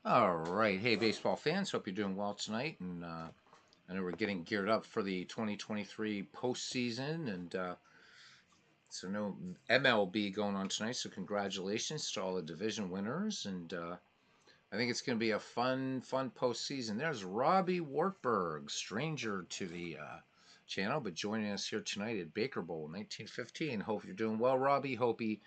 All right. Hey, baseball fans. Hope you're doing well tonight. And I know we're getting geared up for the 2023 postseason. And so, no MLB going on tonight. So, congratulations to all the division winners. And I think it's going to be a fun postseason. There's Robbie Wartburg, stranger to the channel, but joining us here tonight at Baker Bowl 1915. Hope you're doing well, Robbie. Hoping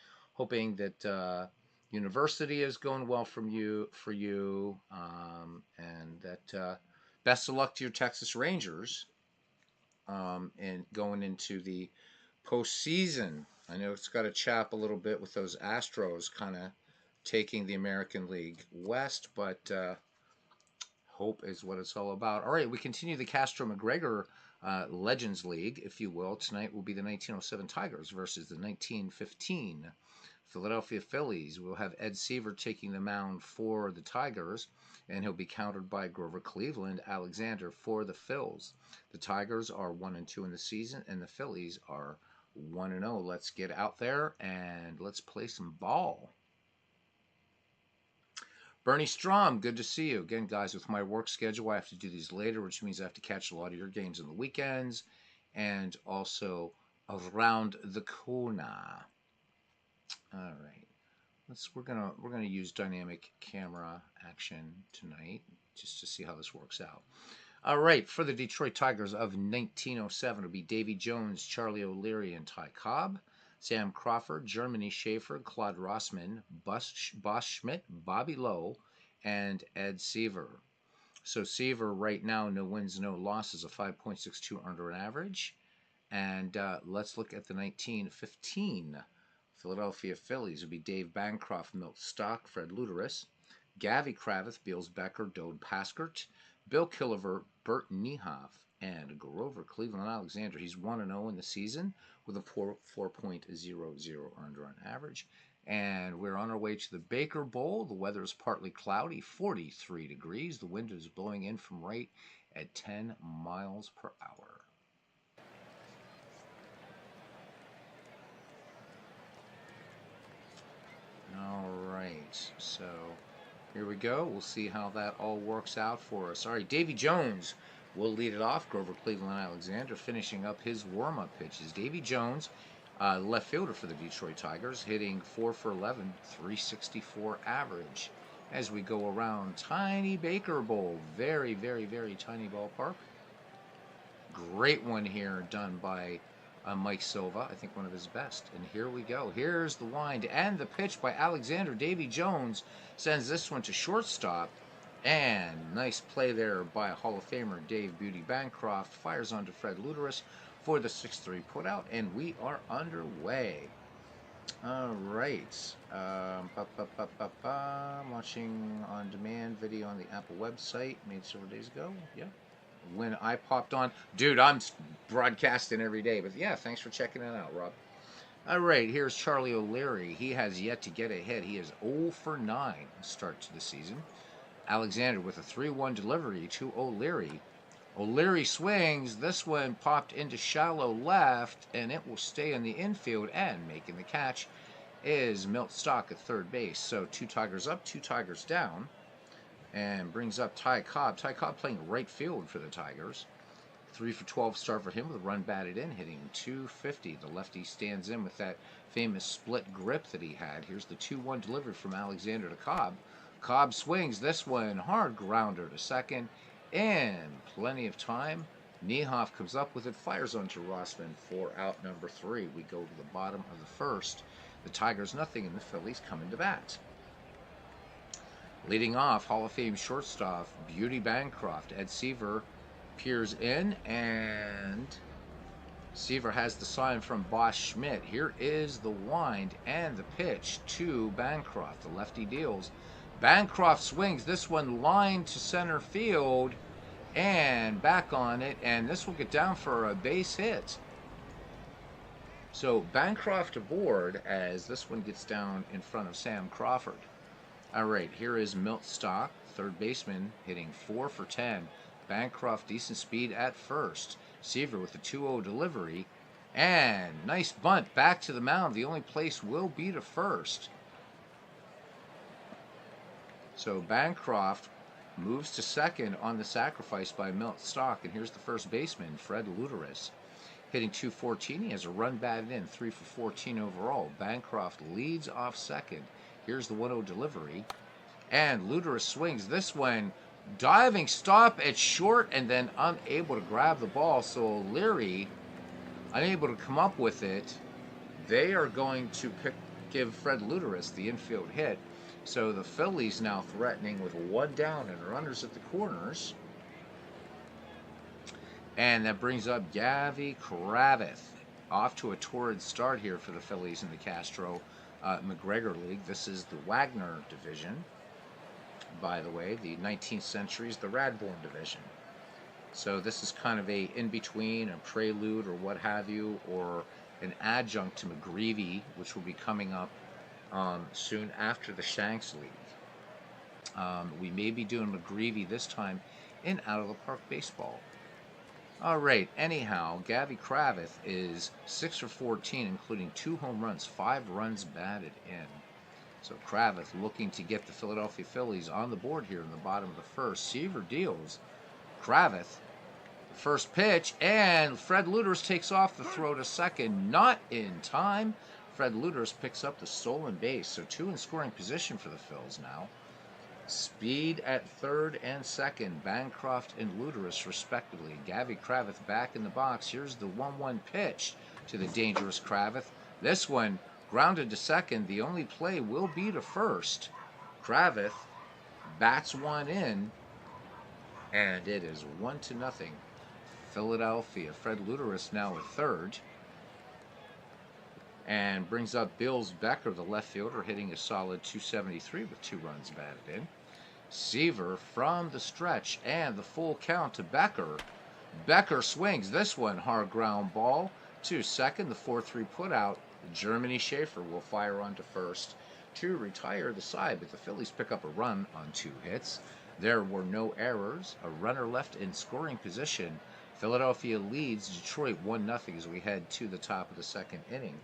that university is going well for you, and that best of luck to your Texas Rangers, and going into the postseason. I know it's got to chap a little bit with those Astros kind of taking the American League West, but hope is what it's all about. All right, we continue the Castro McGregor Legends League, if you will. Tonight will be the 1907 Tigers versus the 1915 Philadelphia Phillies. We'll have Ed Seaver taking the mound for the Tigers, and he'll be countered by Grover Cleveland Alexander for the Phils. The Tigers are 1-2 in the season, and the Phillies are 1-0. Let's get out there and let's play some ball. Bernie Strom, good to see you. Again, guys, with my work schedule, I have to do these later, which means I have to catch a lot of your games on the weekends and also around the corner. All right. We're gonna use dynamic camera action tonight just to see how this works out. All right, for the Detroit Tigers of 1907, it'll be Davy Jones, Charlie O'Leary, and Ty Cobb. Sam Crawford, Germany Schaefer, Claude Rossman, Boss Schmidt, Bobby Lowe, and Ed Seaver. So Seaver right now, no wins, no losses, a 5.62 under an average. And let's look at the 1915 Philadelphia Phillies. It would be Dave Bancroft, Milt Stock, Fred Luderis, Gavy Kravitz, Beals Becker, Dode Paskert, Bill Killiver, Bert Niehoff, and Grover Cleveland Alexander. He's 1-0 in the season with a 4.00 under on average. And we're on our way to the Baker Bowl. The weather is partly cloudy, 43 degrees. The wind is blowing in from right at 10 miles per hour. All right, so here we go. We'll see how that all works out for us. All right, Davy Jones will lead it off. Grover Cleveland Alexander finishing up his warm-up pitches. Davy Jones, left fielder for the Detroit Tigers, hitting 4 for 11, 364 average. As we go around Tiny Baker Bowl, very, very, very tiny ballpark. Great one here done by Mike Silva, I think one of his best. And here we go. Here's the wind and the pitch by Alexander. Davy Jones sends this one to shortstop. And nice play there by Hall of Famer Dave Beauty Bancroft. Fires onto Fred Luderis for the 6-3 putout. And we are underway. All right. Watching on demand video on the Apple website made several days ago. Yeah. When I popped on. Dude, I'm broadcasting every day. But yeah, thanks for checking it out, Rob. All right, here's Charlie O'Leary. He has yet to get a hit. He is 0 for 9 start to the season. Alexander with a 3-1 delivery to O'Leary. O'Leary swings. This one popped into shallow left, and it will stay in the infield. And making the catch is Milt Stock at third base. So 2 Tigers up, 2 Tigers down. And brings up Ty Cobb. Ty Cobb playing right field for the Tigers. 3 for 12 start for him with a run batted in, hitting .250. The lefty stands in with that famous split grip that he had. Here's the 2-1 delivery from Alexander to Cobb. Cobb swings this one, hard grounder to second, and plenty of time. Niehoff comes up with it, fires onto Rossman for out number 3. We go to the bottom of the first. The Tigers nothing, and the Phillies coming to bat. Leading off, Hall of Fame shortstop Beauty Bancroft. Ed Seaver peers in, and Seaver has the sign from Boss Schmidt. Here is the wind and the pitch to Bancroft. The lefty deals. Bancroft swings. This one line to center field and back on it, and this will get down for a base hit. So Bancroft aboard as this one gets down in front of Sam Crawford. All right, here is Milt Stock, third baseman, hitting 4 for 10. Bancroft, decent speed at first. Seaver with a 2-0 delivery. And nice bunt back to the mound. The only place will be to first. So Bancroft moves to second on the sacrifice by Milt Stock, and here's the first baseman, Fred Luteris, hitting 214. He has a run batted in, 3 for 14 overall. Bancroft leads off second. Here's the 1-0 delivery, and Luteris swings. This one, diving stop at short, and then unable to grab the ball. So O'Leary, unable to come up with it. They are going to give Fred Luteris the infield hit. So the Phillies now threatening with 1 down and runners at the corners. And that brings up Gavy Kravitz. Off to a torrid start here for the Phillies in the Castro McGregor League. This is the Wagner division. By the way, the 19th century is the Radbourne division. So this is kind of a in-between, a prelude or what have you, or an adjunct to McGreevy, which will be coming up soon after the Shanks League. We may be doing McGreevy this time in out-of-the-park baseball. All right, anyhow, Gavy Kravitz is 6 for 14, including 2 home runs, 5 runs batted in. So Kravitz looking to get the Philadelphia Phillies on the board here in the bottom of the first. Seaver deals. Kravitz, first pitch, and Fred Luteris takes off the throw to second, not in time. Fred Luteris picks up the stolen base, so 2 in scoring position for the Phils now. Speed at third and second, Bancroft and Luteris respectively. Gavy Kravitz back in the box. Here's the 1-1 pitch to the dangerous Kravitz. This one grounded to second. The only play will be to first. Kravitz bats one in, and it is 1-0. Philadelphia. Fred Luteris now at third. And brings up Bills Becker, the left fielder, hitting a solid 273 with 2 runs batted in. Seaver from the stretch, and the full count to Becker. Becker swings. This one, hard ground ball to second. The 4-3 put out. Germany Schaefer will fire on to first to retire the side, but the Phillies pick up a run on 2 hits. There were no errors. A runner left in scoring position. Philadelphia leads Detroit 1-0 as we head to the top of the second inning.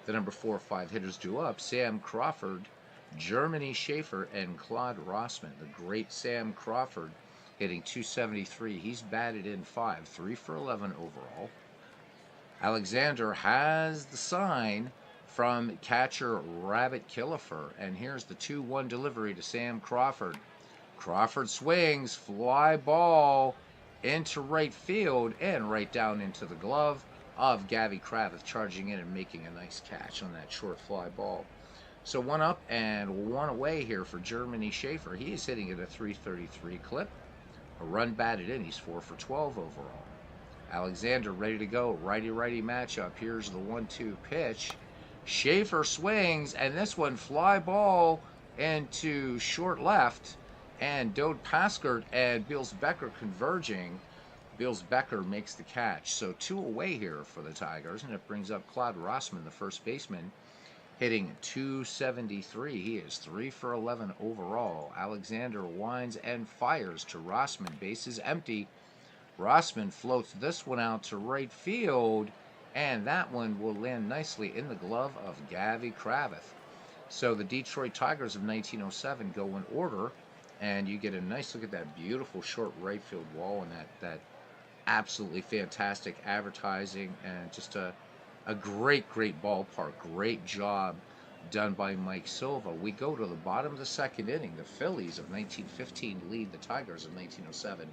The number 4-5 hitters due up: Sam Crawford, Germany Schaefer, and Claude Rossman. The great Sam Crawford hitting 273. He's batted in 5, 3 for 11 overall. Alexander has the sign from catcher Rabbit Killefer, and here's the 2-1 delivery to Sam Crawford. Crawford swings, fly ball into right field and right down into the glove of Gavy Kravitz, charging in and making a nice catch on that short fly ball. So 1 up and 1 away here for Germany Schaefer. He is hitting at a 333 clip. A run batted in. He's 4 for 12 overall. Alexander ready to go. Righty-righty matchup. Here's the 1-2 pitch. Schaefer swings, and this one fly ball into short left. And Dode Paskert and Bills Becker converging. Bills Becker makes the catch. So 2 away here for the Tigers, and it brings up Claude Rossman, the first baseman, hitting 273. He is 3 for 11 overall. Alexander winds and fires to Rossman. Bases empty. Rossman floats this one out to right field, and that one will land nicely in the glove of Gavy Kravitz. So the Detroit Tigers of 1907 go in order, and you get a nice look at that beautiful short right field wall and that absolutely fantastic advertising, and just a great ballpark. Great job done by Mike Silva. We go to the bottom of the second inning. The Phillies of 1915 lead the Tigers of 1907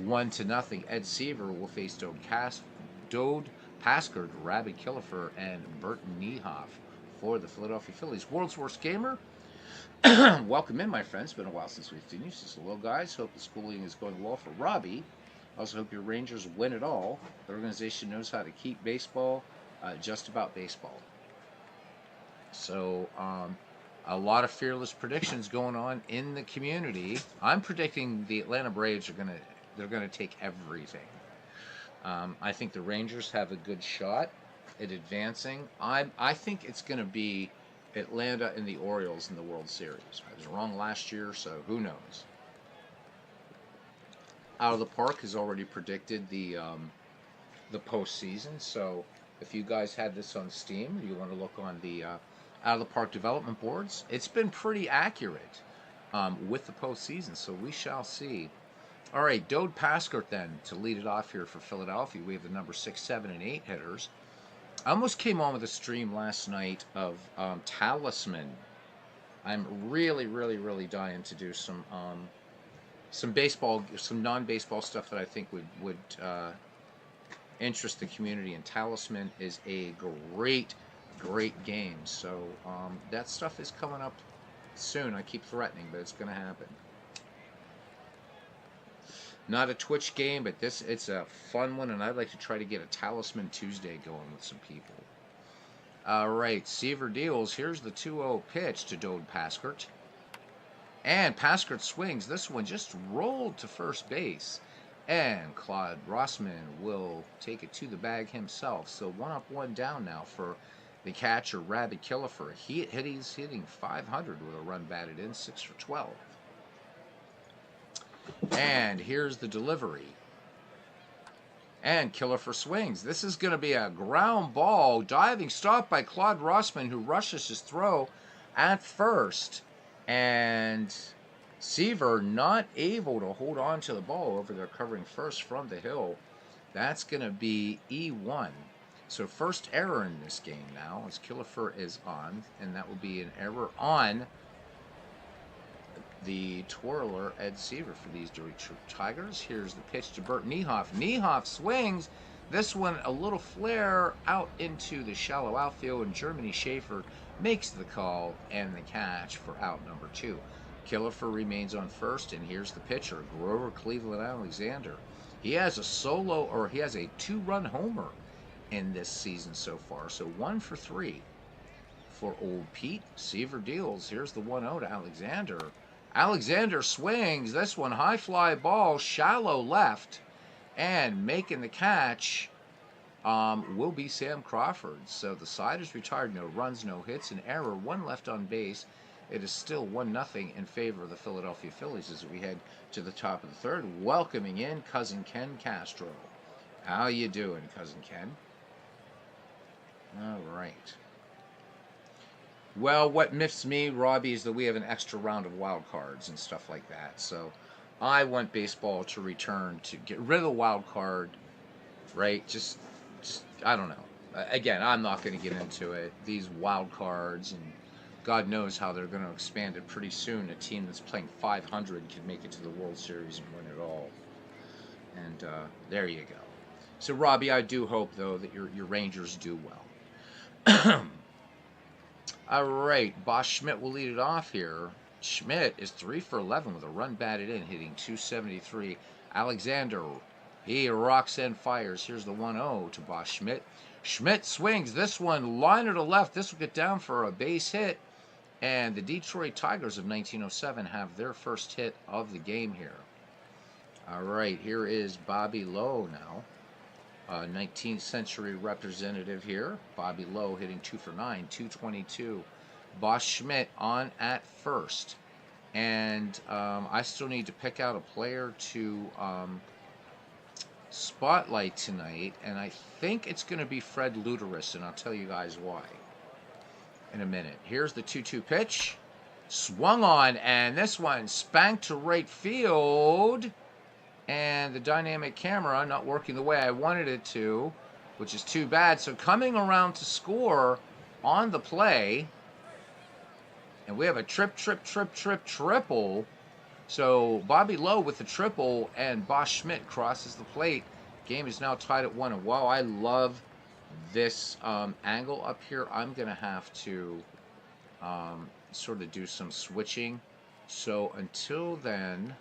1-0. Ed Seaver will face Dode Paskert, Rabbit Killefer, and Burton Niehoff for the Philadelphia Phillies. World's Worst Gamer, welcome in, my friends. It's been a while since we've seen you. Just hello, guys. Hope the schooling is going well for Robbie. Also hope your Rangers win it all. The organization knows how to keep baseball just about baseball. So a lot of fearless predictions going on in the community. I'm predicting the Atlanta Braves are gonna take everything. I think the Rangers have a good shot at advancing. I think it's going to be Atlanta and the Orioles in the World Series. I was wrong last year, so who knows? Out of the Park has already predicted the postseason. So if you guys had this on Steam, you want to look on the Out of the Park development boards, it's been pretty accurate. with the postseason. So we shall see. All right, Dode Paskert then to lead it off here for Philadelphia. We have the number 6, 7, and 8 hitters. I almost came on with a stream last night of Talisman. I'm really, really, really dying to do some baseball, some non-baseball stuff that I think would interest the community. And Talisman is a great, great game. So that stuff is coming up soon. I keep threatening, but it's going to happen. Not a Twitch game, but it's a fun one, and I'd like to try to get a Talisman Tuesday going with some people. All right, Seaver deals. Here's the 2-0 pitch to Dode Paskert. And Paskert swings. This one just rolled to first base. And Claude Rossman will take it to the bag himself. So 1 up, 1 down now for the catcher, Rabbit Killefer. He's hitting .500 with a run batted in, 6 for 12. And here's the delivery. And Killefer swings. This is going to be a ground ball. Diving stop by Claude Rossman, who rushes his throw at first. And Seaver not able to hold on to the ball over there covering first from the hill. That's going to be E1. So first error in this game now as Killefer is on. And that will be an error on the twirler, Ed Seaver, for these Detroit Tigers. Here's the pitch to Bert Niehoff. Niehoff swings. This one a little flare out into the shallow outfield, and Germany Schaefer makes the call and the catch for out number 2. Killefer remains on first, and here's the pitcher, Grover Cleveland Alexander. He has a 2-run homer in this season so far, so 1 for 3 for old Pete. Seaver deals. Here's the 1-0 to Alexander. Alexander swings. This one, high fly ball, shallow left, and making the catch will be Sam Crawford. So the side is retired. No runs, no hits, an error, 1 left on base. It is still 1-0 in favor of the Philadelphia Phillies as we head to the top of the third. Welcoming in Cousin Ken Castro. How you doing, Cousin Ken? All right. Well, what miffs me, Robbie, is that we have an extra round of wild cards and stuff like that. So I want baseball to return to get rid of the wild card, right? Just I don't know. Again, I'm not going to get into it. These wild cards, and God knows how they're going to expand it pretty soon. A team that's playing .500 can make it to the World Series and win it all. And there you go. So, Robbie, I do hope, though, that your Rangers do well. All right, Boss Schmidt will lead it off here. Schmidt is 3 for 11 with a run batted in, hitting .273. Alexander, he rocks and fires. Here's the 1-0 to Boss Schmidt. Schmidt swings. This one, liner to left. This will get down for a base hit. And the Detroit Tigers of 1907 have their first hit of the game here. All right, here is Bobby Lowe now. 19th century representative here. Bobby Lowe hitting 2 for 9, 222. Boss Schmidt on at first. And I still need to pick out a player to spotlight tonight. And I think it's going to be Fred Luteris, and I'll tell you guys why in a minute. Here's the 2-2 pitch. Swung on, and this one spanked to right field. And the dynamic camera not working the way I wanted it to, which is too bad. So coming around to score on the play. And we have a triple. So Bobby Lowe with the triple, and Boss Schmidt crosses the plate. Game is now tied at 1. And while I love this angle up here, I'm going to have to sort of do some switching. So until then,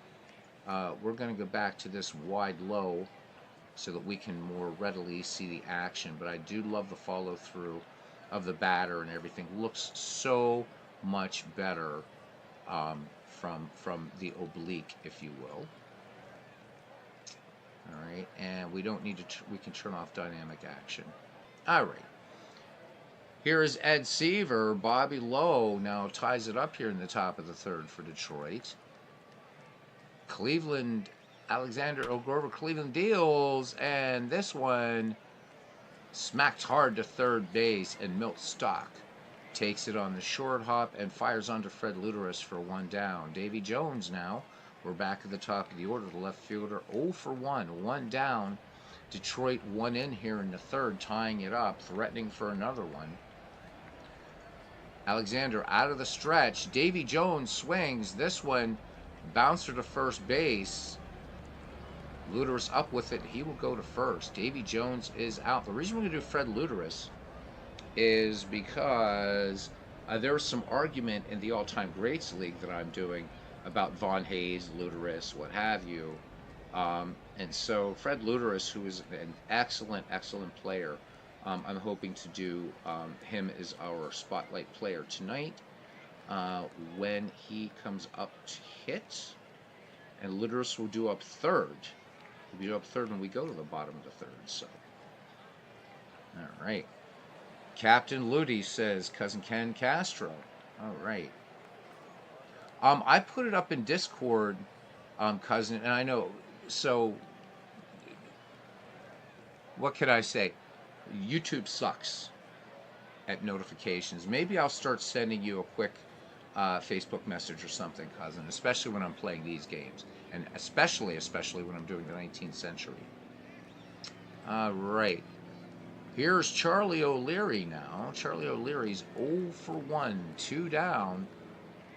we're going to go back to this wide low so that we can more readily see the action. But I do love the follow through of the batter and everything. Looks so much better from the oblique, if you will. All right, and we don't need to. We can turn off dynamic action. All right. Here is Ed Seaver. Bobby Lowe now ties it up here in the top of the third for Detroit. Cleveland, Alexander Grover Cleveland deals, and this one smacked hard to third base, and Milt Stock takes it on the short hop and fires onto Fred Luteris for 1 down. Davy Jones now, we're back at the top of the order. The left fielder 0 for 1, 1 down. Detroit 1 in here in the third, tying it up, threatening for another one. Alexander out of the stretch. Davy Jones swings. This one, bouncer to first base. Luteris up with it. He will go to first. Davy Jones is out. The reason we're going to do Fred Luteris is because there was some argument in the all-time greats league that I'm doing about Von Hayes, Luteris, what have you. And so Fred Luteris, who is an excellent, excellent player, I'm hoping to do him as our spotlight player tonight when he comes up to hit. And Luteris will do up third. He'll be up third when we go to the bottom of the third. So, all right. Captain Ludi says, Cousin Ken Castro. All right. I put it up in Discord, Cousin, and I know, so what can I say? YouTube sucks at notifications. Maybe I'll start sending you a quick Facebook message or something, Cousin, especially when I'm playing these games, and especially when I'm doing the 19th century. All right. Here's Charlie O'Leary now. Charlie O'Leary's 0 for 1, 2 down.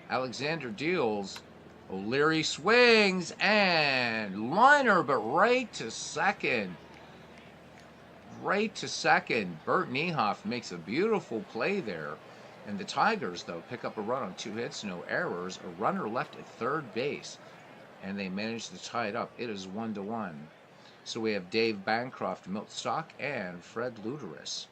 Alexander deals. O'Leary swings and liner, but right to second. Right to second. Bert Niehoff makes a beautiful play there. And the Tigers, though, pick up a run on 2 hits, no errors. A runner left at third base. And they manage to tie it up. It is 1-1. So we have Dave Bancroft, Milt Stock, and Fred Luteris.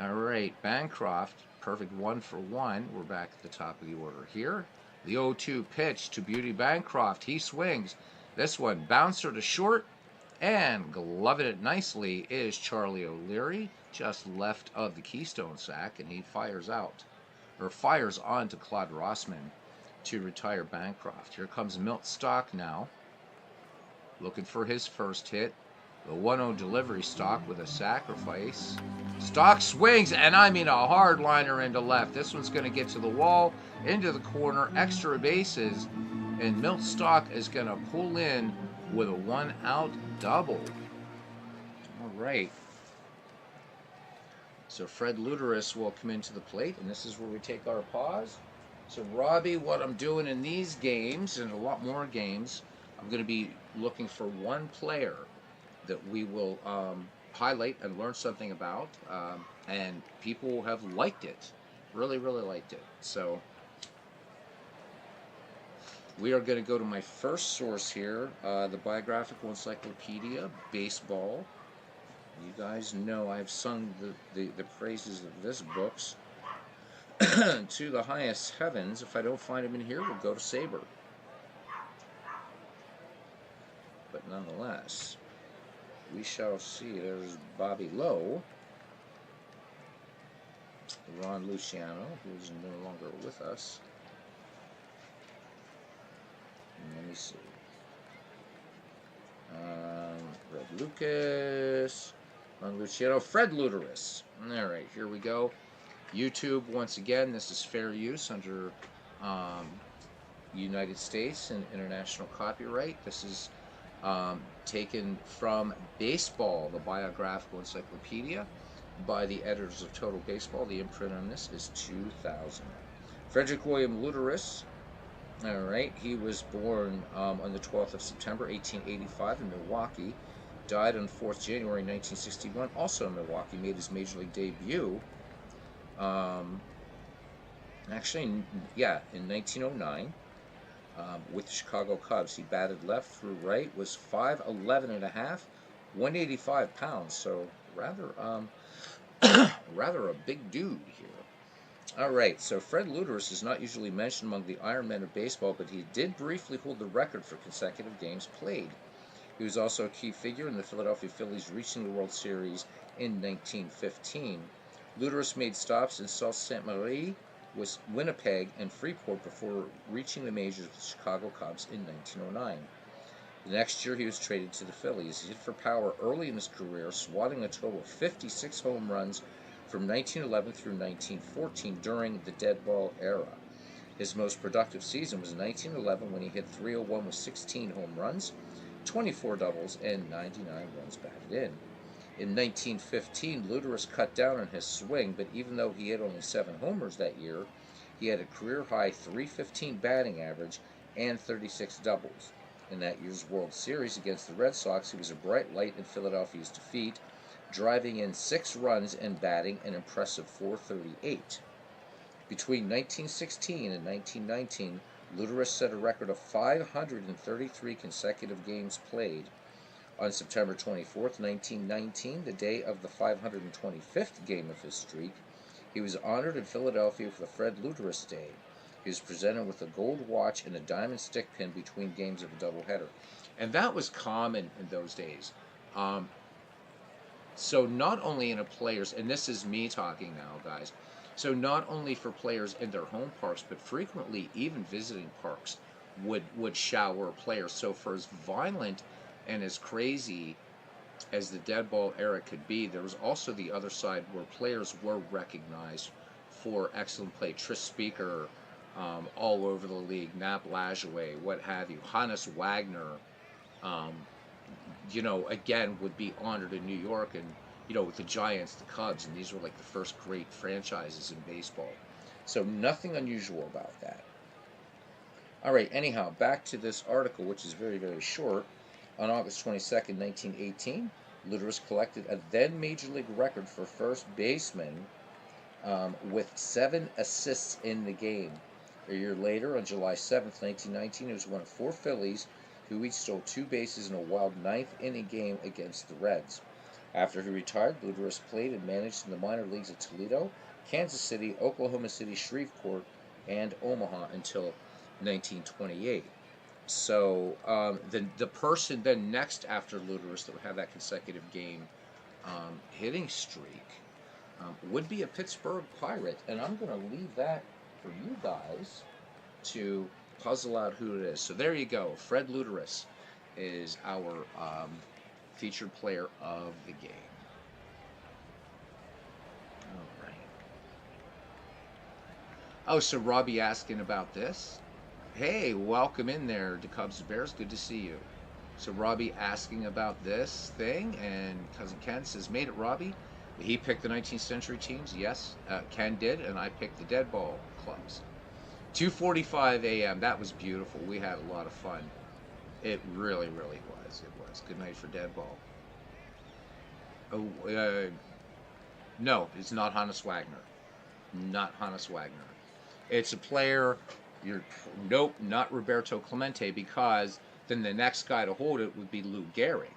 All right, Bancroft, perfect 1 for 1. We're back at the top of the order here. The 0-2 pitch to Beauty Bancroft. He swings. This one, bouncer to short, and gloving it nicely is Charlie O'Leary, just left of the Keystone sack, and he fires on to Claude Rossman to retire Bancroft. Here comes Milt Stock now, looking for his first hit. The 1-0 delivery, Stock with a sacrifice. Stock swings, and I mean a hard liner into left. This one's going to get to the wall, into the corner, extra bases, and Milt Stock is going to pull in with a 1-out double. All right. So Fred Luteris will come into the plate, and this is where we take our pause. So Robbie, what I'm doing in these games, and a lot more games, I'm going to be looking for one player that we will highlight and learn something about, and people have liked it, really liked it. So we are going to go to my first source here, the Biographical Encyclopedia, Baseball. You guys know I've sung the praises of this book's to the highest heavens. If I don't find him in here, we'll go to Saber. But nonetheless, we shall see. There's Bobby Lowe, Ron Luciano, who is no longer with us. And let me see. Red Lucas, Ron Luciano, Fred Luteris. All right, here we go. YouTube, once again, this is fair use under United States and international copyright. This is taken from Baseball, the Biographical Encyclopedia, by the editors of Total Baseball. The imprint on this is 2000. Frederick William Luteris. All right, he was born on the 12th of September, 1885 in Milwaukee. Died on 4th January, 1961, also in Milwaukee. Made his major league debut, in 1909. With the Chicago Cubs. He batted left through right, was 5'11 and a half, 185 pounds, so rather a big dude here. All right, so Fred Luteris is not usually mentioned among the Iron Men of baseball, but he did briefly hold the record for consecutive games played. He was also a key figure in the Philadelphia Phillies reaching the World Series in 1915. Luteris made stops in Sault Ste. Marie, Winnipeg, and Freeport before reaching the majors with the Chicago Cubs in 1909. The next year, he was traded to the Phillies. He hit for power early in his career, swatting a total of 56 home runs, from 1911 through 1914 during the dead ball era. His most productive season was 1911 when he hit .301 with 16 home runs, 24 doubles, and 99 runs batted in. In 1915, Luderus cut down on his swing, but even though he hit only 7 homers that year, he had a career-high .315 batting average and 36 doubles. In that year's World Series against the Red Sox, he was a bright light in Philadelphia's defeat, driving in 6 runs and batting an impressive .438. Between 1916 and 1919, Luderus set a record of 533 consecutive games played. On September 24, 1919, the day of the 525th game of his streak, he was honored in Philadelphia for the Fred Luderus Day. He was presented with a gold watch and a diamond stick pin between games of a doubleheader. And that was common in those days. So not only in a player's, and this is me talking now, guys, so not only for players in their home parks, but frequently even visiting parks would shower players. So for as violent and as crazy as the dead ball era could be, there was also the other side where players were recognized for excellent play. Tris Speaker, all over the league, Nap Lajoie, what have you. Hannes Wagner, again, would be honored in New York, and with the Giants, the Cubs, and these were like the first great franchises in baseball. So nothing unusual about that. All right, anyhow, back to this article, which is very, very short. On August 22nd, 1918, Luderus collected a then Major League record for first baseman with 7 assists in the game. A year later, on July 7th, 1919, he was one of 4 Phillies who each stole 2 bases in a wild 9th-inning game against the Reds. After he retired, Luderus played and managed in the minor leagues at Toledo, Kansas City, Oklahoma City, Shreveport, and Omaha until 1928. So the person then next after Luderus that would have that consecutive game hitting streak would be a Pittsburgh Pirate, and I'm going to leave that for you guys to puzzle out who it is. So there you go. Fred Luderus is our featured player of the game. All right. Oh, so Robbie asking about this. Hey, welcome in there to Cubs and Bears. Good to see you. So Robbie asking about this thing, and Cousin Ken says, made it, Robbie. He picked the 19th century teams. Yes, Ken did, and I picked the dead ball clubs. 2:45 a.m. That was beautiful. We had a lot of fun. It really, really was. It was. Good night for dead ball. Oh, no, it's not Hannes Wagner. Not Hannes Wagner. It's a player. Nope, not Roberto Clemente, because then the next guy to hold it would be Lou Gehrig.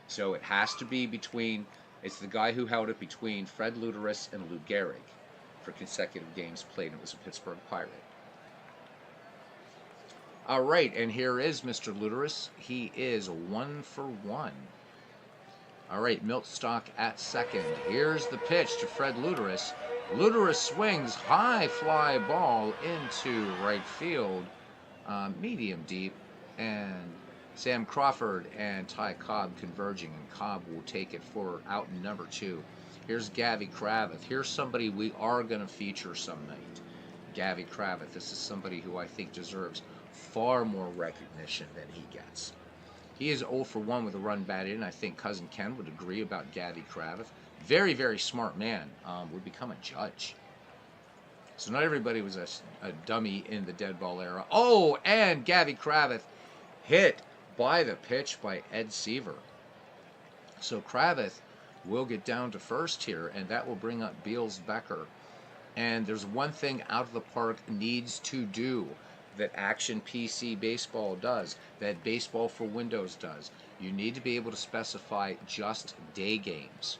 So it has to be between. It's the guy who held it between Fred Luderus and Lou Gehrig for consecutive games played. It was a Pittsburgh Pirate. All right, and here is Mr. Luderus. He is 1 for 1. All right, Milt Stock at second. Here's the pitch to Fred Luderus. Luderus swings, high fly ball into right field, medium deep, and Sam Crawford and Ty Cobb converging, and Cobb will take it for out number 2. Here's Gavy Kravitz. Here's somebody we are going to feature some night. Gavy Kravitz. This is somebody who I think deserves far more recognition than he gets. He is 0 for 1 with a run batted in. I think Cousin Ken would agree about Gavy Kravitz. Very, very smart man. Would become a judge. So not everybody was a dummy in the dead ball era. Oh, and Gavy Kravitz hit by the pitch by Ed Seaver. So Kravitz will get down to first here, and that will bring up Beals Becker. And there's one thing Out of the Park needs to do that Action PC Baseball does, that Baseball for Windows does. You need to be able to specify just day games.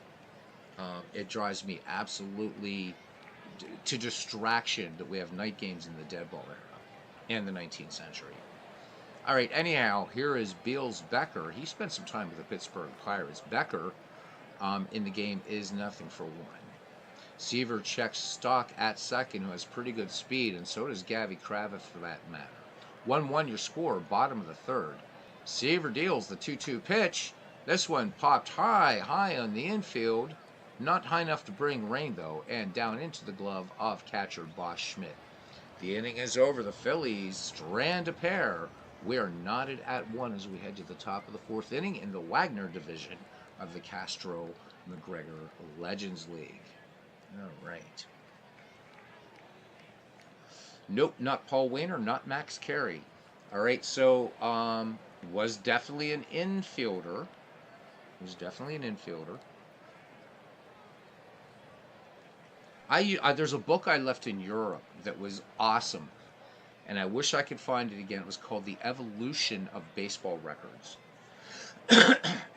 It drives me absolutely to distraction that we have night games in the dead ball era and the 19th century. All right, anyhow, here is Beals Becker. He spent some time with the Pittsburgh Pirates. Becker in the game is 0 for 1. Seaver checks Stock at second, who has pretty good speed, and so does Gavy Kravitz for that matter. 1-1 your score, bottom of the third. Seaver deals the 2-2 pitch. This one popped high on the infield. Not high enough to bring rain, though, and down into the glove of catcher Bosch Schmidt. The inning is over. The Phillies strand a pair. We are knotted at 1 as we head to the top of the 4th inning in the Wagner division of the Castro-McGregor Legends League. All right. Nope, not Paul Wainer, not Max Carey. All right, so was definitely an infielder. There's a book I left in Europe that was awesome, and I wish I could find it again. It was called The Evolution of Baseball Records.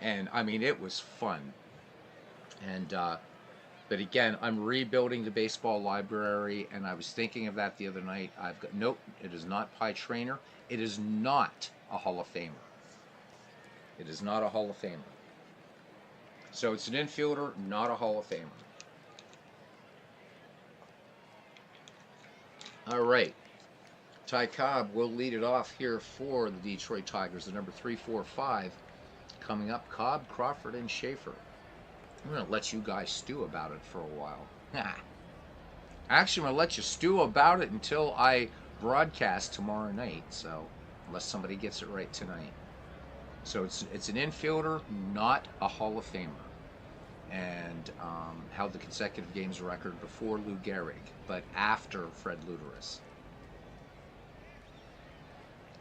And I mean, it was fun. And but again, I'm rebuilding the baseball library, and I was thinking of that the other night. Nope, it is not Pie Traynor. It is not a Hall of Famer. It is not a Hall of Famer. So it's an infielder, not a Hall of Famer. All right. Ty Cobb will lead it off here for the Detroit Tigers. The number 3, 4, 5 coming up. Cobb, Crawford, and Schaefer. I'm going to let you guys stew about it for a while. Actually, I'm going to let you stew about it until I broadcast tomorrow night. So, unless somebody gets it right tonight. So it's an infielder, not a Hall of Famer. And held the consecutive games record before Lou Gehrig, but after Fred Luderis.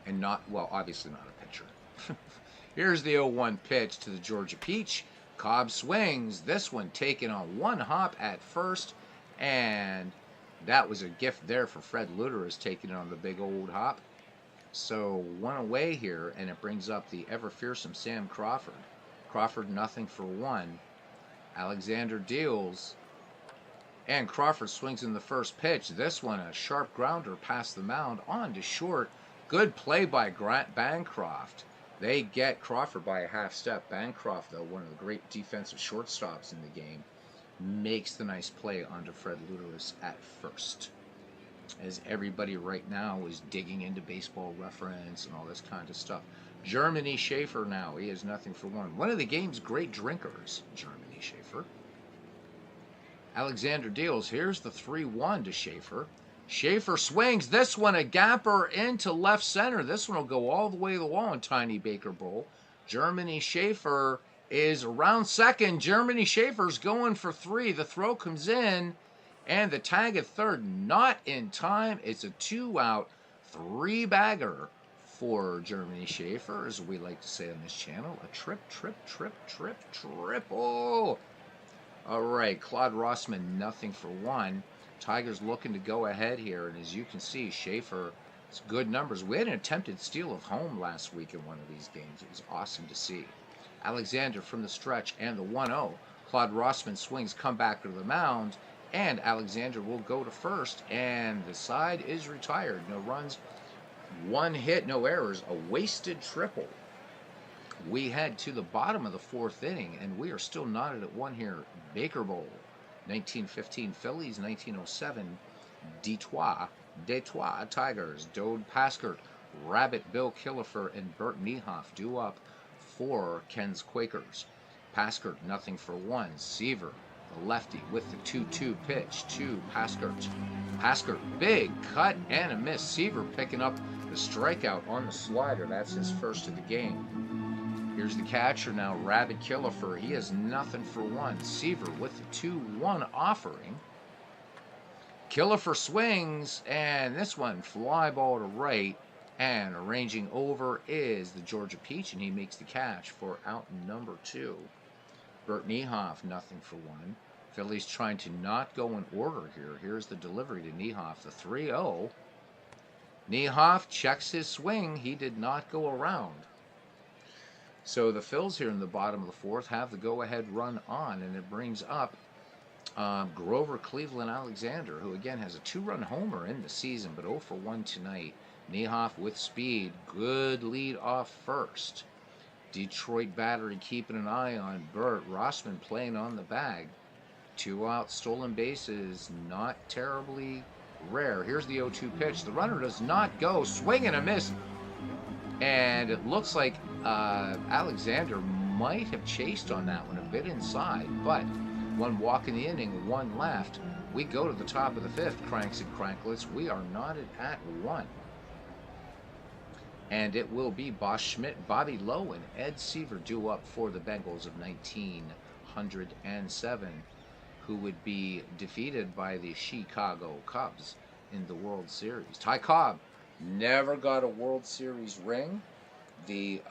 And not, well, obviously not a pitcher. Here's the 0-1 pitch to the Georgia Peach. Cobb swings. This one taken on one hop at first. And that was a gift there for Fred Luderis, taking it on the big old hop. So 1 away here, and it brings up the ever-fearsome Sam Crawford. Crawford nothing for 1. Alexander deals, and Crawford swings in the first pitch. This one, a sharp grounder past the mound, on to short. Good play by Grant Bancroft. They get Crawford by a half step. Bancroft, though, one of the great defensive shortstops in the game, makes the nice play onto Fred Luderis at first. As everybody right now is digging into Baseball Reference and all this kind of stuff. Germany Schaefer now. He has nothing for 1. One of the game's great drinkers, Germany Schaefer. Alexander deals. Here's the 3-1 to Schaefer. Schaefer swings. This one a gapper into left center. This one will go all the way to the wall in Tiny Baker Bowl. Germany Schaefer is around second. Germany Schaefer's going for 3. The throw comes in, and the tag at third not in time. It's a 2-out, 3-bagger for Germany Schaefer, as we like to say on this channel. A triple. All right, Claude Rossman, nothing for 1. Tigers looking to go ahead here, and as you can see, Schaefer, it's good numbers. We had an attempted steal of home last week in one of these games. It was awesome to see. Alexander from the stretch and the 1-0. Claude Rossman swings, come back to the mound, and Alexander will go to first, and the side is retired. No runs, 1 hit, no errors, a wasted triple. We head to the bottom of the 4th inning, and we are still knotted at 1 here. Baker Bowl, 1915 Phillies, 1907 Detroit Tigers. Dode Paskert, Rabbit Bill Killefer, and Bert Niehoff due up for Ken's Quakers. Paskert, nothing for 1. Seaver, the lefty, with the 2-2 pitch to Paskert. Paskert, big cut and a miss. Seaver picking up the strikeout on the slider. That's his first of the game. Here's the catcher now, Rabbit Killefer. He has nothing for 1. Seaver with the 2-1 offering. Killefer swings, and this one, fly ball to right, and arranging over is the Georgia Peach, and he makes the catch for out number 2. Bert Niehoff, nothing for 1. Phillies trying to not go in order here. Here's the delivery to Niehoff, the 3-0. Niehoff checks his swing. He did not go around. So the Phils here in the bottom of the 4th have the go-ahead run on, and it brings up Grover Cleveland Alexander, who again has a 2-run homer in the season, but 0 for 1 tonight. Niehoff with speed. Good lead off first. Detroit battery keeping an eye on Bert. Rossman playing on the bag. 2 out, stolen bases, not terribly rare. Here's the 0-2 pitch. The runner does not go. Swing and a miss. And it looks like Alexander might have chased on that one a bit inside, but 1 walk in the inning, 1 left. We go to the top of the 5th, cranks and cranklets. We are knotted at 1. And it will be Bosch Schmidt, Bobby Lowe, and Ed Seaver due up for the Bengals of 1907, who would be defeated by the Chicago Cubs in the World Series. Ty Cobb never got a World Series ring. The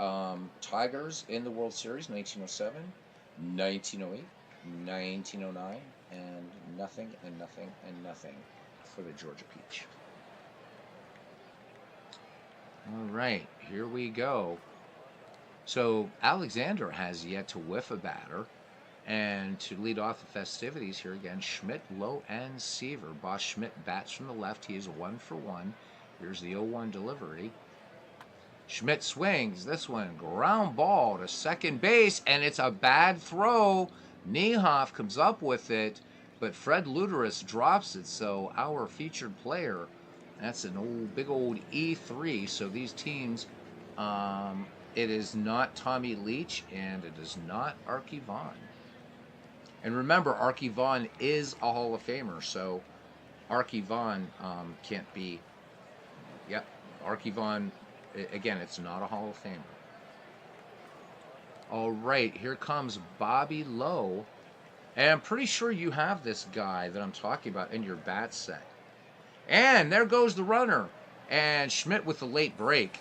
Tigers in the World Series, 1907, 1908, 1909, and nothing and nothing and nothing for the Georgia Peach. All right, here we go. So Alexander has yet to whiff a batter. And to lead off the festivities here again, Schmidt, Lowe, and Seaver. Bosch Schmidt bats from the left. He is 1 for 1. Here's the 0-1 delivery. Schmidt swings. This one, ground ball to second base, and it's a bad throw. Niehoff comes up with it, but Fred Luderis drops it. So our featured player, that's an big old E3. So these teams, it is not Tommy Leach, and it is not Archie Vaughn. And remember, Archie Vaughn is a Hall of Famer, so Archie Vaughn can't be. Yep, Archie Vaughn. Again, it's not a Hall of Famer. All right, here comes Bobby Lowe. And I'm pretty sure you have this guy that I'm talking about in your bat set. And there goes the runner. And Schmidt with the late break.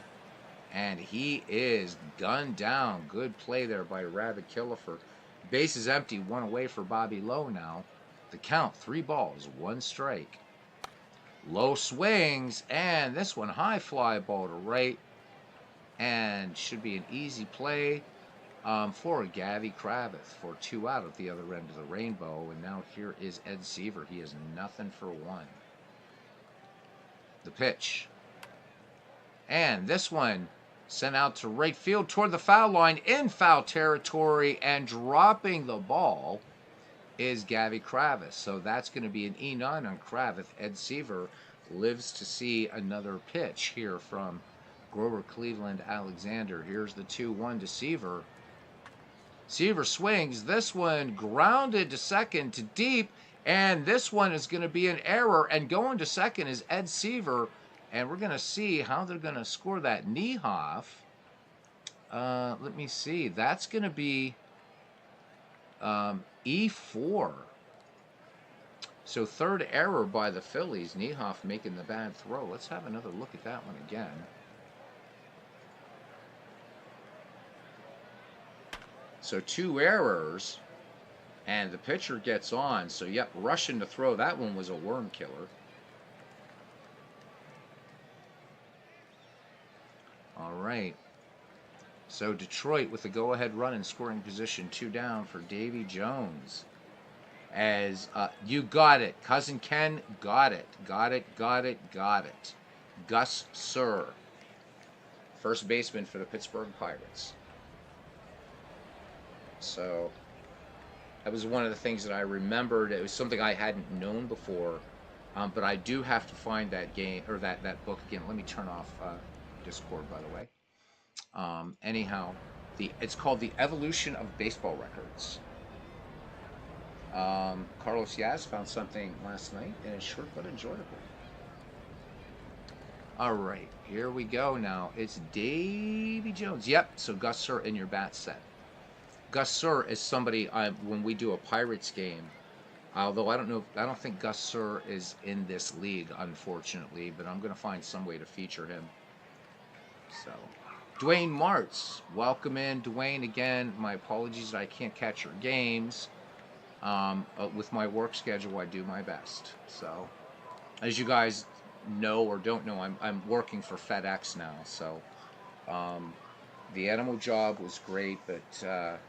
And he is gunned down. Good play there by Rabbit Killefer. Base is empty, 1 away for Bobby Lowe now. The count, 3 balls, 1 strike. Lowe swings, and this one, high fly ball to right. And should be an easy play for Gavy Kravitz for 2 out at the other end of the rainbow. And now here is Ed Seaver. He is nothing for 1. The pitch. And this one sent out to right field toward the foul line in foul territory, and dropping the ball is Gavy Kravitz. So that's going to be an E9 on Kravitz. Ed Seaver lives to see another pitch here from Grover Cleveland Alexander. Here's the 2-1 to Seaver. Seaver swings. This one grounded to second to deep, and this one is going to be an error, and going to second is Ed Seaver. And we're going to see how they're going to score that. Niehoff, let me see. That's going to be E4. So 3rd error by the Phillies. Niehoff making the bad throw. Let's have another look at that one again. So 2 errors, and the pitcher gets on. So, yep, rushing to throw. That one was a worm killer. All right. So Detroit with the go-ahead run in scoring position, 2 down for Davy Jones. As you got it, Cousin Ken got it. Gus Sir, first baseman for the Pittsburgh Pirates. So that was one of the things that I remembered. It was something I hadn't known before, but I do have to find that game or that book again. Let me turn off Discord, by the way. Anyhow, it's called The Evolution of Baseball Records. Carlos Yaz found something last night, and it's short but enjoyable. All right, here we go now. It's Davy Jones. Yep, so Gus Sir in your bat set. Gus Sir is somebody when we do a Pirates game, although I don't think Gus Sir is in this league, unfortunately, but I'm going to find some way to feature him. So, Dwayne Martz, welcome in, Dwayne. Again, my apologies that I can't catch your games. With my work schedule, I do my best. So, as you guys know or don't know, I'm working for FedEx now. So, the animal job was great, but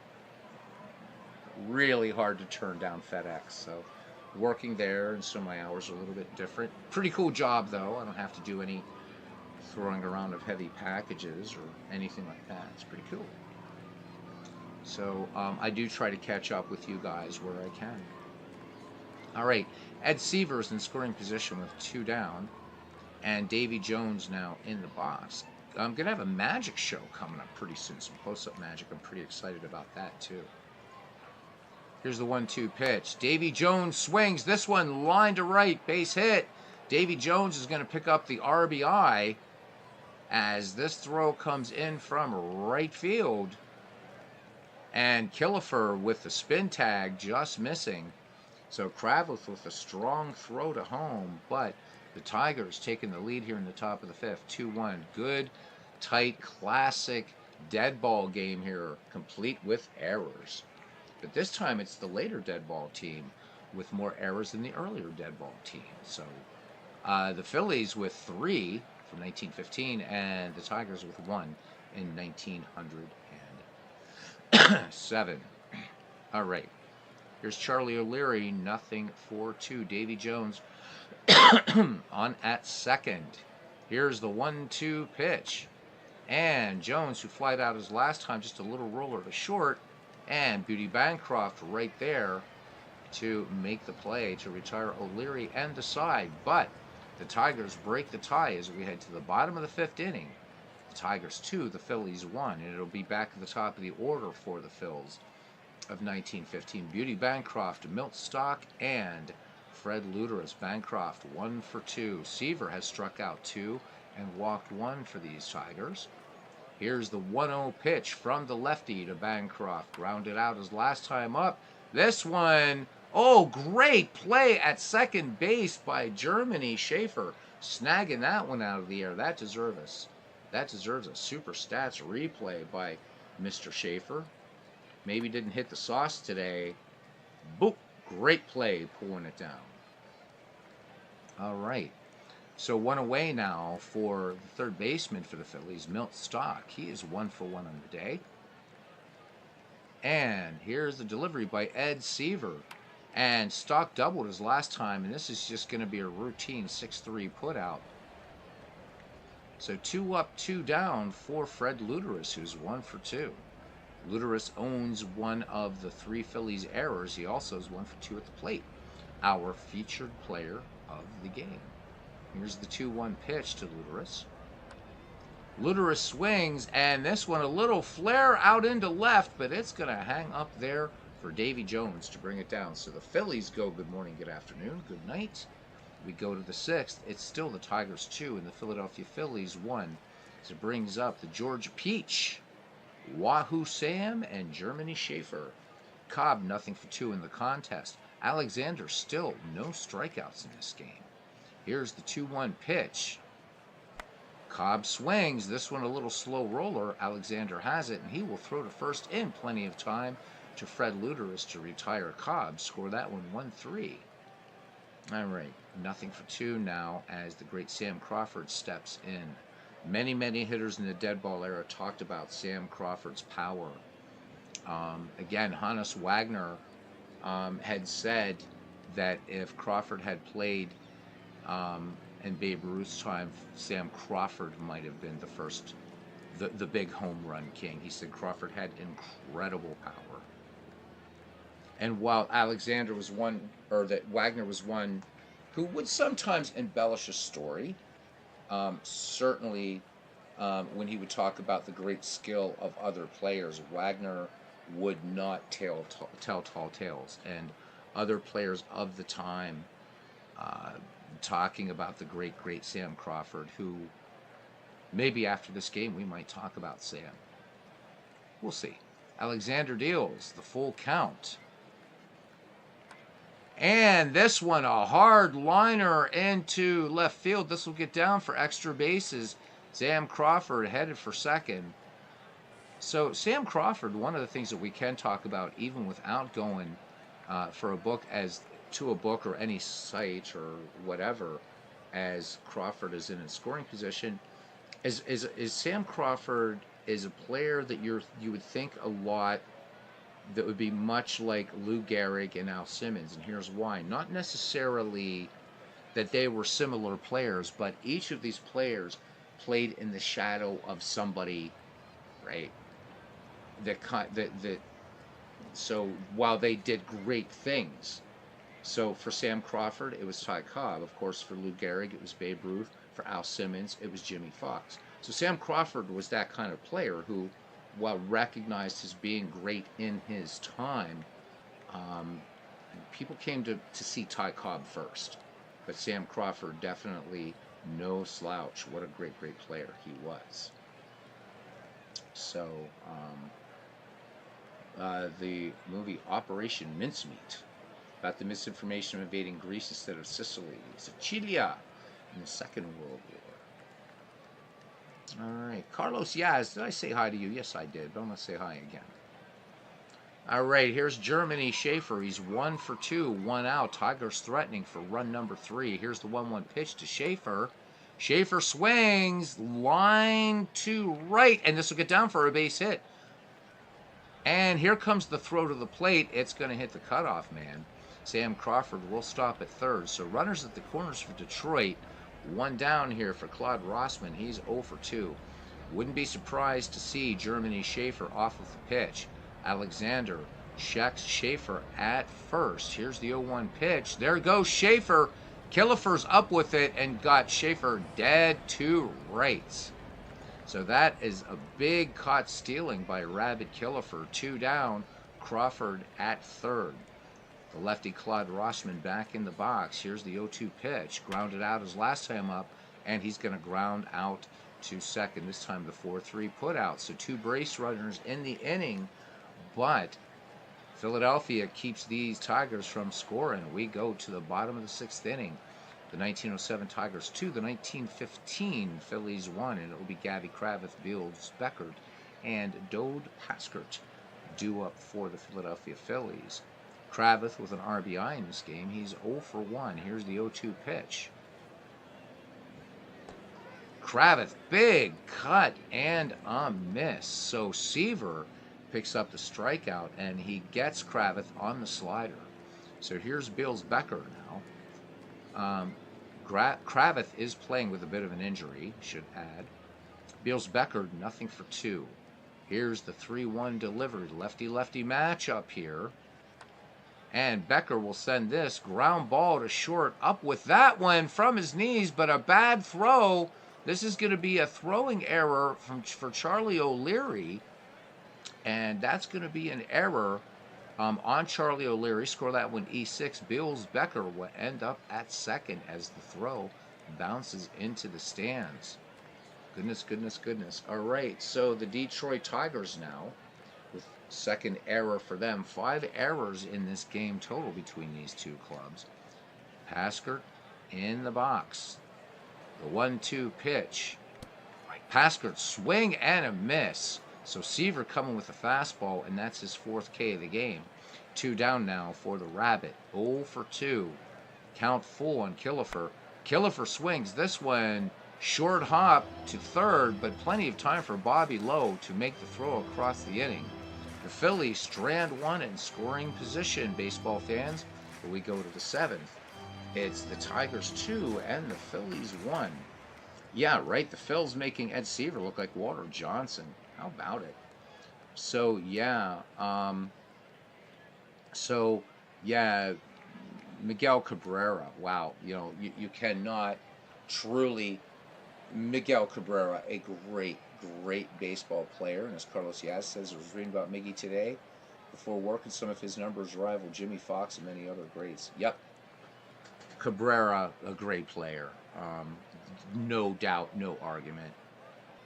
really hard to turn down FedEx. So, working there, and so my hours are a little bit different. Pretty cool job, though. I don't have to do any throwing around of heavy packages or anything like that. It's pretty cool. So I do try to catch up with you guys where I can. All right, Ed Seaver's in scoring position with 2 down, and Davy Jones now in the box. I'm going to have a magic show coming up pretty soon, some close-up magic. I'm pretty excited about that too. Here's the 1-2 pitch. Davy Jones swings. This one line to right, base hit. Davy Jones is going to pick up the RBI as this throw comes in from right field. And Killefer with the spin tag just missing. So Kravitz with a strong throw to home, but the Tigers taking the lead here in the top of the fifth, 2-1. Good, tight, classic dead ball game here, complete with errors. But this time it's the later dead ball team with more errors than the earlier dead ball team. So the Phillies with 3 from 1915 and the Tigers with 1 in 1907. All right. Here's Charlie O'Leary, 0-2. Davy Jones on at second. Here's the 1-2 pitch. And Jones, who flied out his last time, just a little roller to short. And Beauty Bancroft right there to make the play to retire O'Leary and the side. But the Tigers break the tie as we head to the bottom of the fifth inning. The Tigers 2, the Phillies 1. And it'll be back at the top of the order for the Phils of 1915. Beauty Bancroft, Milt Stock, and Fred Luderus. Bancroft 1 for 2. Seaver has struck out 2 and walked 1 for these Tigers. Here's the 1-0 pitch from the lefty to Bancroft. Grounded out his last time up. This one, oh, great play at second base by Germany Schaefer. Snagging that one out of the air. That deserves a super stats replay by Mr. Schaefer. Maybe didn't hit the sauce today. Boop. Great play pulling it down. All right. So 1 away now for the third baseman for the Phillies, Milt Stock. He is 1 for 1 on the day. And here's the delivery by Ed Seaver. And Stock doubled his last time, and this is just going to be a routine 6-3 putout. So 2 up, 2 down for Fred Luderus, who's 1 for 2. Luderus owns one of the 3 Phillies errors. He also is 1 for 2 at the plate. Our featured player of the game. Here's the 2-1 pitch to Luderus. Luderus swings, and this one a little flare out into left, but it's going to hang up there for Davy Jones to bring it down. So the Phillies go good morning, good afternoon, good night. We go to the 6th. It's still the Tigers 2 and the Philadelphia Phillies 1. So it brings up the Georgia Peach, Wahoo Sam, and Germany Schaefer. Cobb 0 for 2 in the contest. Alexander still no strikeouts in this game. Here's the 2-1 pitch. Cobb swings. This one a little slow roller. Alexander has it, and he will throw to first in plenty of time to Fred Luderus to retire Cobb. Score that one 1-3. All right, 0 for 2 now as the great Sam Crawford steps in. Many, many hitters in the dead ball era talked about Sam Crawford's power. Again, Hannes Wagner had said that if Crawford had played in Babe Ruth's time, Sam Crawford might have been the first, the big home run king. He said Crawford had incredible power. And while Alexander was one, or that Wagner was one who would sometimes embellish a story, certainly when he would talk about the great skill of other players, Wagner would not tell tall tales. And other players of the time talking about the great Sam Crawford, who maybe after this game we might talk about Sam. We'll see. Alexander deals the full count. And this one, a hard liner into left field. This will get down for extra bases. Sam Crawford headed for second. So Sam Crawford, one of the things that we can talk about, even without going for a book to a book or any site or whatever, as Crawford is in a scoring position, is Sam Crawford is a player that you would think a lot that would be much like Lou Gehrig and Al Simmons, and here's why. Not necessarily that they were similar players, but each of these players played in the shadow of somebody, right? So while they did great things, so for Sam Crawford, it was Ty Cobb. Of course, for Lou Gehrig, it was Babe Ruth. For Al Simmons, it was Jimmy Fox. So Sam Crawford was that kind of player who, while recognized as being great in his time, Um, People came to see Ty Cobb first, but Sam Crawford definitely no slouch. What a great, great player he was. So, the movie Operation Mincemeat about the misinformation of invading Greece instead of Sicily, Sicilia, in the Second World War. All right, Carlos Yaz, did I say hi to you? Yes, I did, but I'm gonna say hi again. All right, here's Germany. Schaefer, he's 1 for 2, 1 out. Tigers threatening for run number 3. Here's the 1-1 pitch to Schaefer. Schaefer swings, line to right, and this will get down for a base hit. And here comes the throw to the plate. It's going to hit the cutoff man. Sam Crawford will stop at third. So runners at the corners for Detroit. 1 down here for Claude Rossman. He's 0 for 2. Wouldn't be surprised to see Germany Schaefer off of the pitch. Alexander checks Schaefer at first. Here's the 0-1 pitch. There goes Schaefer. Killefer's up with it and got Schaefer dead to rights. So that is a big caught stealing by Rabbit Killefer. 2 down. Crawford at third. The lefty Claude Rossman back in the box. Here's the 0-2 pitch. Grounded out his last time up, and he's going to ground out to second. This time the 4-3 put out. So 2 brace runners in the inning, but Philadelphia keeps these Tigers from scoring. We go to the bottom of the 6th inning. The 1907 Tigers 2, the 1915 Phillies 1, and it will be Gabby Kravitz, Beals Beckert, and Dode Paskert due up for the Philadelphia Phillies. Kravitz with an RBI in this game. He's 0 for 1. Here's the 0-2 pitch. Kravitz, big cut and a miss. So Seaver picks up the strikeout, and he gets Kravitz on the slider. So here's Beals Beckert now. Kravitz is playing with a bit of an injury, should add. Beals Beckert, nothing for 2. Here's the 3-1 delivery. Lefty-lefty matchup here. And Becker will send this ground ball to short. Up with that one from his knees, but a bad throw. This is going to be a throwing error for Charlie O'Leary. And that's going to be an error on Charlie O'Leary. Score that one E6. Beals Becker will end up at second as the throw bounces into the stands. Goodness, goodness, goodness. All right, so the Detroit Tigers now with second error for them. 5 errors in this game total between these two clubs. Paskert in the box. The 1-2 pitch. Paskert swing and a miss. So Seaver coming with a fastball, and that's his 4th K of the game. 2 down now for the Rabbit. 0 for 2. Count full on Killefer. Killefer swings this one. Short hop to third, but plenty of time for Bobby Lowe to make the throw across the inning. The Phillies strand 1 in scoring position, baseball fans. But we go to the 7th. It's the Tigers 2 and the Phillies 1. Yeah, right. The Phil's making Ed Seaver look like Walter Johnson. How about it? So yeah, Miguel Cabrera. Wow, you cannot truly. Miguel Cabrera, a great, great baseball player, and as Carlos Yaz says, I was reading about Miggy today. Before working, some of his numbers rival Jimmy Fox and many other greats. Yep, Cabrera, a great player. No doubt, no argument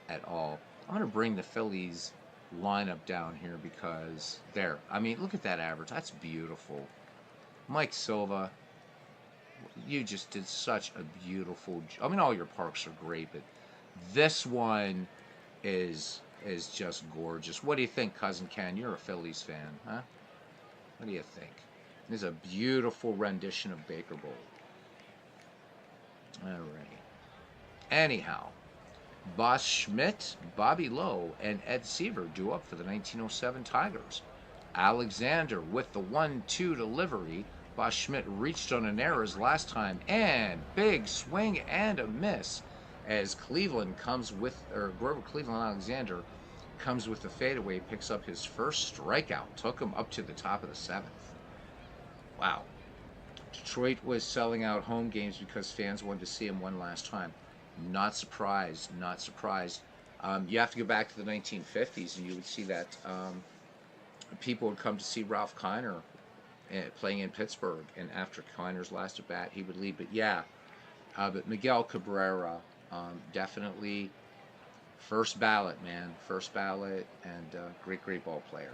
at all. I'm going to bring the Phillies lineup down here because there. I mean, look at that average. That's beautiful. Mike Silva, you just did such a beautiful. I mean, all your parks are great, but this one is just gorgeous. What do you think, Cousin Ken? You're a Phillies fan, huh? What do you think? This is a beautiful rendition of Baker Bowl. All right. Anyhow. Boss Schmidt, Bobby Lowe, and Ed Seaver due up for the 1907 Tigers. Alexander with the 1-2 delivery. Boss Schmidt reached on an error his last time, and big swing and a miss as Cleveland Grover Cleveland Alexander comes with the fadeaway, picks up his first strikeout, took him up to the top of the 7th. Wow. Detroit was selling out home games because fans wanted to see him one last time. Not surprised, not surprised. You have to go back to the 1950s, and you would see that people would come to see Ralph Kiner playing in Pittsburgh, and after Kiner's last at bat, he would leave. But yeah, but Miguel Cabrera, definitely first ballot, man, first ballot, and great ball player.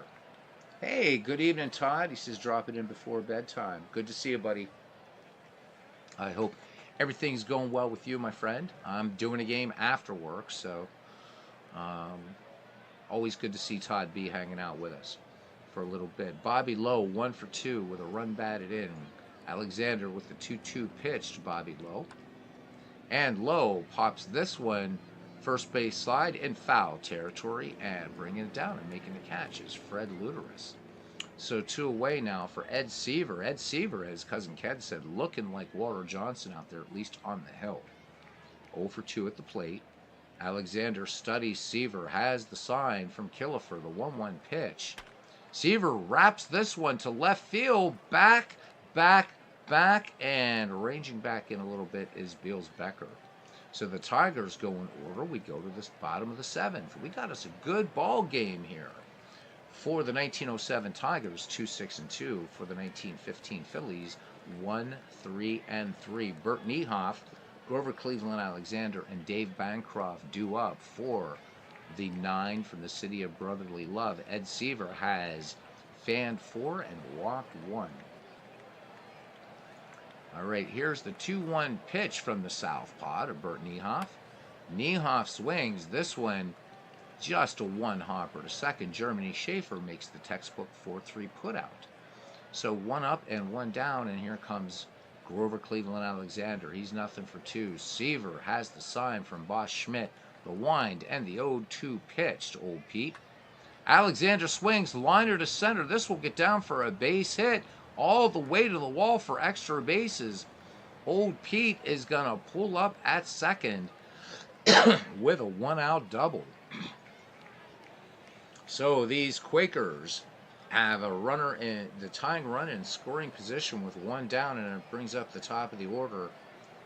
Hey, good evening, Todd. He says drop it in before bedtime. Good to see you, buddy. I hope everything's going well with you, my friend. I'm doing a game after work, so um, always good to see Todd B hanging out with us for a little bit. Bobby Lowe, 1 for 2 with a run batted in. Alexander with the 2-2 pitch to Bobby Lowe. And Lowe pops this one first base slide in foul territory and bringing it down and making the catch is Fred Luteris. So 2 away now for Ed Seaver. Ed Seaver, as Cousin Ken said, looking like Walter Johnson out there, at least on the hill. 0 for 2 at the plate. Alexander studies Seaver, has the sign from Killefer, the 1-1 pitch. Seaver wraps this one to left field, back, and ranging back in a little bit is Beals Becker. So the Tigers go in order. We go to this bottom of the 7th. We got us a good ball game here. For the 1907 Tigers, 2-6-2. For the 1915 Phillies, 1-3-3. Bert Niehoff, Grover Cleveland Alexander, and Dave Bancroft due up for the 9 from the city of brotherly love. Ed Seaver has fanned 4 and walked 1. All right, here's the 2-1 pitch from the southpaw to Bert Niehoff. Niehoff swings. This one just a 1-hopper to second. Germany Schaefer makes the textbook 4-3 putout. So 1 up and 1 down, and here comes Grover Cleveland Alexander. He's nothing for 2. Seaver has the sign from Boss Schmidt, the wind, and the 0-2 pitch to Old Pete. Alexander swings, liner to center. This will get down for a base hit, all the way to the wall for extra bases. Old Pete is going to pull up at second with a 1-out double. So these Quakers have a runner in the tying run in scoring position with 1 down, and it brings up the top of the order.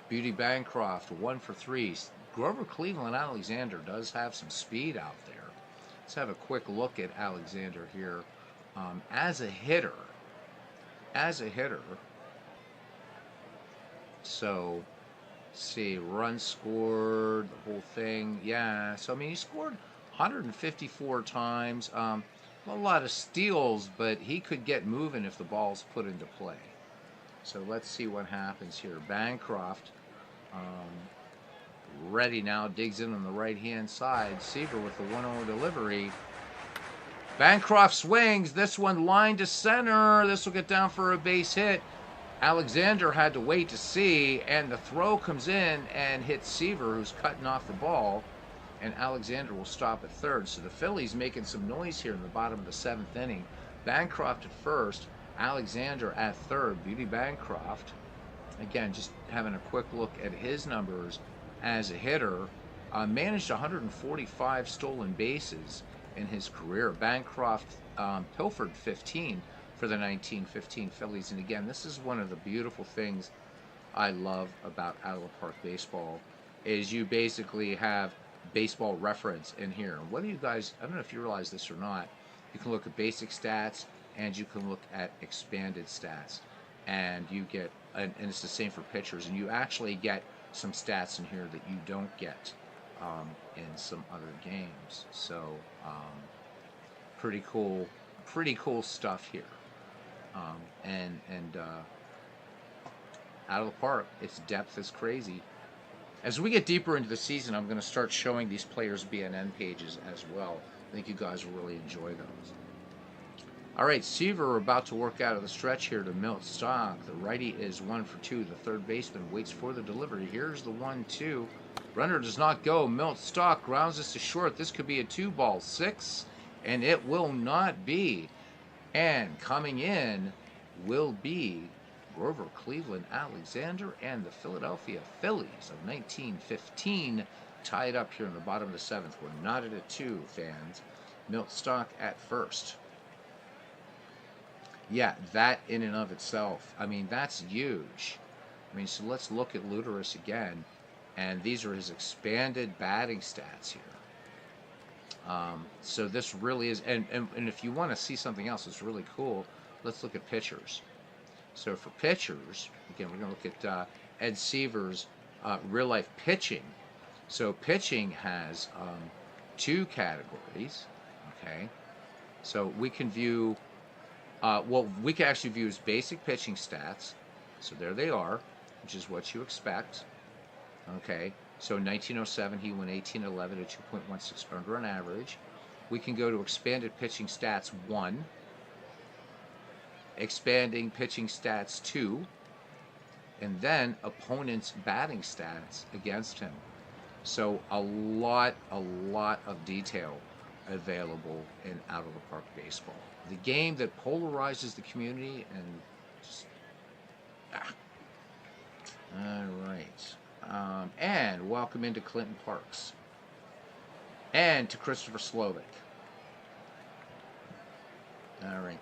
Beauty Bancroft, 1 for 3. Grover Cleveland Alexander does have some speed out there. Let's have a quick look at Alexander here as a hitter. So, see, run scored, the whole thing. Yeah, so I mean, he scored 154 times. A lot of steals, but he could get moving if the ball's put into play. So let's see what happens here. Bancroft, ready now, digs in on the right-hand side. Seaver with the 1-0 delivery. Bancroft swings. This one line to center. This will get down for a base hit. Alexander had to wait to see, and the throw comes in and hits Seaver, who's cutting off the ball, and Alexander will stop at third. So the Phillies making some noise here in the bottom of the 7th inning. Bancroft at first, Alexander at third. Beauty Bancroft, again, just having a quick look at his numbers as a hitter, managed 145 stolen bases in his career. Bancroft pilfered 15 for the 1915 Phillies. And again, this is one of the beautiful things I love about Out of the Park baseball, is you basically have baseball reference in here. And whether you guys, I don't know if you realize this or not, you can look at basic stats and you can look at expanded stats, and you get, and it's the same for pitchers, and you actually get some stats in here that you don't get in some other games. So pretty cool stuff here. Out of the park, its depth is crazy. As we get deeper into the season, I'm going to start showing these players' BNN pages as well. I think you guys will really enjoy those. All right, Seaver about to work out of the stretch here to Milt Stock. The righty is 1 for 2. The third baseman waits for the delivery. Here's the 1-2. Runner does not go. Milt Stock grounds this to short. This could be a 2-ball 6, and it will not be. And coming in will be Grover Cleveland Alexander and the Philadelphia Phillies of 1915 tied up here in the bottom of the 7th. We're not at a 2, fans. Milt Stock at first. Yeah, that in and of itself, I mean, that's huge. I mean, so let's look at Luteris again, and these are his expanded batting stats here. So this really is, and if you want to see something else that's really cool, let's look at pitchers. So for pitchers, again, we're going to look at Ed Seaver's real-life pitching. So pitching has two categories, okay? So we can view, well, we can actually view his basic pitching stats. So there they are, which is what you expect, okay? So in 1907, he went 18-11 at 2.16 under on average. We can go to expanded pitching stats 1, expanding pitching stats 2, and then opponent's batting stats against him. So a lot of detail available in Out of the Park Baseball. The game that polarizes the community and just, all right. And welcome into Clinton Parks. And to Christopher Slovic. All right.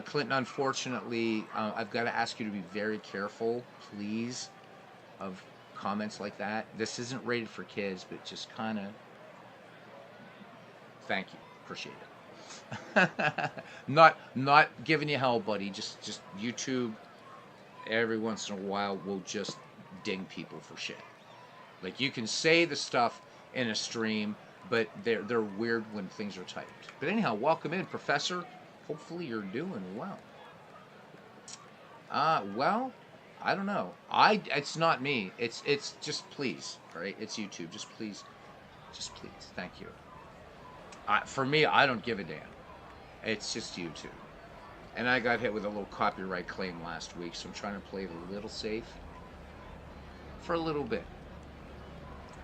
Clinton, unfortunately, I've got to ask you to be very careful, please, of comments like that. This isn't rated for kids, but just kind of thank you. Appreciate it. not giving you hell, buddy. Just YouTube every once in a while will just ding people for shit. Like, you can say the stuff in a stream, but they're weird when things are typed. But anyhow, welcome in, Professor. Hopefully you're doing well. Well, I don't know. It's not me. It's just please, all right? It's YouTube. Just please. Thank you. For me, I don't give a damn. It's just YouTube. And I got hit with a little copyright claim last week, so I'm trying to play it a little safe for a little bit.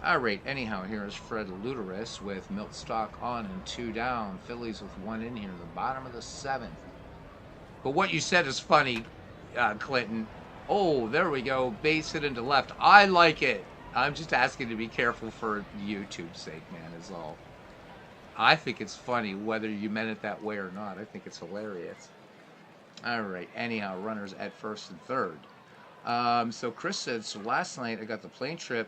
All right, anyhow, here's Fred Luteris with Miltstock on and 2 down. Phillies with 1 in here, the bottom of the 7th. But what you said is funny, Clinton. Oh, there we go. Base hit into left. I like it. I'm just asking to be careful for YouTube's sake, man, is all. I think it's funny whether you meant it that way or not. I think it's hilarious. All right, anyhow, runners at first and third. So Chris said, so last night I got the plane trip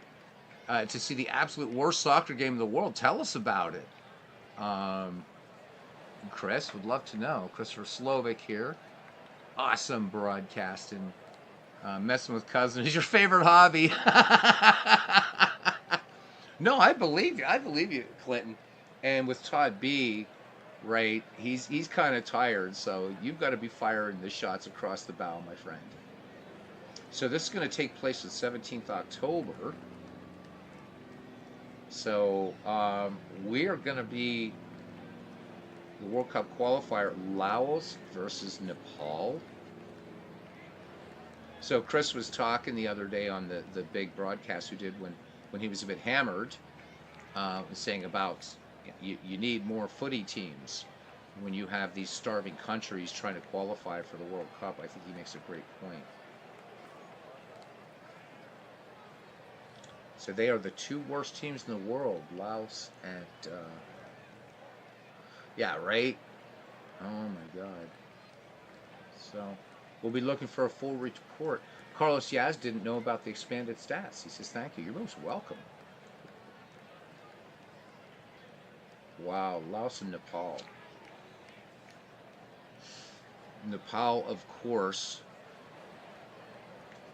to see the absolute worst soccer game in the world. Tell us about it. Chris, would love to know. Christopher Slovic here. Awesome broadcasting. Messing with cousins is your favorite hobby. No, I believe you. I believe you, Clinton. And with Todd B, right, he's kind of tired, so you've got to be firing the shots across the bow, my friend. So this is going to take place on 17th October. So we are going to be the World Cup qualifier, Laos versus Nepal. So Chris was talking the other day on the big broadcast we did when he was a bit hammered, saying about you need more footy teams when you have these starving countries trying to qualify for the World Cup. I think he makes a great point. So they are the 2 worst teams in the world, Laos and yeah, right? Oh my God. So we'll be looking for a full report. Carlos Yaz didn't know about the expanded stats. He says, thank you. You're most welcome. Wow, Laos and Nepal. Nepal, of course,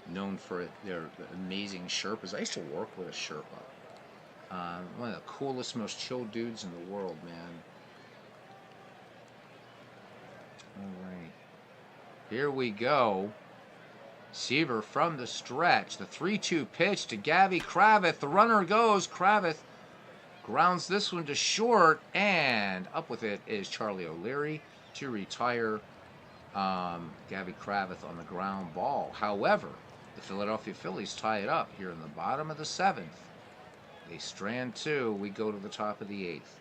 known for their amazing Sherpas. I used to work with a Sherpa. One of the coolest, most chill dudes in the world, man. All right. Here we go. Seaver from the stretch. The 3-2 pitch to Gabby Kravitz. The runner goes. Kravitz grounds this one to short, and up with it is Charlie O'Leary to retire Gabby Kravitz on the ground ball. However, the Philadelphia Phillies tie it up here in the bottom of the 7th. They strand 2. We go to the top of the 8th.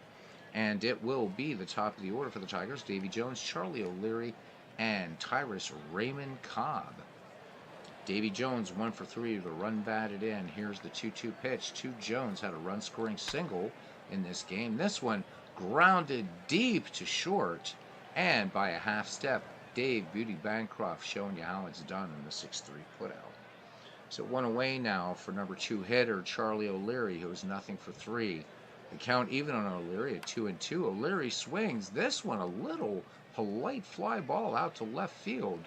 And it will be the top of the order for the Tigers. Davy Jones, Charlie O'Leary, and Tyrus Raymond Cobb. Davy Jones 1 for 3 with a run batted in. Here's the 2-2 pitch to Jones. Had a run-scoring single in this game. This one grounded deep to short. And by a half step, Dave Beauty Bancroft showing you how it's done in the 6-3 putout. So 1 away now for number 2 hitter, Charlie O'Leary, who is nothing for 3. The count even on O'Leary at 2-2. O'Leary swings this one, a little polite fly ball out to left field.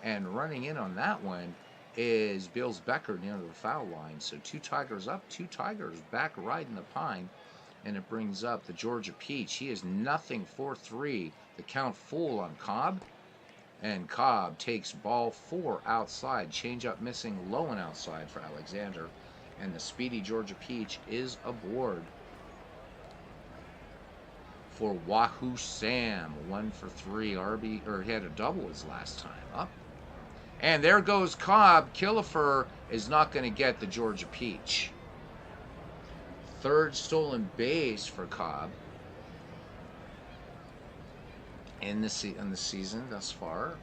And running in on that one is Bills Becker near the foul line. So 2 Tigers up, 2 Tigers back riding the pine. And it brings up the Georgia Peach. He is nothing for 3. The count full on Cobb. And Cobb takes ball 4 outside. Change up missing low and outside for Alexander. And the speedy Georgia Peach is aboard for Wahoo Sam. 1 for 3. RB, or he had a double his last time up. And there goes Cobb. Killefer is not going to get the Georgia Peach. 3rd stolen base for Cobb in the season thus far.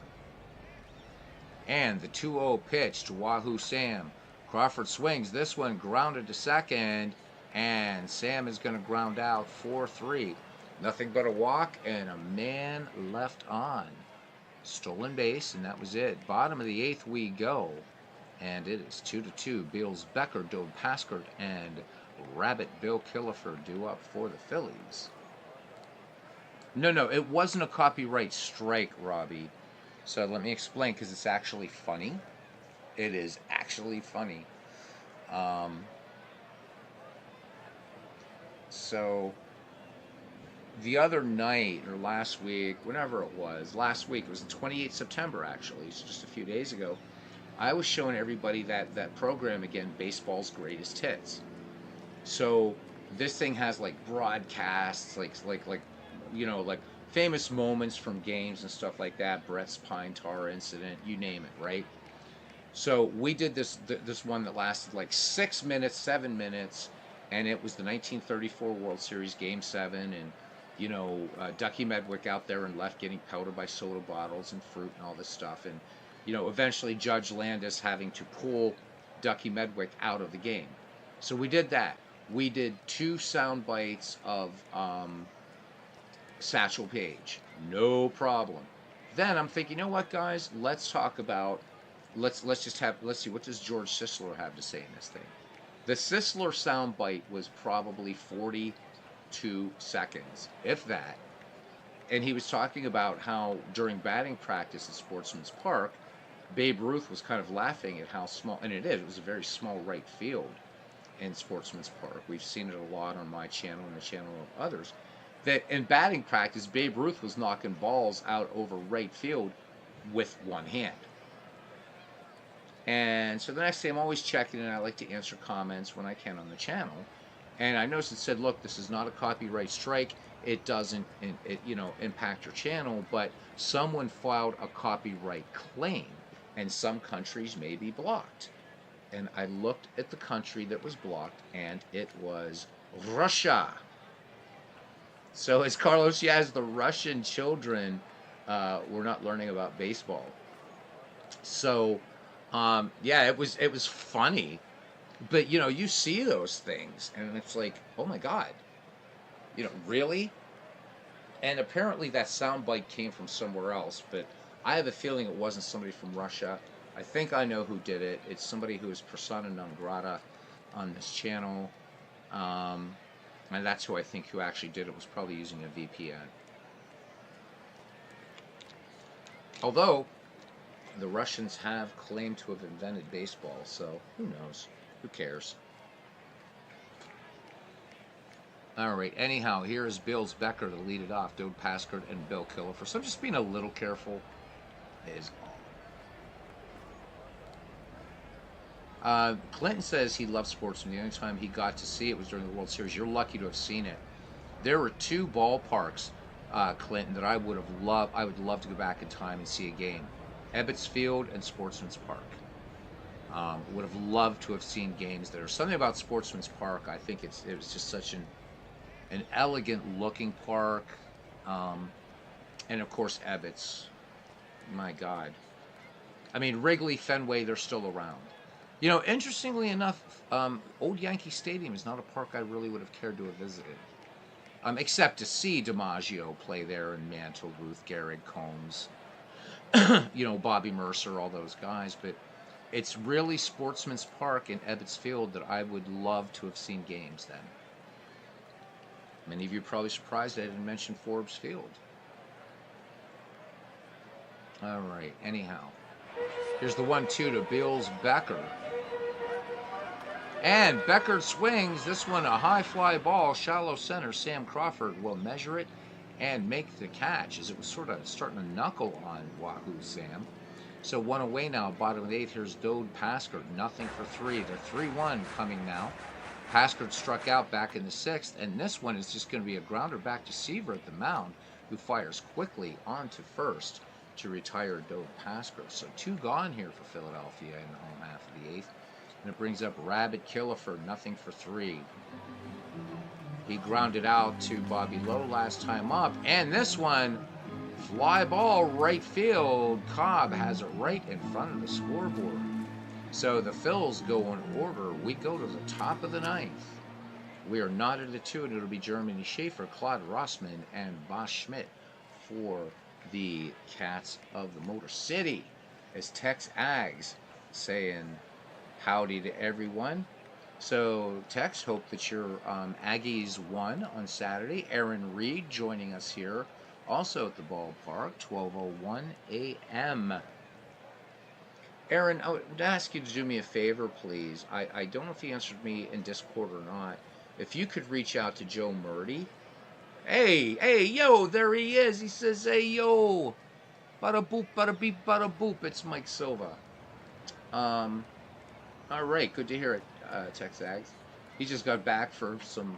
And the 2-0 pitch to Wahoo Sam. Crawford swings. This one grounded to second. And Sam is going to ground out 4-3. Nothing but a walk and a man left on. Stolen base, and that was it. Bottom of the 8th we go. And it is 2-2. Bills Becker, Dode Paskert, and Rabbit Bill Killefer due up for the Phillies. No, it wasn't a copyright strike, Robbie. So let me explain, because it's actually funny. It is actually funny. So the other night, or last week, whenever it was, it was the 28th September, actually, it's just a few days ago, I was showing everybody that program again, Baseball's Greatest Hits. So this thing has like broadcasts, like famous moments from games and stuff like that. Brett's pine tar incident, you name it, right? So we did this one that lasted like 6 minutes, 7 minutes, and it was the 1934 World Series Game 7, and Ducky Medwick out there and left getting powdered by soda bottles and fruit and all this stuff, and eventually Judge Landis having to pull Ducky Medwick out of the game. So we did that. We did 2 sound bites of Satchel Paige. No problem. Then I'm thinking, you know what, guys? Let's talk about, let's see, what does George Sisler have to say in this thing? The Sisler sound bite was probably 42 seconds, if that. And he was talking about how during batting practice at Sportsman's Park, Babe Ruth was kind of laughing at how small, and it was a very small right field in Sportsman's Park. We've seen it a lot on my channel and the channel of others. That in batting practice, Babe Ruth was knocking balls out over right field with one hand. And so the next day I'm always checking, and I like to answer comments when I can on the channel. And I noticed it said, look, this is not a copyright strike. It doesn't impact your channel, but someone filed a copyright claim, and some countries may be blocked. And I looked at the country that was blocked, and it was Russia. So as Carlos Yaz, the Russian children were not learning about baseball. So yeah, it was funny, but you see those things, and it's like, oh my God, really? And apparently that soundbite came from somewhere else, but I have a feeling it wasn't somebody from Russia. I think I know who did it. It's somebody who is persona non grata on this channel. And that's who I think who actually did it, was probably using a VPN. Although, the Russians have claimed to have invented baseball, so who knows? Who cares? All right, anyhow, here is Bills Becker to lead it off. Dode Paskert and Bill Killefer. So I'm just being a little careful is all. Clinton says he loves sports, and the only time he got to see it was during the World Series. You're lucky to have seen it. There were 2 ballparks, Clinton, that I would love to go back in time and see a game. Ebbets Field and Sportsman's Park. Would have loved to have seen games there. Something about Sportsman's Park, I think it was just such an elegant looking park. And of course Ebbets. My God. I mean, Wrigley, Fenway, they're still around. Interestingly enough, Old Yankee Stadium is not a park I really would have cared to have visited. Except to see DiMaggio play there, and Mantle, Ruth, Gehrig, Combs, Bobby Mercer, all those guys. But it's really Sportsman's Park in Ebbets Field that I would love to have seen games then. Many of you are probably surprised I didn't mention Forbes Field. All right, anyhow. Here's the 1-2 to Bills Becker. And Becker swings. This one a high fly ball. Shallow center. Sam Crawford will measure it and make the catch as it was sort of starting to knuckle on Wahoo Sam. So one away now, bottom of the 8th. Here's Dode Paskert, nothing for 3. They're 3-1 coming now. Paskert struck out back in the 6th, and this one is just going to be a grounder back to Seaver at the mound, who fires quickly onto first to retire Dode Paskert. So 2 gone here for Philadelphia in the home half of the 8th. And it brings up Rabbit Killiford, nothing for 3. He grounded out to Bobby Lowe last time up, and this one, fly ball right field. Cobb has it right in front of the scoreboard. So the Phils go in order. We go to the top of the 9th. We are knotted at 2, and it'll be Germany Schaefer, Claude Rossman, and Boss Schmidt for the Cats of the Motor City. As Tex Ags saying howdy to everyone. So Tex, hope that your Aggies won on Saturday. Aaron Reed joining us here also at the ballpark, 12:01 a.m. Aaron, I would ask you to do me a favor, please. I don't know if he answered me in Discord or not. If you could reach out to Joe Murdy. Hey, yo, there he is. He says, hey, yo. Bada boop, bada beep, bada boop. It's Mike Silva. All right, good to hear it, Tex Ags. He just got back for some,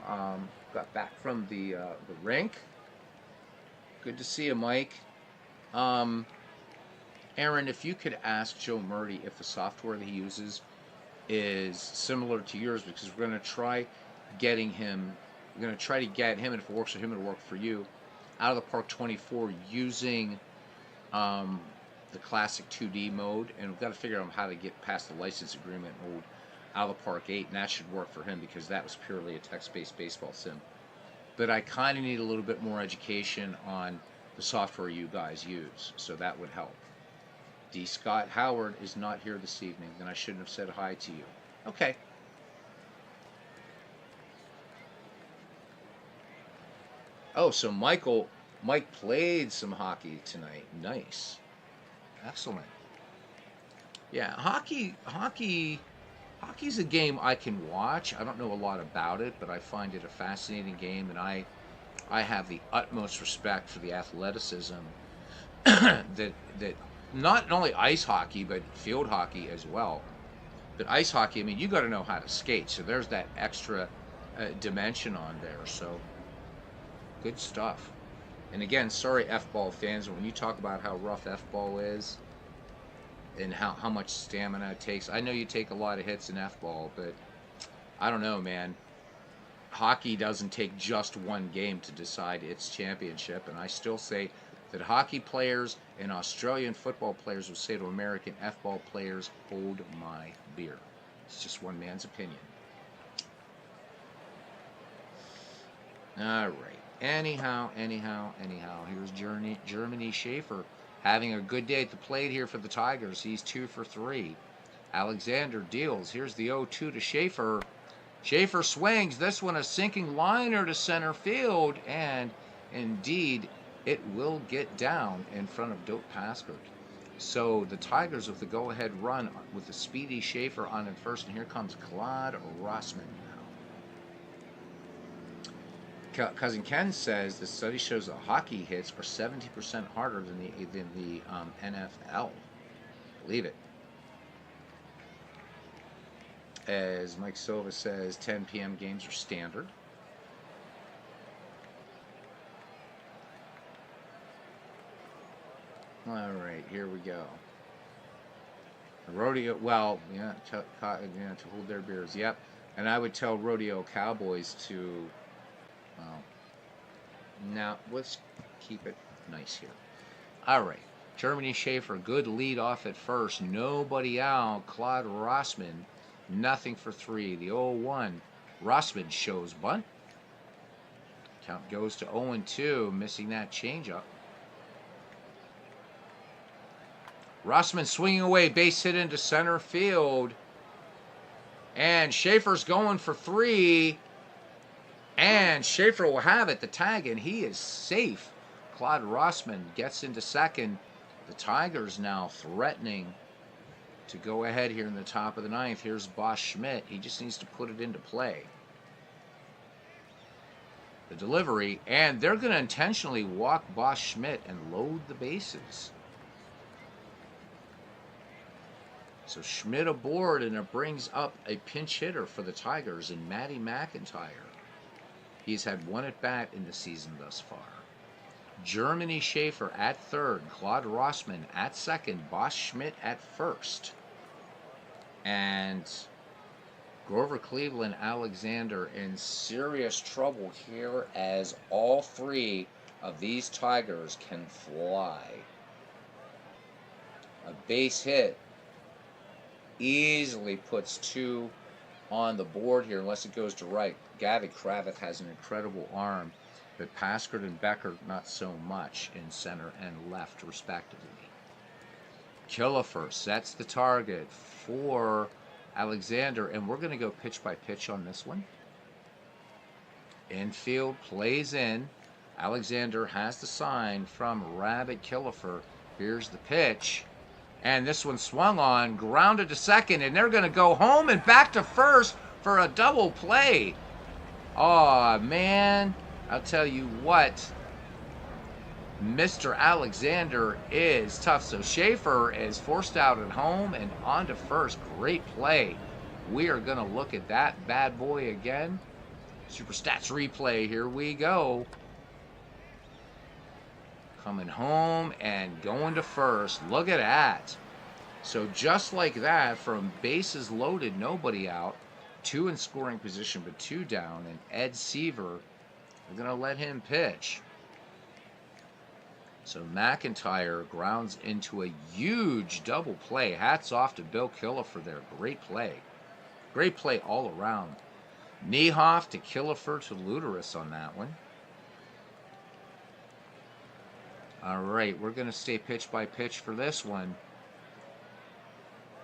got back from the rink. Good to see you, Mike. Aaron, if you could ask Joe Murdy if the software that he uses is similar to yours, because we're going to try getting him, we're going to try to get him, and if it works for him, it'll work for you, out of the Park 24 using the classic 2D mode, and we've got to figure out how to get past the license agreement mode out of the Park 8, and that should work for him because that was purely a text-based baseball sim. But I kind of need a little bit more education on the software you guys use, so that would help. D. Scott Howard is not here this evening, then I shouldn't have said hi to you. Okay. Oh, so Mike played some hockey tonight. Nice. Excellent. Yeah, hockey's a game I can watch. I don't know a lot about it, but I find it a fascinating game, and I have the utmost respect for the athleticism that not only ice hockey, but field hockey as well. But ice hockey, I mean, you got to know how to skate, so there's that extra dimension on there. So good stuff. And again, sorry, F-ball fans, when you talk about how rough F-ball is and how much stamina it takes, I know you take a lot of hits in F-ball, but I don't know, man. Hockey doesn't take just one game to decide its championship, and I still say that hockey players and Australian football players will say to American F-ball players, hold my beer. It's just one man's opinion. All right. Anyhow, here's Germany Schaefer having a good day at the plate here for the Tigers. He's 2 for 3. Alexander deals. Here's the 0-2 to Schaefer. Schaefer swings. This one a sinking liner to center field, and indeed it will get down in front of Dope Paskert. So the Tigers with the go-ahead run with the speedy Schaefer on at first, and here comes Claude Rossman. Cousin Ken says the study shows that hockey hits are 70% harder than the NFL. Believe it. As Mike Silva says, 10 p.m. games are standard. All right, here we go. Rodeo, well, yeah, to hold their beers. Yep, and I would tell rodeo cowboys to. Now, let's keep it nice here. All right. Germany Schaefer, good lead off at first. Nobody out. Claude Rossman, nothing for 3. The 0-1. Rossman shows bunt. Count goes to 0-2, missing that changeup. Rossman swinging away, base hit into center field. And Schaefer's going for 3. And Schaefer will have it, the tag, and he is safe. Claude Rossman gets into second. The Tigers now threatening to go ahead here in the top of the ninth. Here's Bosch Schmidt. He just needs to put it into play. The delivery, and they're going to intentionally walk Bosch Schmidt and load the bases. So Schmidt aboard, and it brings up a pinch hitter for the Tigers in Matty McIntyre. He's had one at bat in the season thus far. Germany Schaefer at third, Claude Rossman at second, Bosch Schmidt at first. And Grover Cleveland Alexander in serious trouble here as all three of these Tigers can fly. A base hit easily puts two on the board here unless it goes to right. Gavin Kravitz has an incredible arm, but Paskert and Becker not so much in center and left respectively. Killefer sets the target for Alexander, and we're going to go pitch by pitch on this one. Infield plays in. Alexander has the sign from Rabbit Killefer. Here's the pitch. And this one swung on, grounded to second, and they're going to go home and back to first for a double play. Oh, man. I'll tell you what. Mr. Alexander is tough. So Schaefer is forced out at home and on to first. Great play. We are going to look at that bad boy again. Super Stats replay. Here we go. Coming home and going to first. Look at that. So just like that, from bases loaded, nobody out, two in scoring position but two down, and Ed Seaver, we're going to let him pitch. So McIntyre grounds into a huge double play. Hats off to Bill Killefer there. Great play. Great play all around. Niehoff to Killefer to Luderis on that one. All right, we're going to stay pitch by pitch for this one.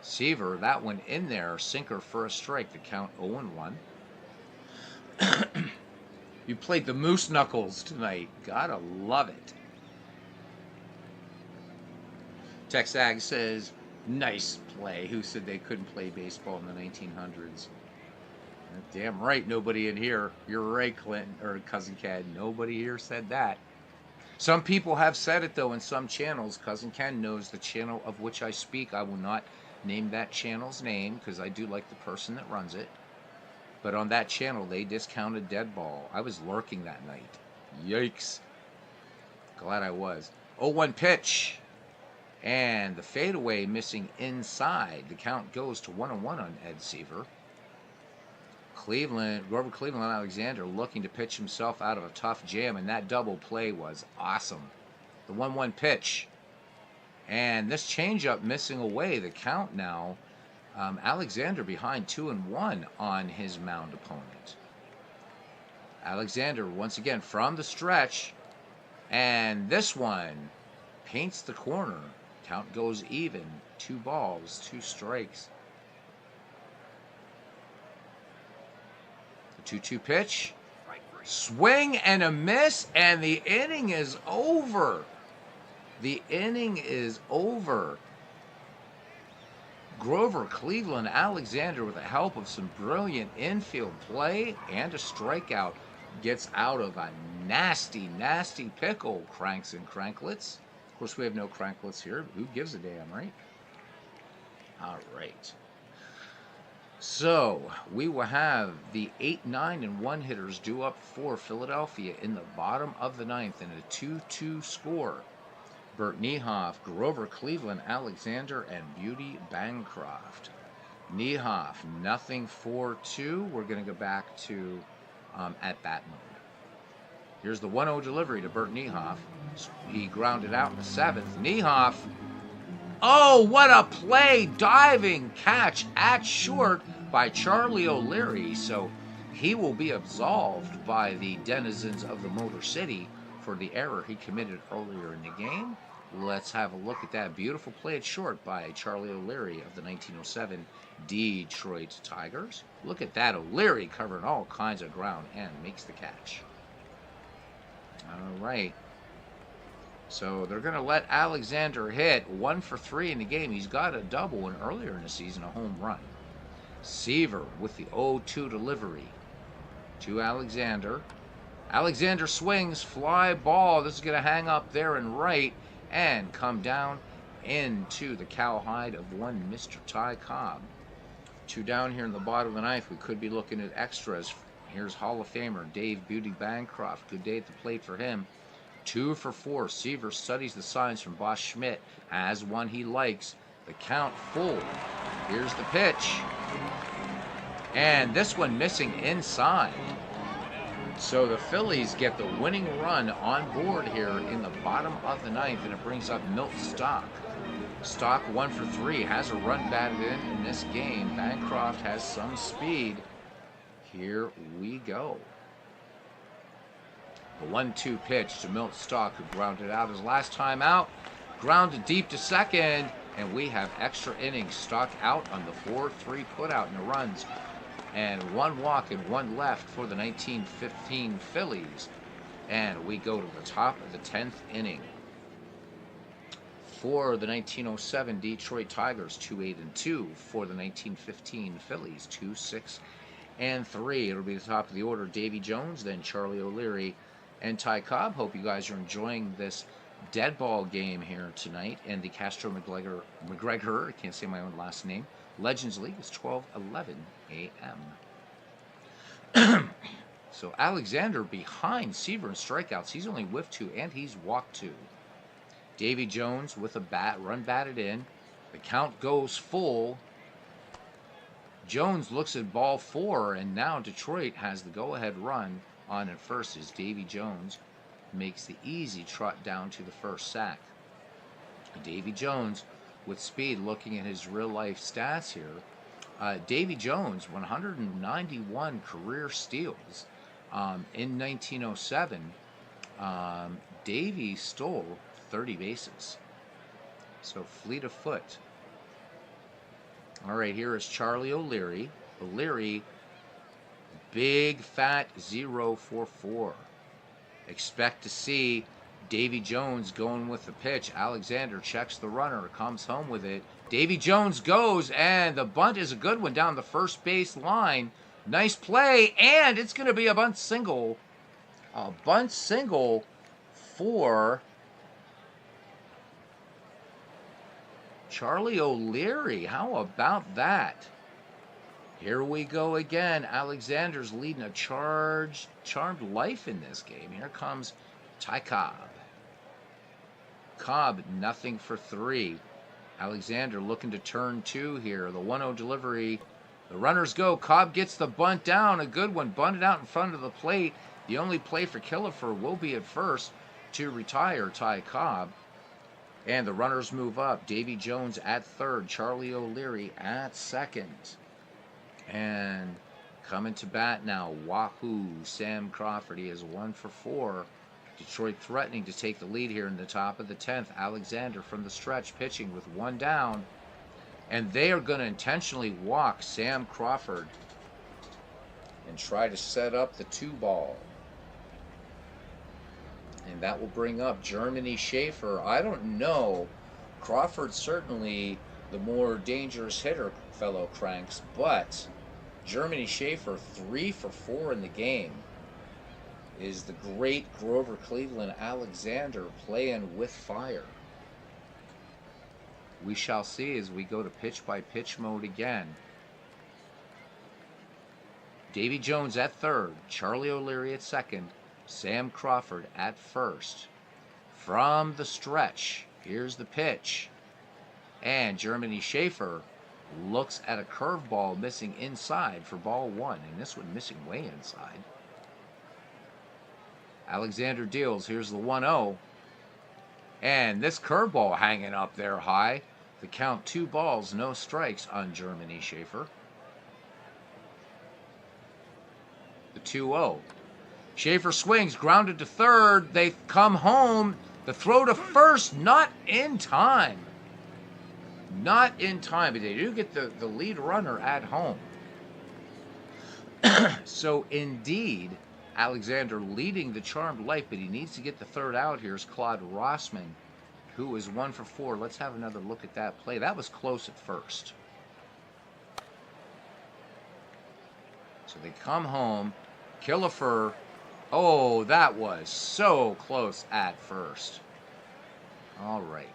Seaver, that one in there, sinker for a strike. The count 0-1. You played the Moose Knuckles tonight. Gotta love it. Texag says, nice play. Who said they couldn't play baseball in the 1900s? Damn right, nobody in here. You're right, Clinton, or Cousin Ken. Nobody here said that. Some people have said it, though, in some channels. Cousin Ken knows the channel of which I speak. I will not name that channel's name because I do like the person that runs it. But on that channel, they discounted dead ball. I was lurking that night. Yikes. Glad I was. 0-1 pitch. And the fadeaway missing inside. The count goes to 1-1 on Ed Seaver. Grover Cleveland Alexander looking to pitch himself out of a tough jam, and that double play was awesome. The 1-1 pitch. And this changeup missing away. The count now, Alexander behind 2-1 on his mound opponent. Alexander once again from the stretch, and this one paints the corner. Count goes even. 2 balls, 2 strikes. 2-2 pitch. Swing and a miss, and the inning is over. The inning is over. Grover Cleveland Alexander, with the help of some brilliant infield play and a strikeout, gets out of a nasty, nasty pickle, Cranks and Cranklets. Of course, we have no Cranklets here. Who gives a damn, right? All right. So, we will have the 8, 9, and 1 hitters due up for Philadelphia in the bottom of the ninth in a 2-2 score. Bert Niehoff, Grover Cleveland Alexander, and Beauty Bancroft. Niehoff, nothing 4-2. We're going to go back to at-bat mode. Here's the 1-0 delivery to Bert Niehoff. He grounded out in the 7th. Niehoff, oh, what a play! Diving catch at short by Charlie O'Leary. So he will be absolved by the denizens of the Motor City for the error he committed earlier in the game. Let's have a look at that beautiful play at short by Charlie O'Leary of the 1907 Detroit Tigers. Look at that, O'Leary covering all kinds of ground and makes the catch. All right. So they're going to let Alexander hit 1 for 3 in the game. He's got a double and earlier in the season a home run. Seaver with the 0-2 delivery to Alexander. Alexander swings, fly ball. This is going to hang up there and right and come down into the cowhide of one Mr. Ty Cobb. 2 down here in the bottom of the ninth. We could be looking at extras. Here's Hall of Famer Dave Beauty Bancroft. Good day at the plate for him. 2 for 4. Seaver studies the signs from Boss Schmidt. Has one he likes. The count full. Here's the pitch. And this one missing inside. So the Phillies get the winning run on board here in the bottom of the ninth, and it brings up Milt Stock. Stock 1 for 3, has a run batted in this game. Bancroft has some speed. Here we go. The 1-2 pitch to Milt Stock, who grounded out his last time out. Grounded deep to second, and we have extra innings. Stock out on the 4-3 putout, no runs. And 1 walk and 1 left for the 1915 Phillies. And we go to the top of the 10th inning. For the 1907 Detroit Tigers, 2-8-2. For the 1915 Phillies, 2-6-3. It'll be the top of the order. Davy Jones, then Charlie O'Leary, and Ty Cobb. Hope you guys are enjoying this dead ball game here tonight. And the Castro McGregor, I can't say my own last name, Legends League is 12:11 a.m. So Alexander behind Seaver in strikeouts. He's only whiffed 2 and he's walked 2. Davy Jones with a bat, run batted in. The count goes full. Jones looks at ball 4, and now Detroit has the go-ahead run on at first as Davy Jones makes the easy trot down to the first sack. Davy Jones with speed, looking at his real-life stats here. Davy Jones, 191 career steals. In 1907, Davy stole 30 bases. So fleet of foot. All right, here is Charlie O'Leary. O'Leary, big fat 0-for-4. Expect to see Davy Jones going with the pitch. Alexander checks the runner, comes home with it. Davy Jones goes, and the bunt is a good one down the first base line. Nice play, and it's going to be a bunt single. A bunt single for Charlie O'Leary. How about that? Here we go again. Alexander's leading a charmed life in this game. Here comes Ty Cobb. Cobb, nothing for 3. Alexander looking to turn 2 here. The 1-0 delivery. The runners go. Cobb gets the bunt down. A good one. Bunted out in front of the plate. The only play for Killefer will be at first to retire Ty Cobb. And the runners move up. Davy Jones at third. Charlie O'Leary at second. And coming to bat now, Wahoo, Sam Crawford. He is 1 for 4. Detroit threatening to take the lead here in the top of the 10th. Alexander from the stretch pitching with 1 down. And they are going to intentionally walk Sam Crawford and try to set up the 2-ball. And that will bring up Germany Schaefer. I don't know. Crawford's certainly the more dangerous hitter, fellow cranks, but Germany Schaefer, 3 for 4 in the game. Is the great Grover Cleveland Alexander playing with fire? We shall see as we go to pitch-by-pitch mode again. Davy Jones at third, Charlie O'Leary at second, Sam Crawford at first. From the stretch, here's the pitch. And Germany Schaefer looks at a curveball missing inside for ball 1, and this one missing way inside. Alexander deals. Here's the 1-0. And this curveball hanging up there high. The count 2 balls, no strikes on Germany Schaefer. The 2-0. Schaefer swings, grounded to third. They come home. The throw to first, not in time. Not in time, but they do get the lead runner at home. So indeed, Alexander leading the Charmed Light, but he needs to get the third out. Here's Claude Rossman, who is 1 for 4. Let's have another look at that play. That was close at first. So they come home. Killefer. Oh, that was so close at first. All right.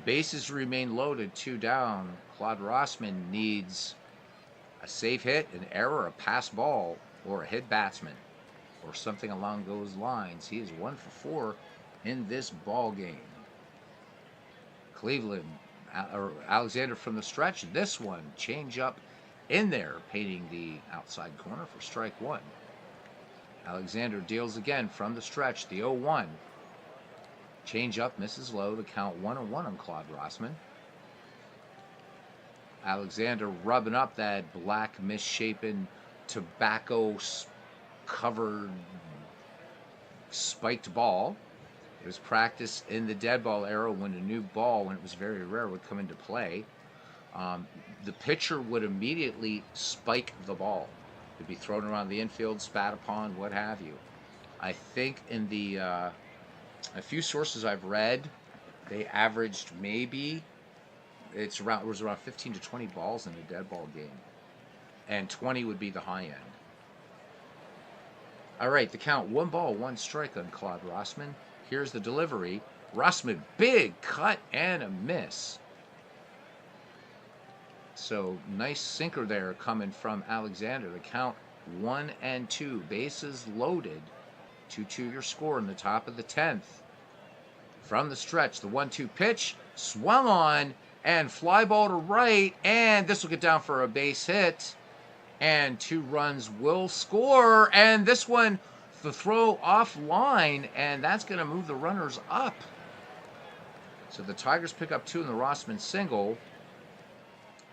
Bases remain loaded, 2 down. Claude Rossman needs a safe hit, an error, a pass ball, or a hit batsman, or something along those lines. He is 1 for 4 in this ball game. Cleveland, Alexander from the stretch. This one, change up in there, painting the outside corner for strike 1. Alexander deals again from the stretch, the 0-1. Change up, misses low, the count 1-1 on Claude Rossman. Alexander rubbing up that black, misshapen, tobacco-covered, spiked ball. It was practiced in the dead ball era when a new ball, when it was very rare, would come into play. The pitcher would immediately spike the ball. It'd be thrown around the infield, spat upon, what have you. I think in the a few sources I've read, they averaged maybe it was around 15 to 20 balls in a dead ball game, and 20 would be the high end. All right, the count 1 ball, 1 strike on Claude Rossman. Here's the delivery. Rossman, big cut and a miss. So nice sinker there coming from Alexander. The count 1-2, bases loaded. 2-2 your score in the top of the 10th. From the stretch, the 1-2 pitch, swung on, and fly ball to right, and this will get down for a base hit, and 2 runs will score, and this one, the throw offline, and that's going to move the runners up. So the Tigers pick up 2 in the Rossman single,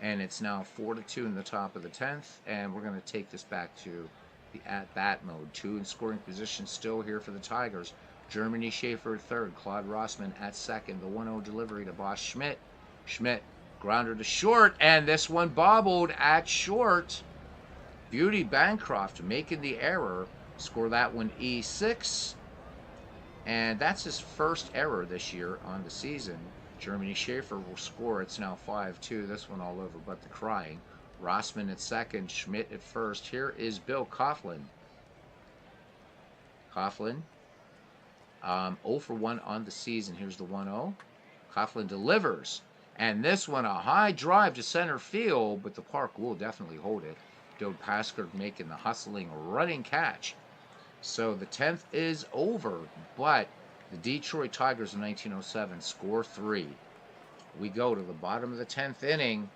and it's now 4-2 in the top of the 10th, and we're going to take this back to the at-bat mode. 2 in scoring position still here for the Tigers. Germany Schaefer at third, Claude Rossman at second. The 1-0 delivery to Boss Schmidt. Schmidt, grounder to short, and this one bobbled at short. Beauty Bancroft making the error. Score that one E6. And that's his first error this year on the season. Germany Schaefer will score. It's now 5-2. This one all over but the crying. Rossman at second, Schmidt at first. Here is Bill Coughlin. Coughlin, 0 for 1 on the season. Here's the 1-0. Coughlin delivers. And this one, a high drive to center field, but the park will definitely hold it. Dode Paskard making the hustling running catch. So the 10th is over, but the Detroit Tigers in 1907 score 3. We go to the bottom of the 10th inning,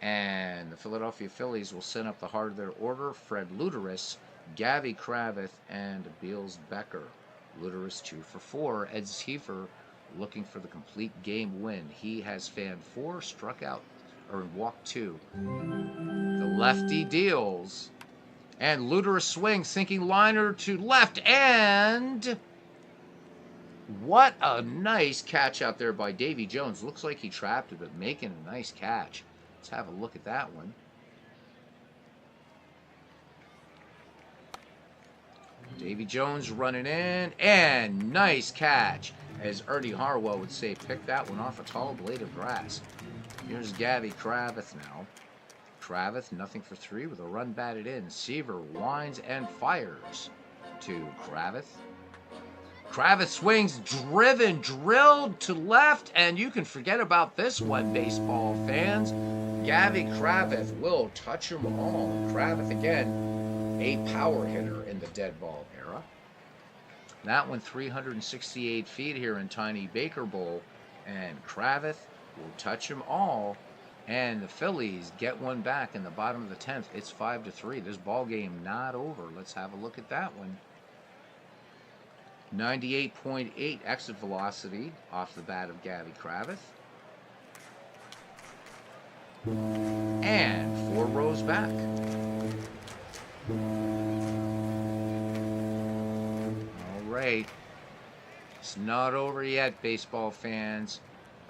and the Philadelphia Phillies will send up the heart of their order. Fred Luderis, Gavy Kravitz, and Beals Becker. Luderis 2 for 4. Ed Schiefer looking for the complete game win. He has fanned 4, struck out, or walked 2. The lefty deals, and Luderis swings, sinking liner to left, and what a nice catch out there by Davy Jones. Looks like he trapped it, but making a nice catch. Let's have a look at that one. Davy Jones running in, and nice catch. As Ernie Harwell would say, pick that one off a tall blade of grass. Here's Gavy Kravitz now. Kravitz, nothing for 3 with a run batted in. Seaver winds and fires to Kravitz. Kravitz swings, driven, drilled to left, and you can forget about this one, baseball fans. Gavy Kravitz will touch them all. Kravitz, again, a power hitter in the dead ball era. That one 368 feet here in Tiny Baker Bowl, and Kravitz will touch them all. And the Phillies get one back in the bottom of the 10th. It's 5-3. This ball game not over. Let's have a look at that one. 98.8 exit velocity off the bat of Gavy Kravitz. And 4 rows back. All right. It's not over yet, baseball fans.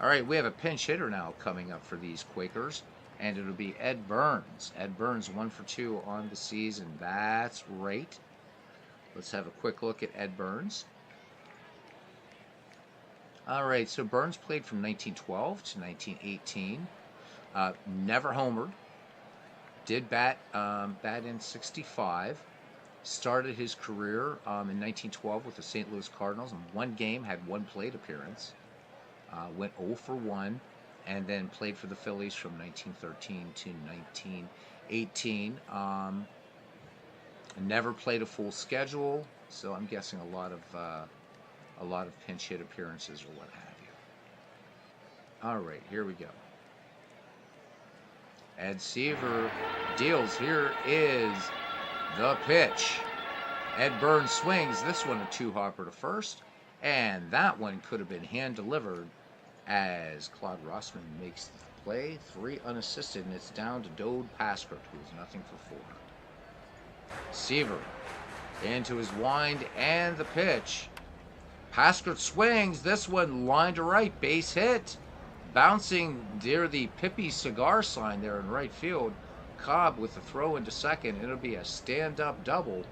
All right, we have a pinch hitter now coming up for these Quakers, and it'll be Ed Burns. Ed Burns 1 for 2 on the season. That's right. Let's have a quick look at Ed Burns. All right, so Burns played from 1912 to 1918. Never homered. Did bat in 65. Started his career in 1912 with the St. Louis Cardinals. In one game, had one plate appearance. Went 0 for 1, and then played for the Phillies from 1913 to 1918. Never played a full schedule, so I'm guessing a lot of pinch hit appearances or what have you. All right, here we go. Ed Seaver deals. Here is the pitch. Ed Burns swings. This one a two-hopper to first, and that one could have been hand-delivered as Claude Rossman makes the play. 3 unassisted, and it's down to Dode Paskert, who's nothing for 4. Seaver into his wind and the pitch. Paskert swings. This one line to right, base hit. Bouncing near the Pippi cigar sign there in right field. Cobb with the throw into second. It'll be a stand-up double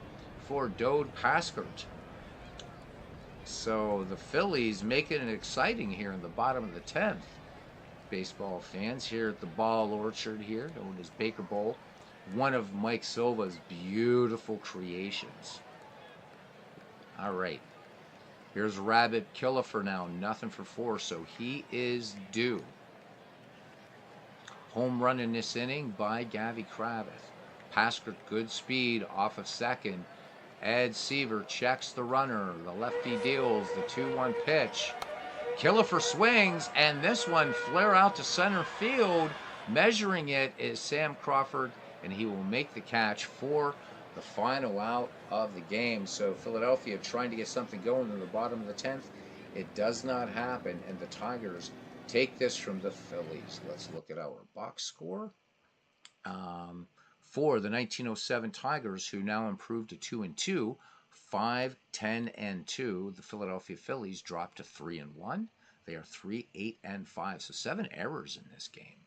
for Dode Paskert. So the Phillies making it exciting here in the bottom of the 10th. Baseball fans here at the Ball Orchard here, known as Baker Bowl. One of Mike Silva's beautiful creations. All right. Here's Rabbit Killefer now, nothing for 4, so he is due. Home run in this inning by Gavy Kravitz. Paskert, good speed off of second. Ed Seaver checks the runner. The lefty deals the 2-1 pitch. Killefer swings, and this one flare out to center field. Measuring it is Sam Crawford, and he will make the catch for the final out of the game. So Philadelphia trying to get something going in the bottom of the 10th. It does not happen, and the Tigers take this from the Phillies. Let's look at our box score. For the 1907 Tigers, who now improved to 2-2, 5-10-2. The Philadelphia Phillies dropped to 3-1. They are 3-8-5. So 7 errors in this game.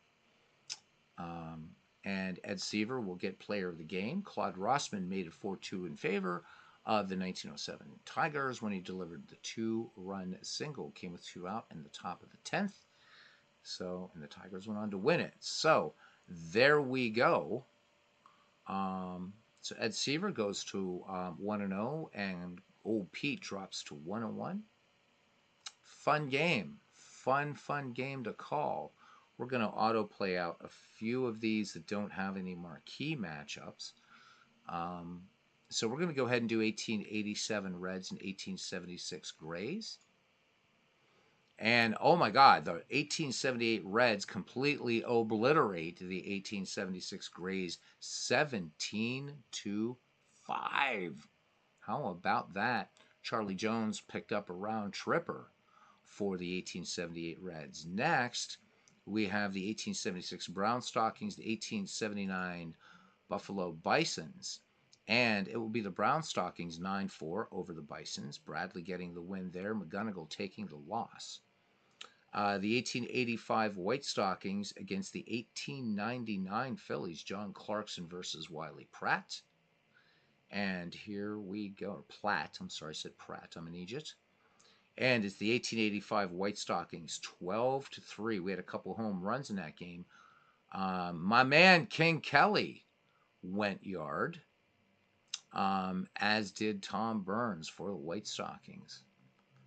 And Ed Seaver will get player of the game. Claude Rossman made it 4-2 in favor of the 1907 Tigers when he delivered the 2-run single. Came with 2 out in the top of the 10th. So, and the Tigers went on to win it. So, there we go. So Ed Seaver goes to 1-0, and Old Pete drops to 1-1. Fun game. Fun game to call. We're going to auto-play out a few of these that don't have any marquee matchups. So we're going to go ahead and do 1887 Reds and 1876 Grays. And, oh my God, the 1878 Reds completely obliterate the 1876 Grays 17-5. How about that? Charlie Jones picked up a round tripper for the 1878 Reds. Next, we have the 1876 Brown Stockings, the 1879 Buffalo Bisons. And it will be the Brown Stockings 9-4 over the Bisons. Bradley getting the win there. McGonigal taking the loss. The 1885 White Stockings against the 1899 Phillies. John Clarkson versus Wiley Pratt. And here we go. Platt. I'm sorry, I said Pratt. I'm an Egypt. And it's the 1885 White Stockings 12-3. We had a couple home runs in that game. My man King Kelly went yard. As did Tom Burns for the White Stockings.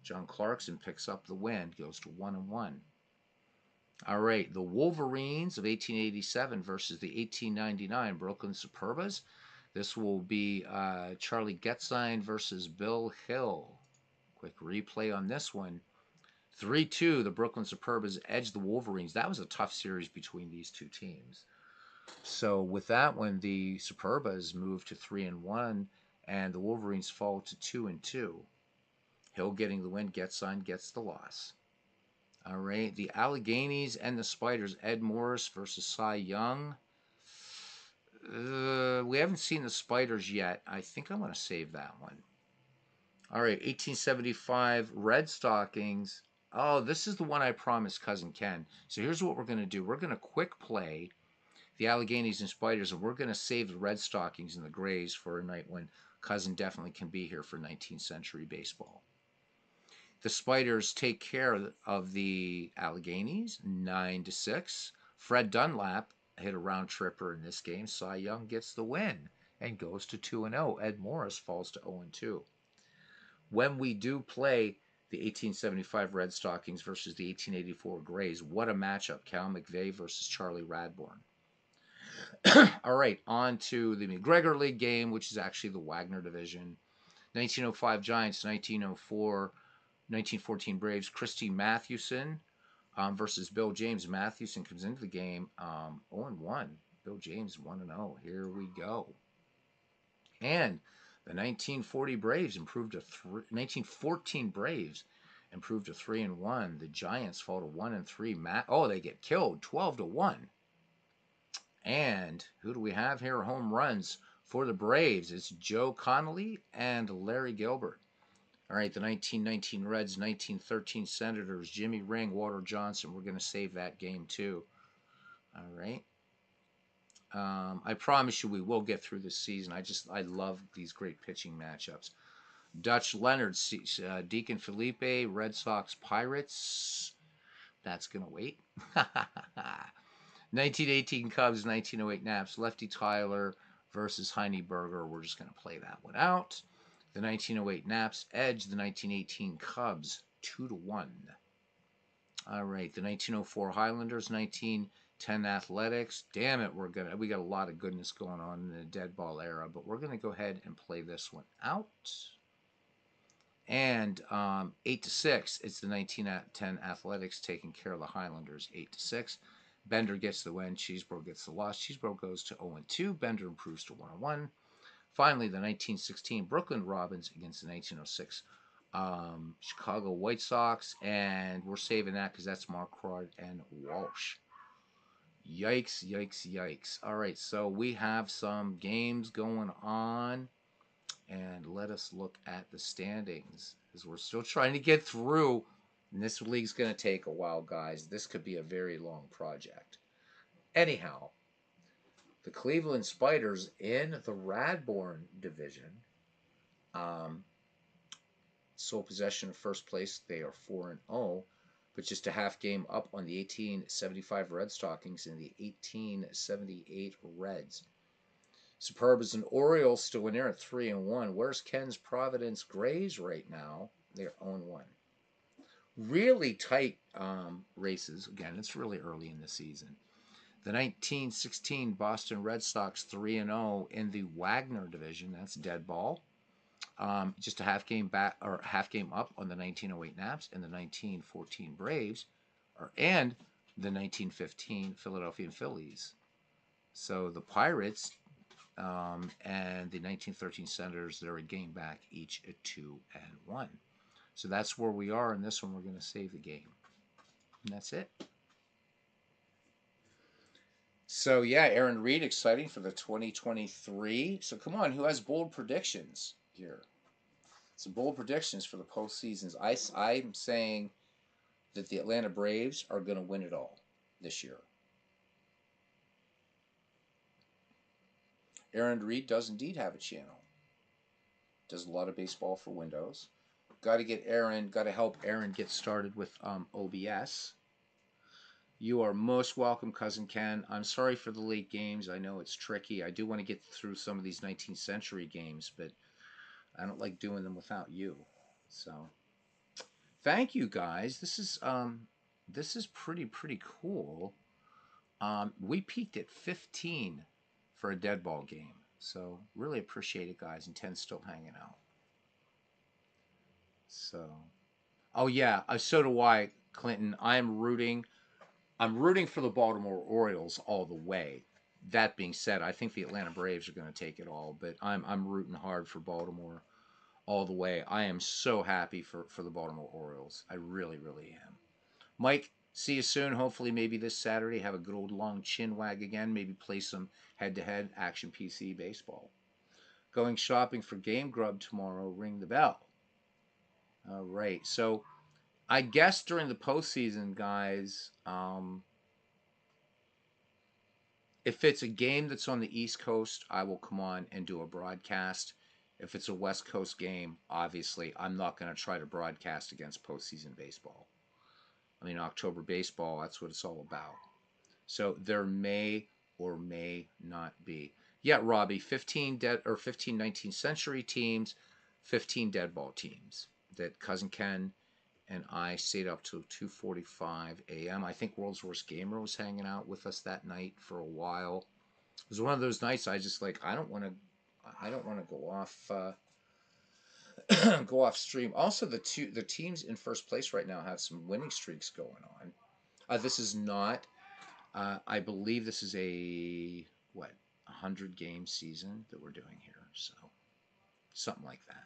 John Clarkson picks up the win, goes to 1-1. All right, the Wolverines of 1887 versus the 1899 Brooklyn Superbas. This will be Charlie Getzine versus Bill Hill. Quick replay on this one. 3-2, the Brooklyn Superbas edged the Wolverines. That was a tough series between these two teams. So with that one, the Superbas move to 3-1, and the Wolverines fall to 2-2. Hill getting the win, Getzine gets the loss. All right, the Alleghenies and the Spiders, Ed Morris versus Cy Young. We haven't seen the Spiders yet. I think I'm going to save that one. All right, 1875 Red Stockings. Oh, this is the one I promised Cousin Ken. So here's what we're going to do. We're going to quick play the Alleghenies and Spiders, and we're going to save the Red Stockings and the Grays for a night when Cousin definitely can be here for 19th century baseball. The Spiders take care of the Alleghenies 9-6. Fred Dunlap hit a round tripper in this game. Cy Young gets the win and goes to 2-0. Ed Morris falls to 0-2. When we do play the 1875 Red Stockings versus the 1884 Grays, what a matchup. Cal McVeigh versus Charlie Radbourn. All right, on to the McGregor League game, which is actually the Wagner division. 1905 Giants, 1914 Braves. Christy Mathewson versus Bill James. Mathewson comes into the game 0-1. Bill James 1-0. Here we go. And the 1940 Braves improved to 1914 Braves improved to 3-1. The Giants fall to 1-3. They get killed 12-1. And who do we have here? Home runs for the Braves. It's Joe Connolly and Larry Gilbert. All right, the 1919 Reds, 1913 Senators, Jimmy Ring, Walter Johnson. We're going to save that game too. All right. I promise you we will get through this season. I love these great pitching matchups. Dutch Leonard, Deacon Felipe, Red Sox Pirates. That's going to wait. 1918 Cubs, 1908 Naps, Lefty Tyler versus Heine Berger. We're just going to play that one out. The 1908 Naps edge the 1918 Cubs 2-1. All right, the 1904 Highlanders, 1910 Athletics. Damn it, we got a lot of goodness going on in the dead ball era, but we're going to go ahead and play this one out. And 8-6, it's the 1910 Athletics taking care of the Highlanders 8-6. Bender gets the win. Cheesebro gets the loss. Cheesebro goes to 0-2. Bender improves to 1-1. Finally, the 1916 Brooklyn Robins against the 1906 Chicago White Sox. And we're saving that because that's Marquardt and Walsh. Yikes, yikes, yikes. All right, so we have some games going on. And let us look at the standings because we're still trying to get through. And this league's going to take a while, guys. This could be a very long project. Anyhow, the Cleveland Spiders in the Radbourn division, sole possession of first place. They are 4-0, but just a half game up on the 1875 Red Stockings and the 1878 Reds. Superb as an Orioles still in there at 3-1. Where's Ken's Providence Grays right now? They're 0-1. Really tight races. Again, it's really early in the season. The 1916 Boston Red Sox 3-0 in the Wagner division. That's dead ball. Just a half game back or half game up on the 1908 Naps and the 1914 Braves, and the 1915 Philadelphia Phillies. So the Pirates and the 1913 Senators, they're a game back each at 2-1. So that's where we are in this one. We're going to save the game. And that's it. So, yeah, Aaron Reed, exciting for the 2023. So, come on, who has bold predictions here? Some bold predictions for the postseasons. I'm saying that the Atlanta Braves are going to win it all this year. Aaron Reed does indeed have a channel. Does a lot of baseball for Windows. Got to help Aaron get started with OBS. You are most welcome, Cousin Ken. I'm sorry for the late games. I know it's tricky. I do want to get through some of these 19th century games, but I don't like doing them without you. So, thank you guys. This is pretty cool. We peaked at 15 for a dead ball game. So, really appreciate it, guys. And 10's still hanging out. So, oh yeah, so do I, Clinton. I'm rooting for the Baltimore Orioles all the way. That being said, I think the Atlanta Braves are going to take it all, but I'm rooting hard for Baltimore all the way. I am so happy for the Baltimore Orioles. I really, really am. Mike, see you soon. Hopefully, maybe this Saturday, have a good old long chin wag again. Maybe play some head-to-head action PC baseball. Going shopping for Game Grub tomorrow. Ring the bell. All right. So, I guess during the postseason, guys, if it's a game that's on the East Coast, I will come on and do a broadcast. If it's a West Coast game, obviously, I'm not going to try to broadcast against postseason baseball. I mean, October baseball, that's what it's all about. So there may or may not be. Yeah, Robbie, 15 dead or 15 19th century teams, 15 dead ball teams that Cousin Ken and I stayed up till 2:45 a.m. I think World's Worst Gamer was hanging out with us that night for a while. It was one of those nights I just like I don't want to go off go off stream. Also, the teams in first place right now have some winning streaks going on. This is not. I believe this is a what 100 game season that we're doing here, so something like that.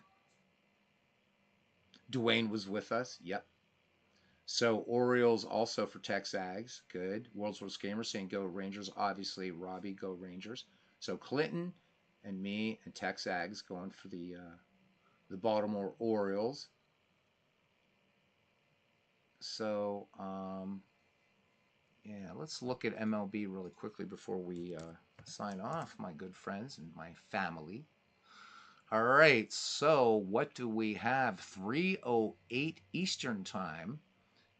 Dwayne was with us. Yep. So Orioles also for Texags. Good. World's Worst Gamer saying go Rangers. Obviously, Robbie go Rangers. So Clinton and me and Texags going for the Baltimore Orioles. So yeah, let's look at MLB really quickly before we sign off, my good friends and my family. All right, so what do we have? 3:08 Eastern time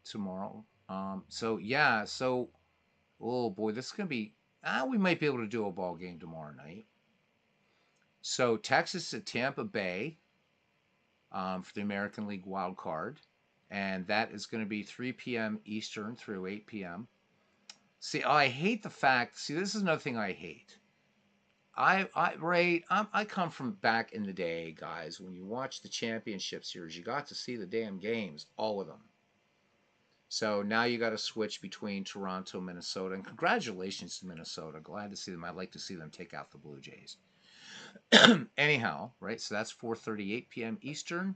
tomorrow. So yeah, so oh boy, this is gonna be. We might be able to do a ball game tomorrow night. So Texas at Tampa Bay for the American League wild card, and that is going to be 3 p.m. Eastern through 8 p.m. See, I hate the fact. See, this is another thing I hate. I come from back in the day, guys. When you watch the championship series, you got to see the damn games, all of them. So now you got to switch between Toronto, Minnesota, and congratulations to Minnesota. Glad to see them. I'd like to see them take out the Blue Jays. Anyhow, right? So that's 4:38 p.m. Eastern.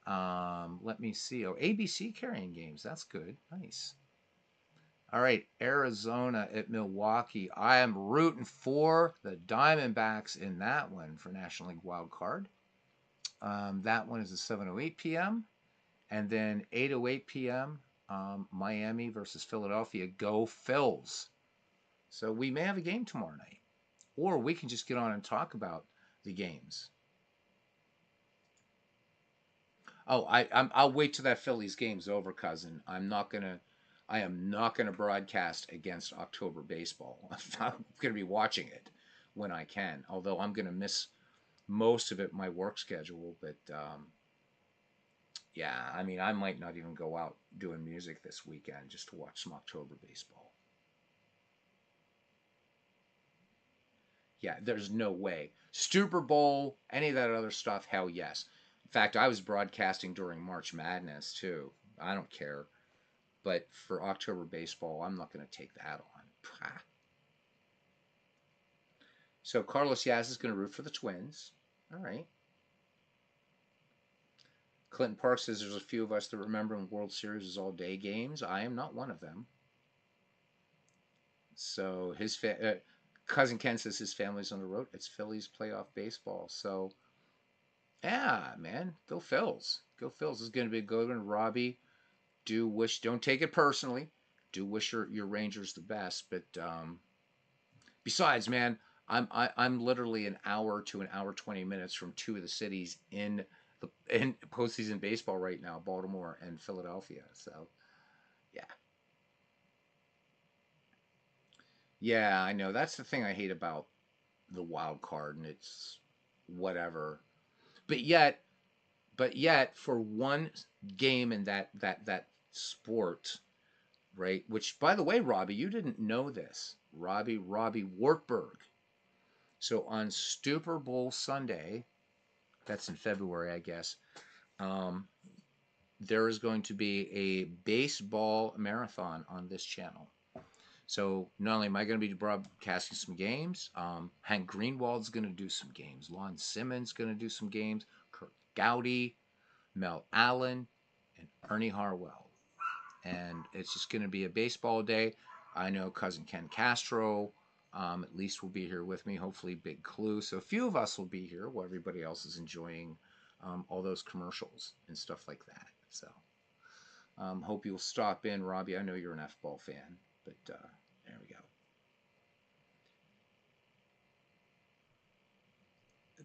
Let me see. Oh, ABC carrying games. That's good. Nice. All right, Arizona at Milwaukee. I am rooting for the Diamondbacks in that one for National League Wild Card. That one is at 7:08 p.m. And then 8:08 p.m. Miami versus Philadelphia. Go Phils. So we may have a game tomorrow night, or we can just get on and talk about the games. Oh, I'll wait till that Phillies game's over, cousin. I am not gonna broadcast against October baseball. I'm gonna be watching it when I can. Although I'm gonna miss most of it, my work schedule. But yeah, I mean, I might not even go out doing music this weekend just to watch some October baseball. Yeah, there's no way. Super Bowl, any of that other stuff, hell yes. In fact, I was broadcasting during March Madness too. I don't care. But for October baseball, I'm not going to take that on. So Carlos Yaz is going to root for the Twins. All right. Clinton Park says there's a few of us that remember when World Series is all day games. I am not one of them. So cousin Ken says his family's on the road. It's Phillies playoff baseball. So yeah, man, go Phils. Go Phils. This is going to be a good one. Robbie, don't take it personally. Do wish your Rangers the best, but besides, man, I'm literally an hour to an hour 20 minutes from two of the cities in postseason baseball right now, Baltimore and Philadelphia. So yeah, yeah, I know that's the thing I hate about the wild card, and it's whatever. But yet, for one game in that sport, right? Which, by the way, Robbie, you didn't know this. Robbie Wartburg. So on Super Bowl Sunday, that's in February, I guess. Um, there is going to be a baseball marathon on this channel. So not only am I going to be broadcasting some games, Hank Greenwald's going to do some games. Lon Simmons going to do some games. Kurt Gowdy, Mel Allen, and Ernie Harwell. And it's just going to be a baseball day. I know cousin Ken Castro at least will be here with me. Hopefully Big Clue. So a few of us will be here while everybody else is enjoying all those commercials and stuff like that. So hope you'll stop in, Robbie. I know you're an F-ball fan, but there we go.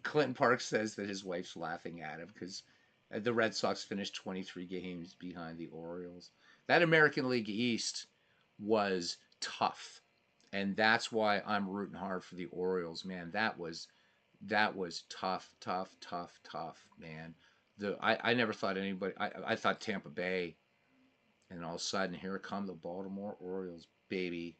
Clinton Park says that his wife's laughing at him because the Red Sox finished 23 games behind the Orioles. That American League East was tough, and that's why I'm rooting hard for the Orioles. Man, that was tough, tough, tough, tough, man. I never thought anybody. I thought Tampa Bay, and all of a sudden here come the Baltimore Orioles, baby.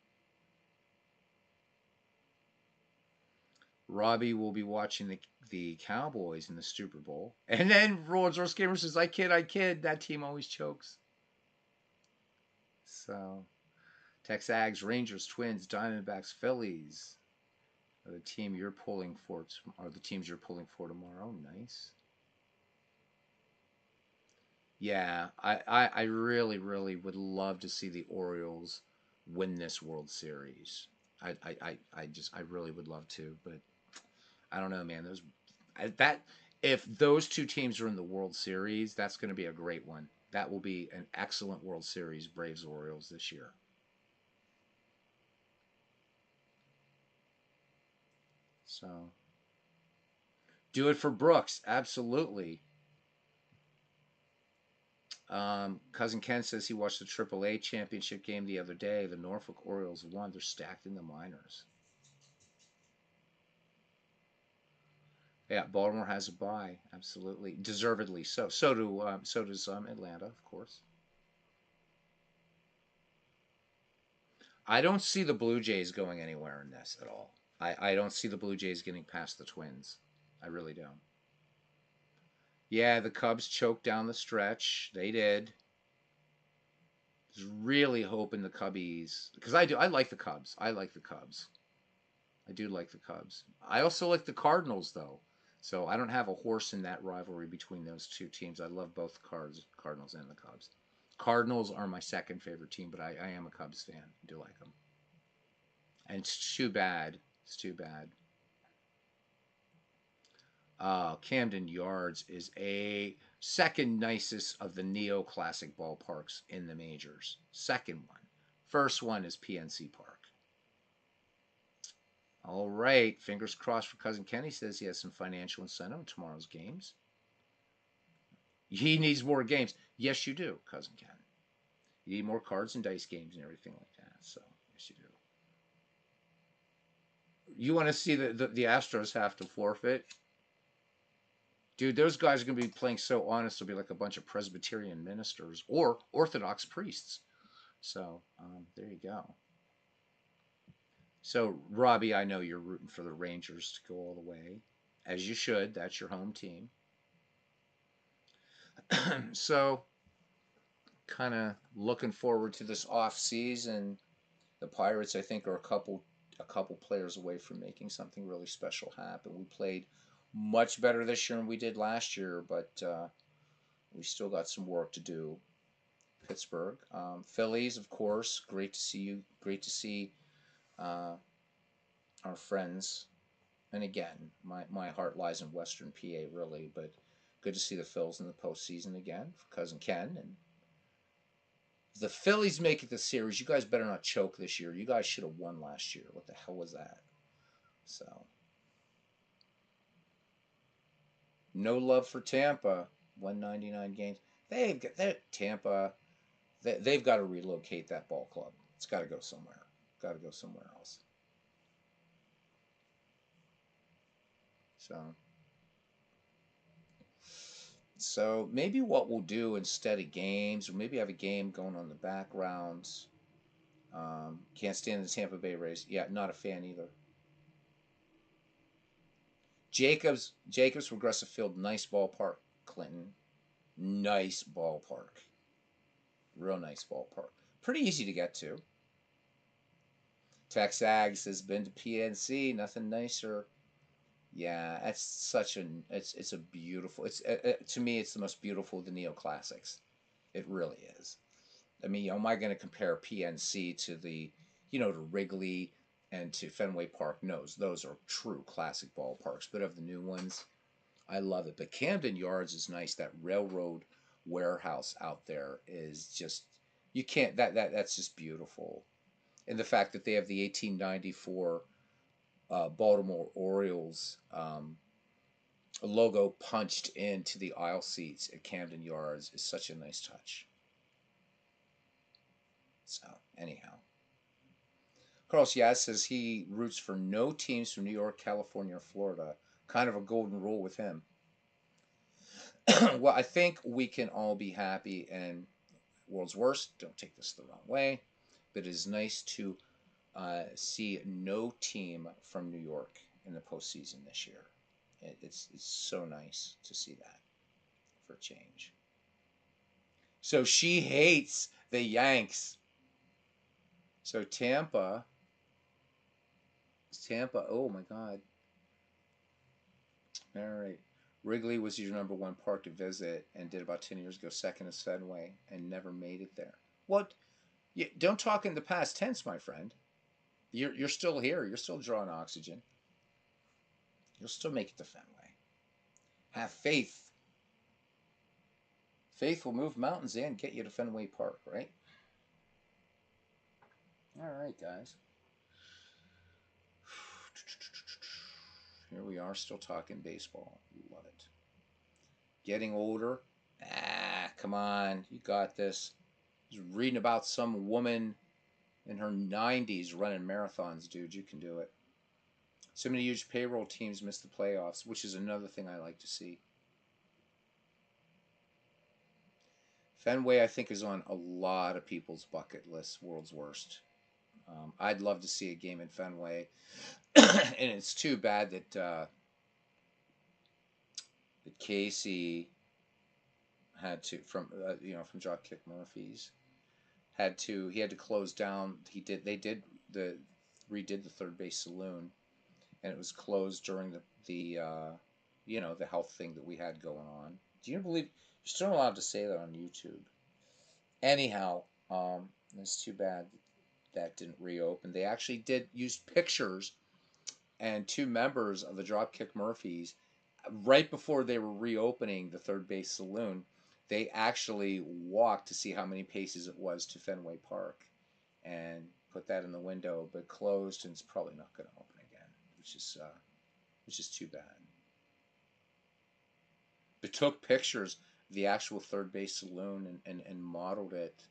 Robbie will be watching the Cowboys in the Super Bowl. And then Rolls Royce Gamer says, I kid. That team always chokes. So, Texags, Rangers, Twins, Diamondbacks, Phillies are the teams you're pulling for tomorrow. Nice. Yeah, I really, really would love to see the Orioles win this World Series. I really would love to, but I don't know, man. That if those two teams are in the World Series, that's going to be a great one. That will be an excellent World Series, Braves Orioles this year. So do it for Brooks, absolutely. Cousin Ken says he watched the AAA championship game the other day. The Norfolk Orioles won. They're stacked in the minors. Yeah, Baltimore has a bye, absolutely, deservedly so. So does Atlanta, of course. I don't see the Blue Jays going anywhere in this at all. I don't see the Blue Jays getting past the Twins. I really don't. Yeah, the Cubs choked down the stretch. They did. Was really hoping the Cubbies, because I do. I like the Cubs. I like the Cubs. I do like the Cubs. I also like the Cardinals, though. So I don't have a horse in that rivalry between those two teams. I love both Cardinals and the Cubs. Cardinals are my second favorite team, but I am a Cubs fan. I do like them. And it's too bad. It's too bad. Camden Yards is a second nicest of the neoclassic ballparks in the majors. Second one. First one is PNC Park. All right. Fingers crossed for Cousin Kenny. Says he has some financial incentive in tomorrow's games. He needs more games. Yes, you do, Cousin Ken. You need more cards and dice games and everything like that. So, yes, you do. You want to see the Astros have to forfeit? Dude, those guys are going to be playing so honest. They'll be like a bunch of Presbyterian ministers or Orthodox priests. So, there you go. So, Robbie, I know you're rooting for the Rangers to go all the way, as you should. That's your home team. So, kind of looking forward to this off season. The Pirates, I think, are a couple players away from making something really special happen. We played much better this year than we did last year, but we still got some work to do. Pittsburgh, Phillies, of course. Great to see you. Great to see uh, our friends. And again, my heart lies in Western PA, really, but good to see the Phils in the postseason again for Cousin Ken. And the Phillies make it the series. You guys better not choke this year. You guys should have won last year. What the hell was that? So, no love for Tampa. 199 games. They've got that Tampa. They've got to relocate that ball club. It's got to go somewhere. Got to go somewhere else. So, so maybe what we'll do instead of games, or maybe have a game going on in the background. Can't stand the Tampa Bay Rays. Yeah, not a fan either. Jacobs Progressive Field, nice ballpark. Clinton, nice ballpark. Real nice ballpark. Pretty easy to get to. Texags has been to PNC. Nothing nicer. Yeah, that's such an it's a beautiful. It's to me it's the most beautiful of the neoclassics. It really is. I mean, am I going to compare PNC to to Wrigley and to Fenway Park? No, those are true classic ballparks. But of the new ones, I love it. But Camden Yards is nice. That railroad warehouse out there is just you can't that's just beautiful. And the fact that they have the 1894 Baltimore Orioles logo punched into the aisle seats at Camden Yards is such a nice touch. So, anyhow. Carlos Yaz says he roots for no teams from New York, California, or Florida. Kind of a golden rule with him. Well, I think we can all be happy, and world's worst, don't take this the wrong way, but it is nice to see no team from New York in the postseason this year. It's so nice to see that for a change. So she hates the Yanks. So Tampa, oh my God. All right. Wrigley was your number one park to visit and did about 10 years ago second is Fenway and never made it there. What? Don't talk in the past tense, my friend. You're still here. You're still drawing oxygen. You'll still make it to Fenway. Have faith. Faith will move mountains and get you to Fenway Park, right? All right, guys. Here we are, still talking baseball. Love it. Getting older. Come on. You got this. I was reading about some woman in her 90s running marathons, dude. You can do it. So many huge payroll teams miss the playoffs, which is another thing I like to see. Fenway, I think, is on a lot of people's bucket lists, world's worst. I'd love to see a game in Fenway. And it's too bad that that Casey had to from Dropkick Murphys he had to close down. They redid the third base saloon, and it was closed during the health thing that we had going on. Do you believe you're still allowed to say that on YouTube? Anyhow, it's too bad that didn't reopen. They actually did use pictures, and two members of the Dropkick Murphys, right before they were reopening the third base saloon, they actually walked to see how many paces it was to Fenway Park, and put that in the window, but closed, and it's probably not going to open again, which is too bad. But took pictures of the actual third base saloon and modeled it.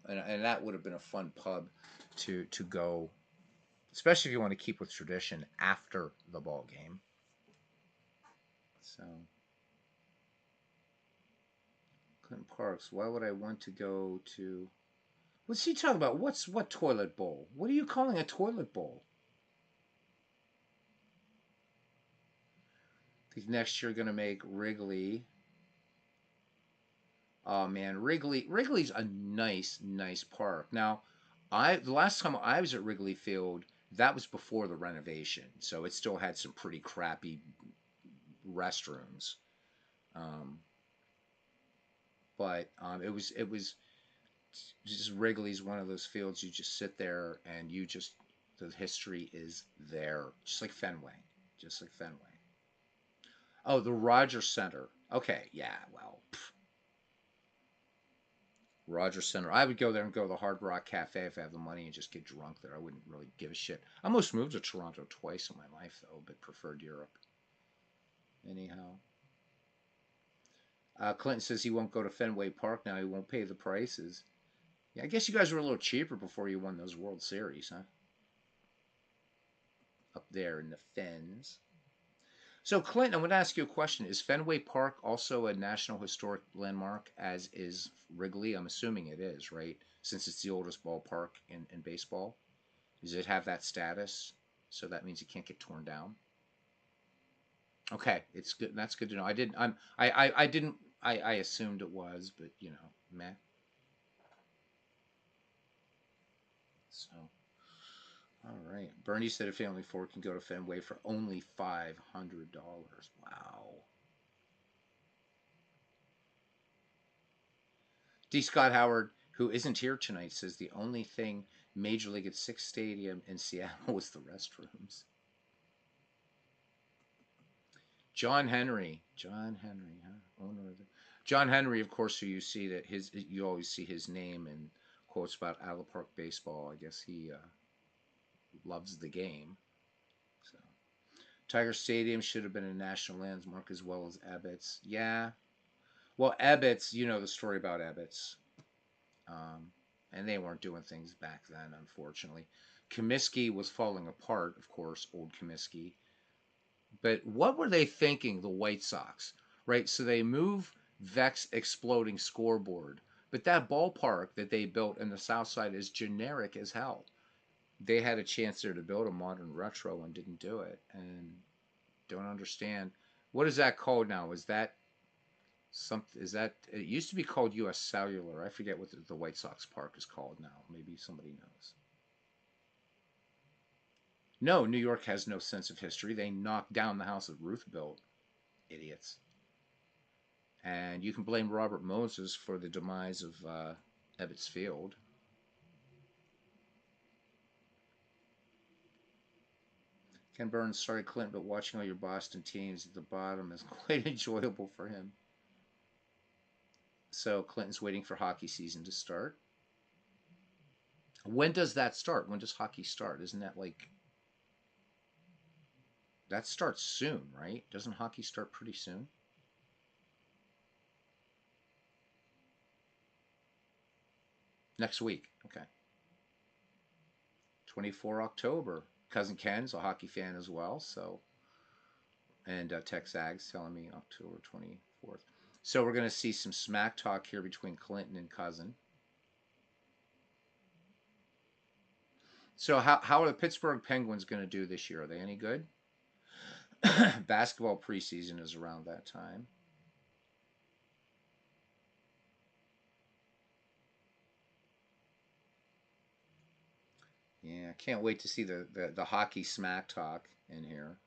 And that would have been a fun pub to go, especially if you want to keep with tradition after the ball game. So, Clinton Parks, why would I want to go to? What's he talking about? What toilet bowl? What are you calling a toilet bowl? I think next year going to make Wrigley. Oh man, Wrigley's a nice park. Now, the last time I was at Wrigley Field, that was before the renovation, so it still had some pretty crappy restrooms. Um, but it was just Wrigley's one of those fields you just sit there and the history is there, just like Fenway, just like Fenway. Oh, the Rogers Center. Okay, yeah, well. Rogers Center. I would go there and go to the Hard Rock Cafe if I have the money and just get drunk there. I wouldn't really give a shit. I almost moved to Toronto twice in my life, though, but preferred Europe. Anyhow. Clinton says he won't go to Fenway Park now. He won't pay the prices. Yeah, I guess you guys were a little cheaper before you won those World Series, huh? Up there in the Fens. So, Clinton, I'm going to ask you a question. Is Fenway Park also a National Historic Landmark, as is Wrigley? I'm assuming it is, right? Since it's the oldest ballpark in baseball. Does it have that status? So that means it can't get torn down? Okay, it's good. That's good to know. I assumed it was, but, meh. So, all right. Bernie said a family of four can go to Fenway for only $500. Wow. D. Scott Howard, who isn't here tonight, says the only thing Major League at Six Stadium in Seattle was the restrooms. John Henry, huh? Owner of John Henry, of course, who you always see his name in quotes about Out of the Park baseball. I guess he loves the game. So Tiger Stadium should have been a national landmark as well as Ebbets. Yeah. Well, Ebbets, you know the story about Ebbets. Um, and they weren't doing things back then, unfortunately. Comiskey was falling apart, of course, old Comiskey. But what were they thinking, the White Sox? Right? So they move Vex exploding scoreboard. But that ballpark that they built in the South Side is generic as hell. They had a chance there to build a modern retro and didn't do it. And don't understand. What is that called now? Is that something? Is that it used to be called U.S. Cellular? I forget what the White Sox Park is called now. Maybe somebody knows. No, New York has no sense of history. They knocked down the house that Ruth built. Idiots. And you can blame Robert Moses for the demise of Ebbets Field. Ken Burns, sorry, Clinton, but watching all your Boston teams at the bottom is quite enjoyable for him. So Clinton's waiting for hockey season to start. When does that start? When does hockey start? Isn't that like that starts soon, right? Doesn't hockey start pretty soon? Next week. Okay. 24 October. Cousin Ken's a hockey fan as well, so and Tex Ag's telling me October 24th. So we're going to see some smack talk here between Clinton and Cousin. So how are the Pittsburgh Penguins going to do this year? Are they any good? Basketball preseason is around that time. Yeah, can't wait to see the hockey smack talk in here.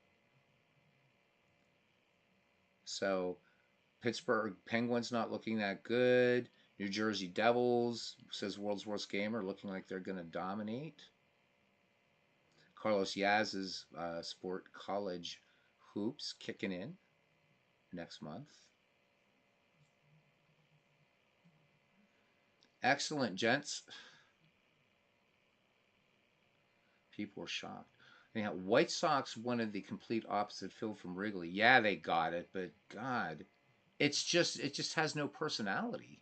So Pittsburgh Penguins not looking that good. New Jersey Devils, says World's Worst Gamer, looking like they're going to dominate. Carlos Yaz's Sport College Hoops kicking in next month. Excellent, gents. People were shocked. Anyhow, White Sox wanted the complete opposite field from Wrigley. Yeah, they got it, but God, it just has no personality.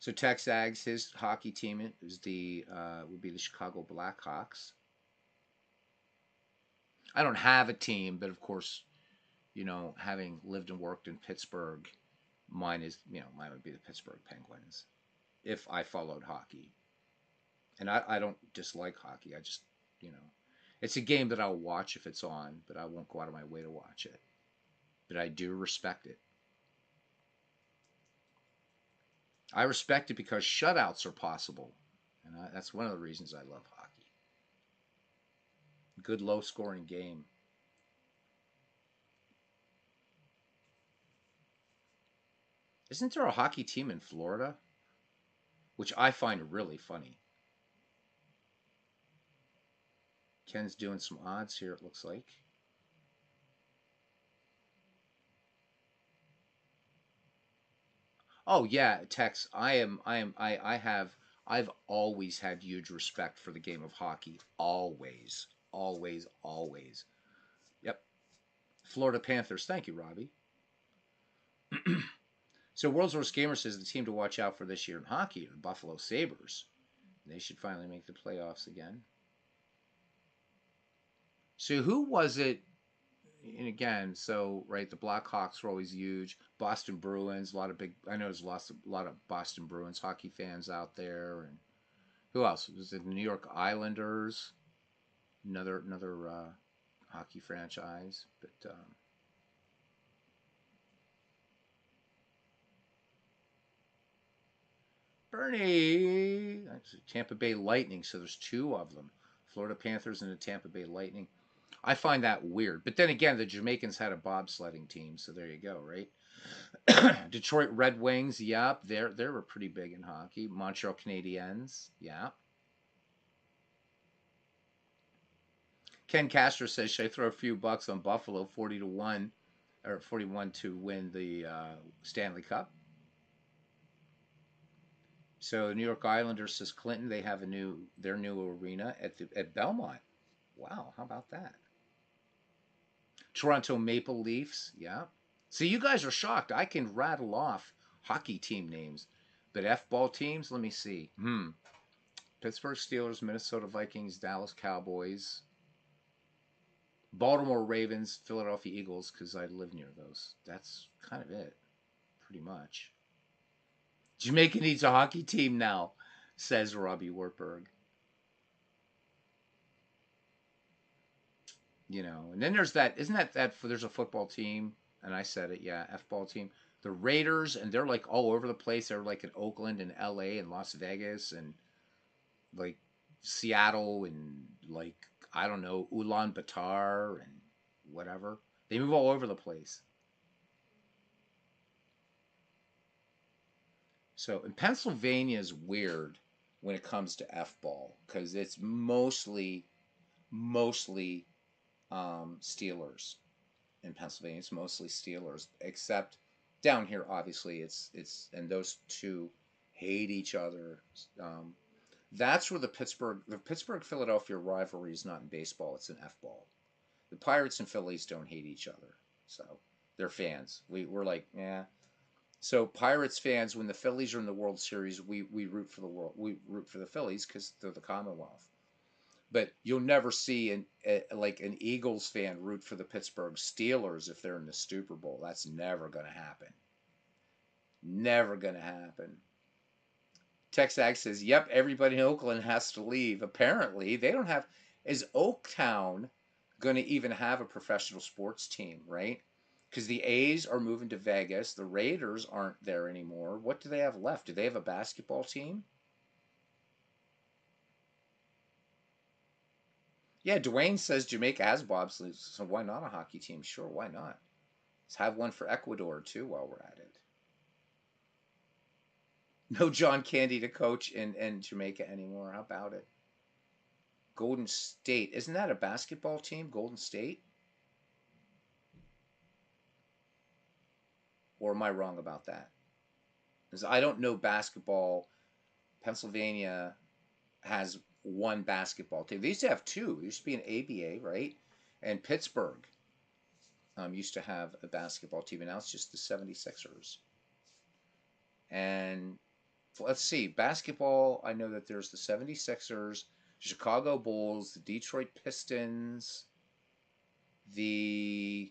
So Tex Ag's his hockey team is the would be the Chicago Blackhawks. I don't have a team, but of course, having lived and worked in Pittsburgh, mine would be the Pittsburgh Penguins if I followed hockey. And I don't dislike hockey. I just, you know, it's a game that I'll watch if it's on, but I won't go out of my way to watch it. But I do respect it. I respect it because shutouts are possible. And that's one of the reasons I love hockey. Good low scoring game. Isn't there a hockey team in Florida? Which I find really funny. Ken's doing some odds here, it looks like. Oh yeah, Tex. I've always had huge respect for the game of hockey. Always. Always, always. Yep. Florida Panthers. Thank you, Robbie. So World's Worst Gamer says the team to watch out for this year in hockey are the Buffalo Sabres. They should finally make the playoffs again. So who was it? And again, so right, the Blackhawks were always huge. Boston Bruins, a lot of big. I know there's a lot of Boston Bruins hockey fans out there, and who else? Was it the New York Islanders? Another hockey franchise, but Bernie, Tampa Bay Lightning. So there's two of them: Florida Panthers and the Tampa Bay Lightning. I find that weird. But then again, the Jamaicans had a bobsledding team, so there you go, right? Detroit Red Wings, yep, they were pretty big in hockey. Montreal Canadiens, yeah. Ken Castro says, should I throw a few bucks on Buffalo, 40-1 or 41 to win the Stanley Cup? So New York Islanders says Clinton they have their new arena at Belmont. Wow, how about that? Toronto Maple Leafs, yeah. See, you guys are shocked. I can rattle off hockey team names, but F-ball teams. Let me see. Pittsburgh Steelers, Minnesota Vikings, Dallas Cowboys, Baltimore Ravens, Philadelphia Eagles, because I live near those. That's kind of it, pretty much. Jamaica needs a hockey team now, says Robbie Wartburg. And then there's that. Isn't that there's a football team, and I said it, yeah, F-ball team. The Raiders, and they're like all over the place. They're like in Oakland and L.A. and Las Vegas and like Seattle and like I don't know Ulaanbaatar and whatever. They move all over the place. So in Pennsylvania is weird when it comes to F-ball because it's mostly Steelers in Pennsylvania. It's mostly Steelers, except down here, obviously, it's and those two hate each other. Um, that's where the Pittsburgh Philadelphia rivalry is not in baseball; it's in F-ball. The Pirates and Phillies don't hate each other, so they're fans. We're like, yeah. So Pirates fans, when the Phillies are in the World Series, we root for the world. We root for the Phillies because they're the Commonwealth. But you'll never see like an Eagles fan root for the Pittsburgh Steelers if they're in the Super Bowl. That's never going to happen. Never going to happen. Texag says, "Yep, everybody in Oakland has to leave." Apparently, they don't have. Is Oaktown going to even have a professional sports team? Right? Because the A's are moving to Vegas. The Raiders aren't there anymore. What do they have left? Do they have a basketball team? Yeah, Dwayne says Jamaica has bobsledding, so why not a hockey team? Sure, why not? Let's have one for Ecuador too while we're at it. No John Candy to coach in Jamaica anymore. How about it? Golden State. Isn't that a basketball team, Golden State? Or am I wrong about that? Because I don't know basketball. Pennsylvania has one basketball team. They used to have two. There used to be an ABA, right? And Pittsburgh used to have a basketball team, and now it's just the 76ers. And let's see, basketball, I know that there's the 76ers, Chicago Bulls, the Detroit Pistons, the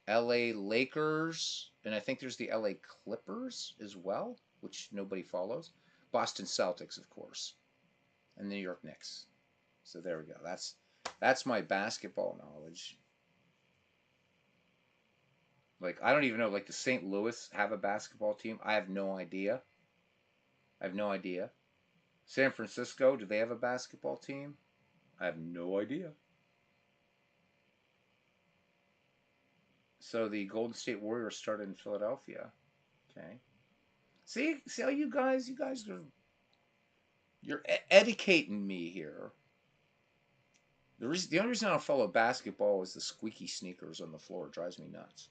LA Lakers, and I think there's the LA Clippers as well, which nobody follows. Boston Celtics, of course, and the New York Knicks. So there we go. That's my basketball knowledge. Like I don't even know. Like the St. Louis have a basketball team? I have no idea. I have no idea. San Francisco, do they have a basketball team? I have no idea. So the Golden State Warriors started in Philadelphia. Okay. See how you guys are you're educating me here. The only reason I don't follow basketball is the squeaky sneakers on the floor. It drives me nuts.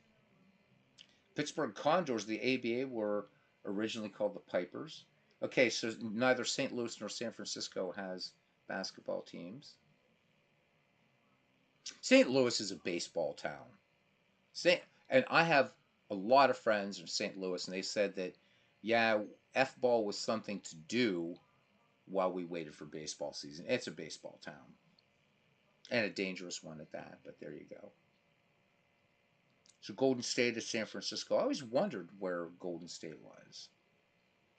Pittsburgh Condors, the ABA, were originally called the Pipers. Okay, so neither St. Louis nor San Francisco has basketball teams. St. Louis is a baseball town. St. And I have a lot of friends from St. Louis, and they said that, yeah, F ball was something to do while we waited for baseball season. It's a baseball town, and a dangerous one at that, but there you go. So Golden State is San Francisco. I always wondered where Golden State was.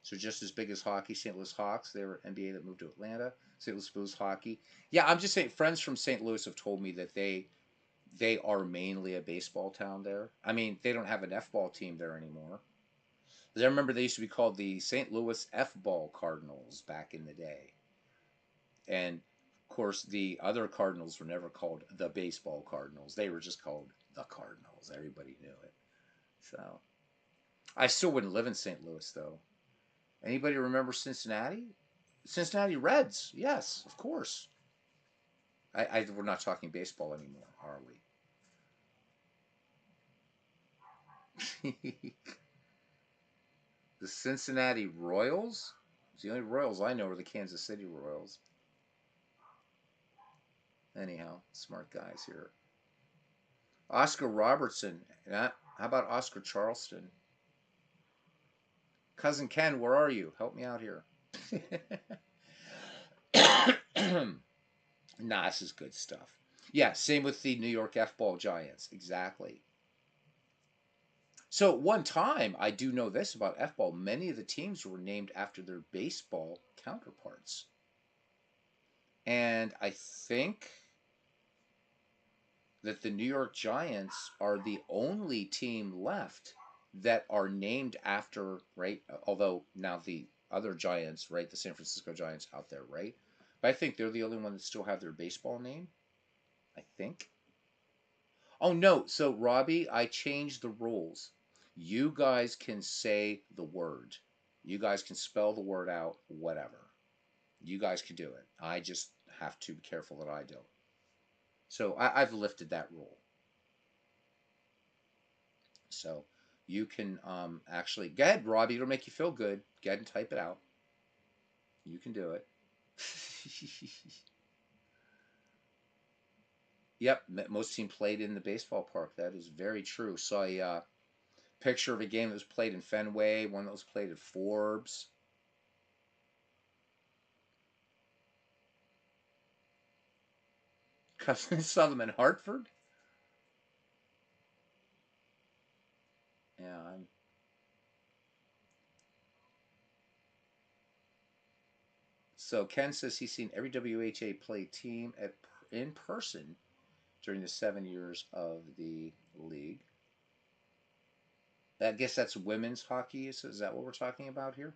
So just as big as hockey, St. Louis Hawks, they were NBA that moved to Atlanta. St. Louis Blues hockey. Yeah, I'm just saying. Friends from St. Louis have told me that they are mainly a baseball town there. I mean, they don't have an F ball team there anymore. I remember they used to be called the St. Louis F ball Cardinals back in the day, and of course the other Cardinals were never called the baseball Cardinals. They were just called the Cardinals. Everybody knew it. So I still wouldn't live in St. Louis though. Anybody remember Cincinnati? Cincinnati Reds. Yes, of course. We're not talking baseball anymore, are we? The Cincinnati Royals. The only Royals I know are the Kansas City Royals. Anyhow, smart guys here. Oscar Robertson. How about Oscar Charleston? Cousin Ken, where are you? Help me out here. Nah, this is good stuff. Yeah, same with the New York F-ball Giants. Exactly. So at one time, I do know this about F-ball. Many of the teams were named after their baseball counterparts. And I think that the New York Giants are the only team left that are named after, right? Although now the other Giants, right? The San Francisco Giants out there, right? But I think they're the only one that still have their baseball name. I think. Oh no, so Robbie, I changed the rules. You guys can say the word. You guys can spell the word out, whatever. You guys can do it. I just have to be careful that I don't. So I've lifted that rule. So you can actually go ahead, Robbie. It'll make you feel good. Go ahead and type it out. You can do it. Yep, most team played in the baseball park. That is very true. Saw a picture of a game that was played in Fenway, one that was played at Forbes. Saw them in Hartford. Yeah, So Ken says he's seen every WHA play team in person during the 7 years of the league. I guess that's women's hockey. Is that what we're talking about here?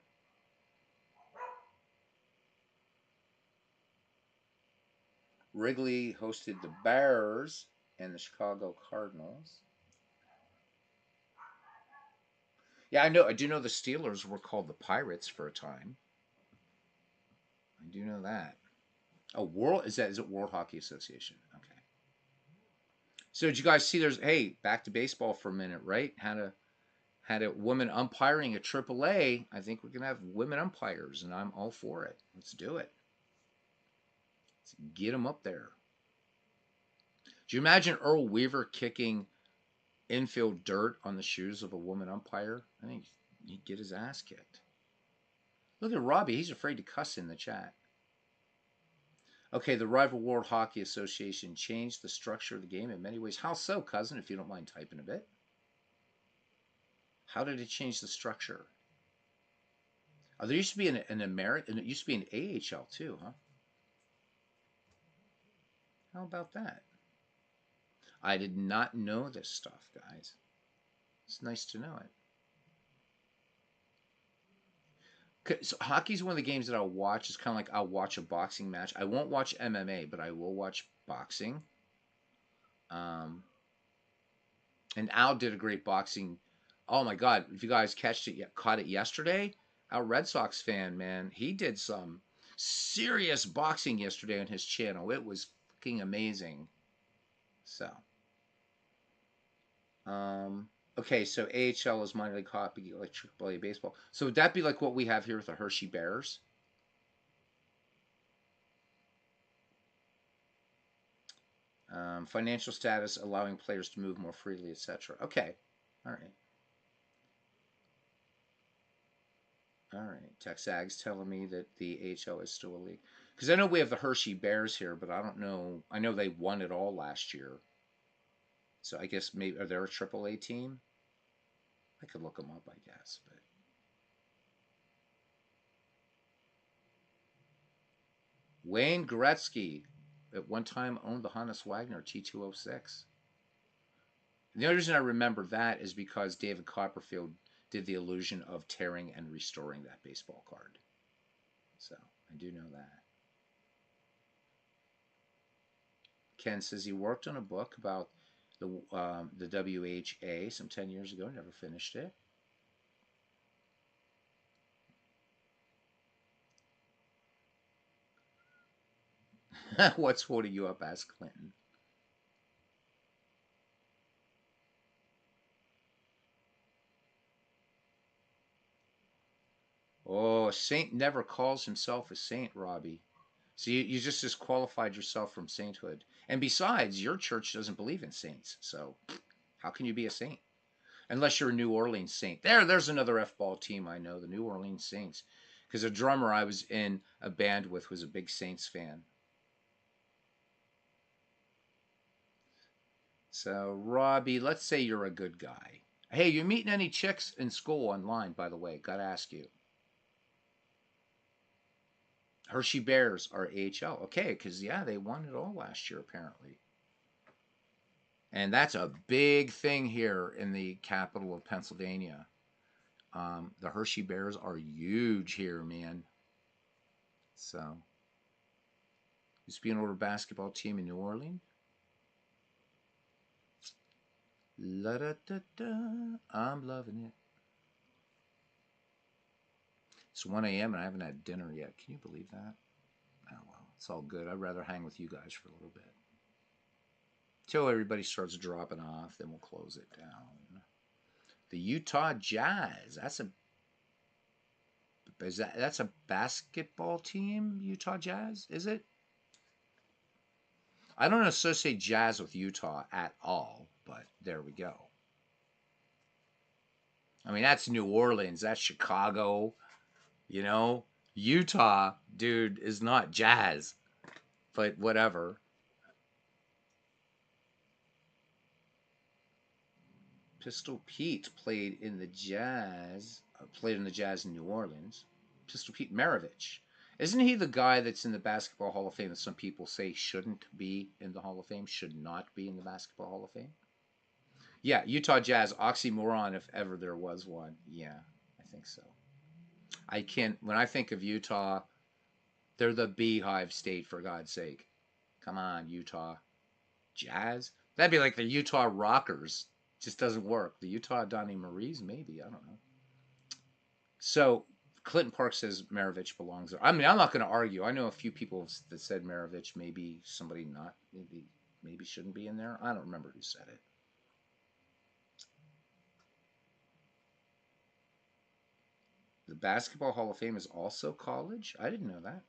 Wrigley hosted the Bears and the Chicago Cardinals. Yeah, I know. I do know the Steelers were called the Pirates for a time. I do know that. Oh, is it World Hockey Association? Okay. So did you guys see? Hey, back to baseball for a minute, right? Had a woman umpiring at AAA. I think we're gonna have women umpires, and I'm all for it. Let's do it. Let's get them up there. Do you imagine Earl Weaver kicking infield dirt on the shoes of a woman umpire? I think he'd get his ass kicked. Look at Robbie. He's afraid to cuss in the chat. Okay, the rival World Hockey Association changed the structure of the game in many ways. How so, cousin, if you don't mind typing a bit? How did it change the structure? Oh, there used to be an American, it used to be an AHL too, huh? How about that? I did not know this stuff, guys. It's nice to know it. So hockey's one of the games that I'll watch. It's kind of like I'll watch a boxing match. I won't watch MMA, but I will watch boxing. Um, and Al did a great boxing. Oh my God! If you guys caught it yesterday, our Red Sox fan, man, he did some serious boxing yesterday on his channel. It was fucking amazing. So, um, okay, so AHL is minor league hockey, like AAA baseball. So would that be like what we have here with the Hershey Bears? Financial status, allowing players to move more freely, etc. Okay, all right. All right, Texag's telling me that the AHL is still a league. Because I know we have the Hershey Bears here, but I don't know. I know they won it all last year. So I guess maybe are they a AAA team? I could look them up, I guess. But Wayne Gretzky at one time owned the Hannes Wagner T206. And the only reason I remember that is because David Copperfield did the illusion of tearing and restoring that baseball card. So I do know that. Ken says he worked on a book about the WHA some 10 years ago, never finished it. What's holding you up? Asked Clinton. So a saint never calls himself a saint, Robbie. So you just disqualified yourself from sainthood. And besides, your church doesn't believe in saints. So how can you be a saint? Unless you're a New Orleans Saint. There's another F-ball team I know, the New Orleans Saints. Because a drummer I was in a band with was a big Saints fan. So, Robbie, let's say you're a good guy. Hey, you meeting any chicks in school online, by the way? Gotta ask you. Hershey Bears are AHL. Okay, because, yeah, they won it all last year, apparently. And that's a big thing here in the capital of Pennsylvania. The Hershey Bears are huge here, man. So, used to be an older basketball team in New Orleans. La da da da, I'm loving it. It's 1 a.m. and I haven't had dinner yet. Can you believe that? Oh well, it's all good. I'd rather hang with you guys for a little bit. Till everybody starts dropping off, then we'll close it down. The Utah Jazz. That's a basketball team, Utah Jazz, is it? I don't associate Jazz with Utah at all, but there we go. I mean, that's New Orleans, that's Chicago, you know? Utah, dude, is not Jazz, but whatever. Pistol Pete played in the Jazz in New Orleans. Pistol Pete Maravich. Isn't he the guy that's in the Basketball Hall of Fame that some people say shouldn't be in the Hall of Fame, should not be in the Basketball Hall of Fame? Yeah, Utah Jazz, oxymoron if ever there was one. Yeah, I think so. I can't, when I think of Utah, they're the Beehive State, for God's sake. Come on, Utah. Jazz? That'd be like the Utah Rockers. Just doesn't work. The Utah Donnie Marie's, maybe. I don't know. So Clinton Park says Maravich belongs there. I mean, I'm not going to argue. I know a few people that said Maravich. Maybe somebody not. Maybe shouldn't be in there. I don't remember who said it. The Basketball Hall of Fame is also college? I didn't know that.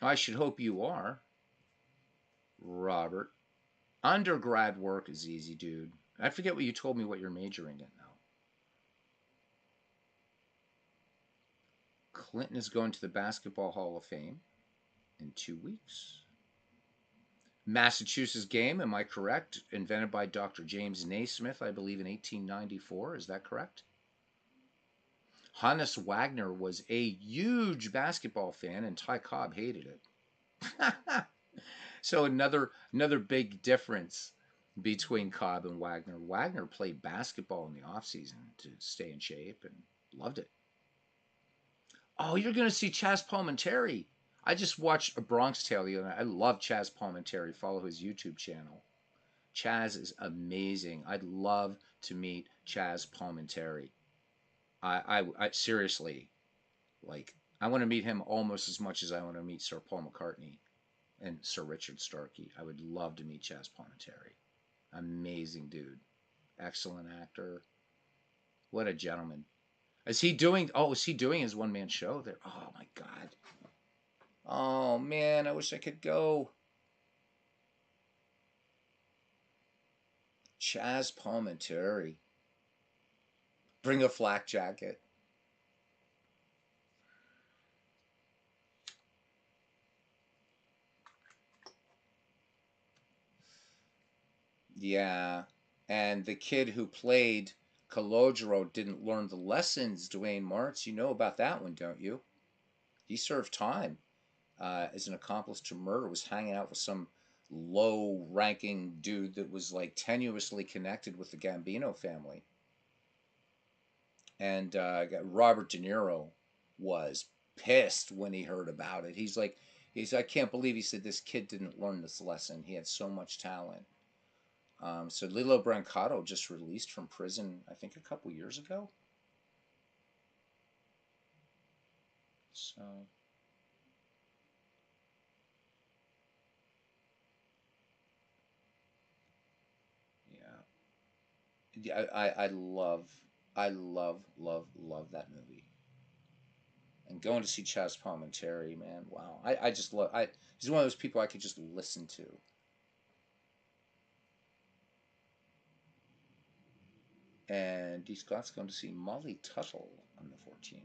I should hope you are, Robert. Undergrad work is easy, dude. I forget what you told me what you're majoring in now. Clinton is going to the Basketball Hall of Fame in 2 weeks. Massachusetts game, am I correct? Invented by Dr. James Naismith, I believe, in 1894. Is that correct? Hannes Wagner was a huge basketball fan, and Ty Cobb hated it. So another big difference between Cobb and Wagner. Wagner played basketball in the offseason to stay in shape and loved it. Oh, you're going to see Chaz Palminteri. I just watched A Bronx Tale the other night. I love Chaz Palminteri. Follow his YouTube channel. Chaz is amazing. I'd love to meet Chaz Palminteri. I seriously, like, I want to meet him almost as much as I want to meet Sir Paul McCartney and Sir Richard Starkey. I would love to meet Chaz Palminteri. Amazing dude. Excellent actor. What a gentleman. Is he doing his one man show there? Oh my God. Oh man, I wish I could go. Chaz Palminteri. Bring a flak jacket. Yeah. And the kid who played Calogero didn't learn the lessons, Dwayne Martz. You know about that one, don't you? He served time as an accomplice to murder, was hanging out with some low ranking dude that was like tenuously connected with the Gambino family. And Robert De Niro was pissed when he heard about it. I can't believe, he said, this kid didn't learn this lesson. He had so much talent. So Lilo Brancato just released from prison, I think a couple years ago. So yeah, Yeah, I love that movie. And going to see Chaz Palminteri, man, wow. I just love. He's one of those people I could just listen to. And D. Scott's going to see Molly Tuttle on the 14th.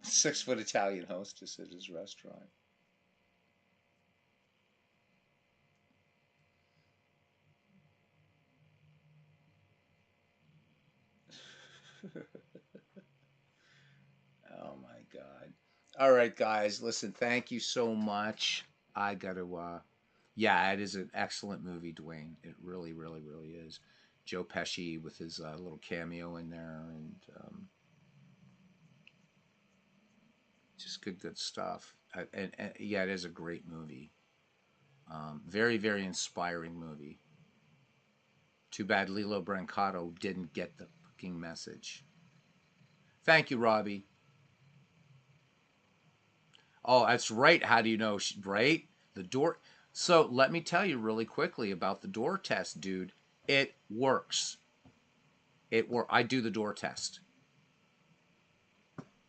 6 foot Italian hostess at his restaurant. Oh my God. All right, guys. Listen, thank you so much. I got to, yeah, it is an excellent movie, Dwayne. It really, really, really is. Joe Pesci with his little cameo in there, and just good stuff. And yeah, it is a great movie. Very, very inspiring movie. Too bad Lilo Brancato didn't get the fucking message. Thank you, Robbie. Oh, that's right. How do you know? Right? The door. So let me tell you really quickly about the door test, dude. It works. I do the door test.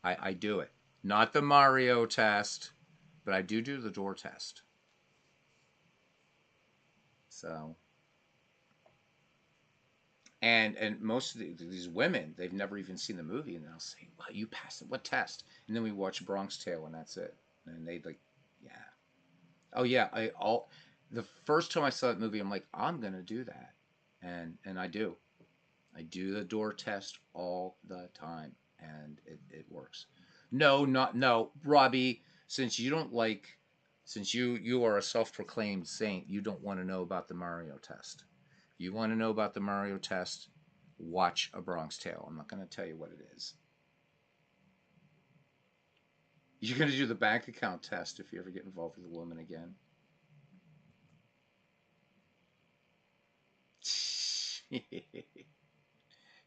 I do it. Not the Mario test, but I do the door test. So, and most of these women, they've never even seen the movie, and they'll say, "Wow, you passed it. What test?" And then we watch Bronx Tale, and that's it. And they like, yeah. Oh yeah, the first time I saw that movie, I'm like, I'm gonna do that, and I do. I do the door test all the time, and it works. No, Robbie. Since you don't like, since you are a self-proclaimed saint, you don't want to know about the Mario test. If you want to know about the Mario test, watch A Bronx Tale. I'm not going to tell you what it is. You're going to do the bank account test if you ever get involved with a woman again.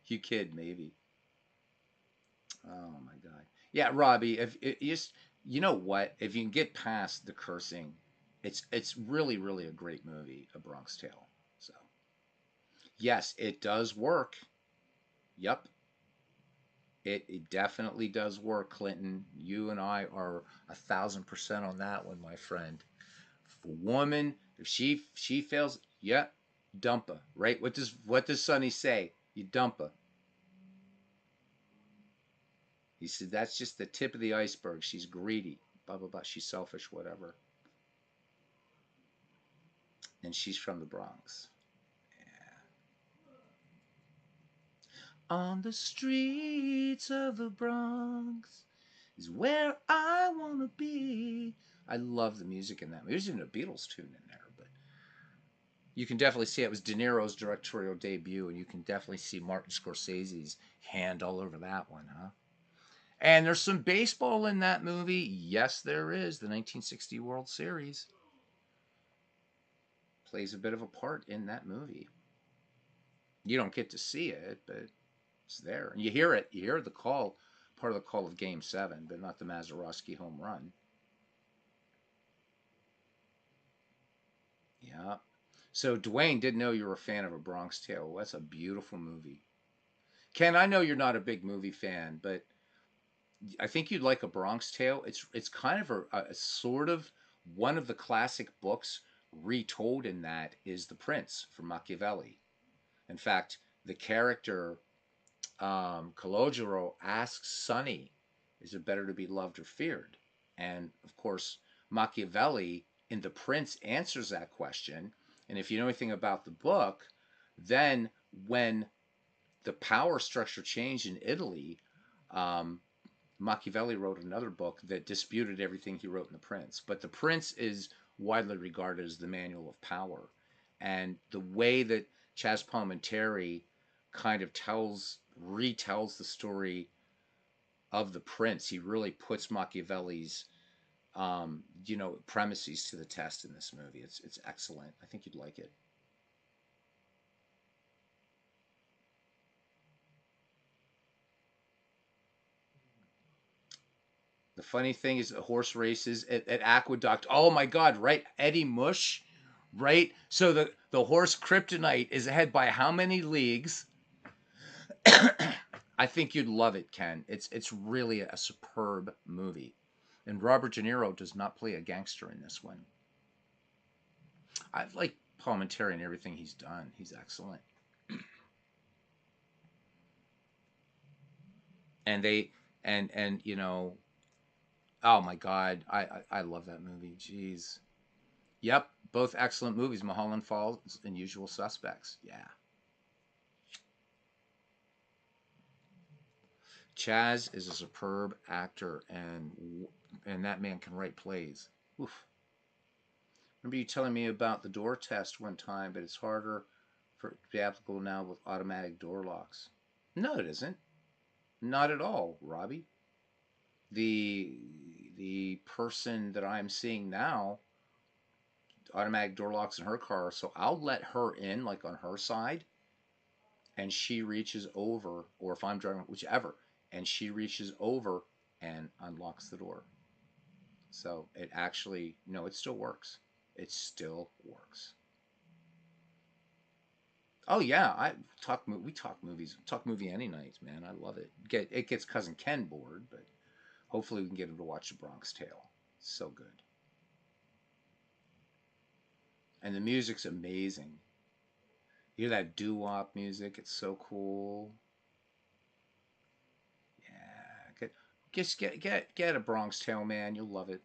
You kid, maybe. Oh my God. Yeah, Robbie, if it, you just you know what, if you can get past the cursing, it's really really a great movie, A Bronx Tale. So yes, it does work. Yep, it definitely does work, Clinton. You and I are 1,000% on that one, my friend. If a woman, if she fails, yep, dump her. Right? What does Sonny say? You dump her. He said that's just the tip of the iceberg. She's greedy. Blah blah blah. She's selfish. Whatever. And she's from the Bronx. Yeah. On the streets of the Bronx is where I wanna be. I love the music in that. There's even a Beatles tune in there, but you can definitely see it was De Niro's directorial debut, and you can definitely see Martin Scorsese's hand all over that one, huh? And there's some baseball in that movie. Yes, there is. The 1960 World Series plays a bit of a part in that movie. You don't get to see it, but it's there. And you hear it. You hear the call, part of the call of Game 7, but not the Mazeroski home run. Yeah. So Dwayne didn't know you were a fan of A Bronx Tale. Well, that's a beautiful movie. Ken, I know you're not a big movie fan, but I think you'd like A Bronx Tale. It's kind of a sort of one of the classic books retold in that is The Prince from Machiavelli. In fact, the character Calogero asks Sonny, "Is it better to be loved or feared?" And of course, Machiavelli in The Prince answers that question. And if you know anything about the book, then when the power structure changed in Italy, um, Machiavelli wrote another book that disputed everything he wrote in The Prince. But The Prince is widely regarded as the manual of power. And the way that Chaz Palminteri kind of retells the story of The Prince, he really puts Machiavelli's premises to the test in this movie. It's excellent. I think you'd like it. The funny thing is the horse races at Aqueduct. Oh my God, right? Eddie Mush, right? So the horse Kryptonite is ahead by how many leagues? I think you'd love it, Ken. It's really a superb movie. And Robert De Niro does not play a gangster in this one. I like Palmentary and everything he's done. He's excellent. And they and you know, oh my God, I love that movie. Jeez. Yep, both excellent movies. Mulholland Falls and Usual Suspects. Yeah. Chaz is a superb actor, and that man can write plays. Oof. Remember you telling me about the door test one time, but it's harder for it to be applicable now with automatic door locks. No, it isn't. Not at all, Robbie. The the person that I'm seeing now, automatic door locks in her car, so I'll let her in like on her side, and she reaches over, or if I'm driving, whichever, and she reaches over and unlocks the door. So it actually, no, it still works. It still works. Oh yeah, we talk movies, talk movie any night, man. I love it. It gets cousin Ken bored, but hopefully we can get him to watch The Bronx Tale. So good, and the music's amazing. You hear that doo wop music? It's so cool. Yeah, just get a Bronx Tale, man. You'll love it.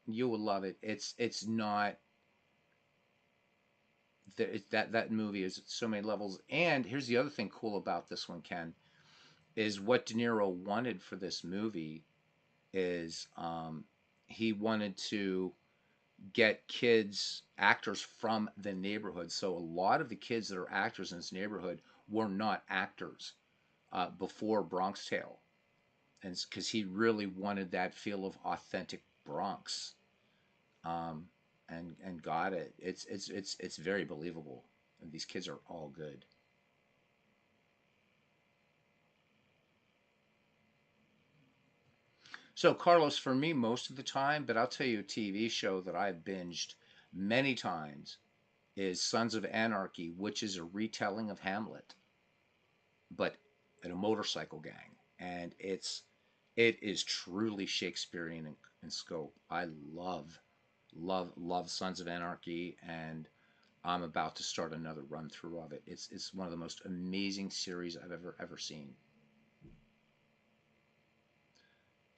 You will love it. It's not that movie is at so many levels. And here's the other thing cool about this one, Ken, is what De Niro wanted for this movie is he wanted to get kids actors from the neighborhood. So a lot of the kids that are actors in this neighborhood were not actors before Bronx Tale, and because he really wanted that feel of authentic Bronx, um, and got it. It's very believable, and these kids are all good. So Carlos, for me, most of the time, but I'll tell you a TV show that I've binged many times is Sons of Anarchy, which is a retelling of Hamlet, but in a motorcycle gang, and it is truly Shakespearean in scope. I love Sons of Anarchy, and I'm about to start another run through of it. It's one of the most amazing series I've ever seen.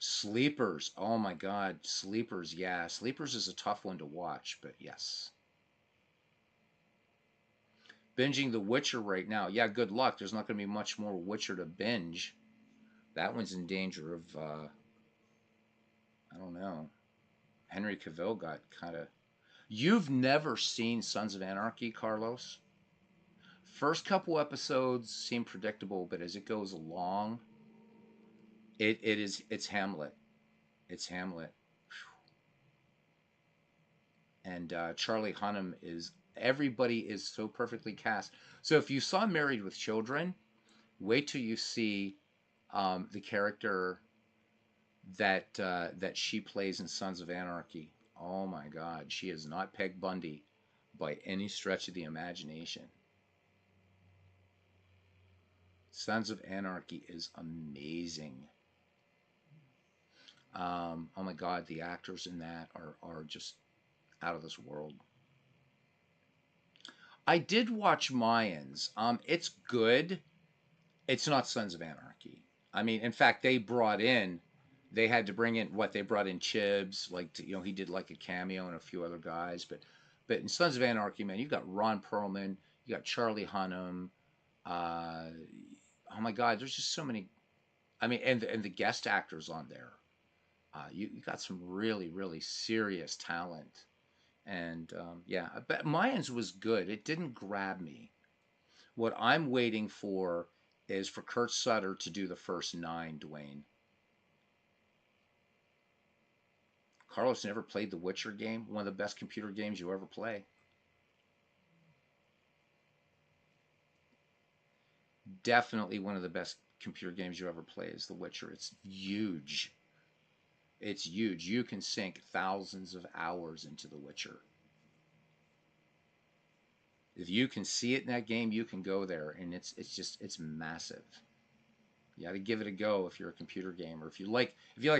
Sleepers, oh my God, Sleepers, yeah, Sleepers is a tough one to watch, but yes. Binging The Witcher right now, yeah, good luck. There's not going to be much more Witcher to binge. That one's in danger of, I don't know. Henry Cavill got kind of. You've never seen Sons of Anarchy, Carlos? First couple episodes seem predictable, but as it goes along, it's Hamlet. It's Hamlet, and Charlie Hunnam is everybody is so perfectly cast. So if you saw Married with Children, wait till you see the character that she plays in Sons of Anarchy. Oh my God, she is not Peg Bundy by any stretch of the imagination. Sons of Anarchy is amazing. Oh my God, the actors in that are just out of this world. I did watch Mayans. It's good. It's not Sons of Anarchy. I mean, in fact, they had to bring in what they brought in Chibs, like he did like a cameo and a few other guys, but in Sons of Anarchy, man, you've got Ron Perlman, you got Charlie Hunnam. Uh, oh my God, there's just so many. I mean, and the guest actors on there. You got some really serious talent, and yeah, but Mayans was good. It didn't grab me. What I'm waiting for is for Kurt Sutter to do the first nine, Dwayne. Carlos never played the Witcher game, one of the best computer games you ever play. Definitely one of the best computer games you ever play is The Witcher. It's huge. It's huge. You can sink thousands of hours into The Witcher. If you can see it in that game, you can go there, and it's massive. You got to give it a go if you're a computer gamer. If you like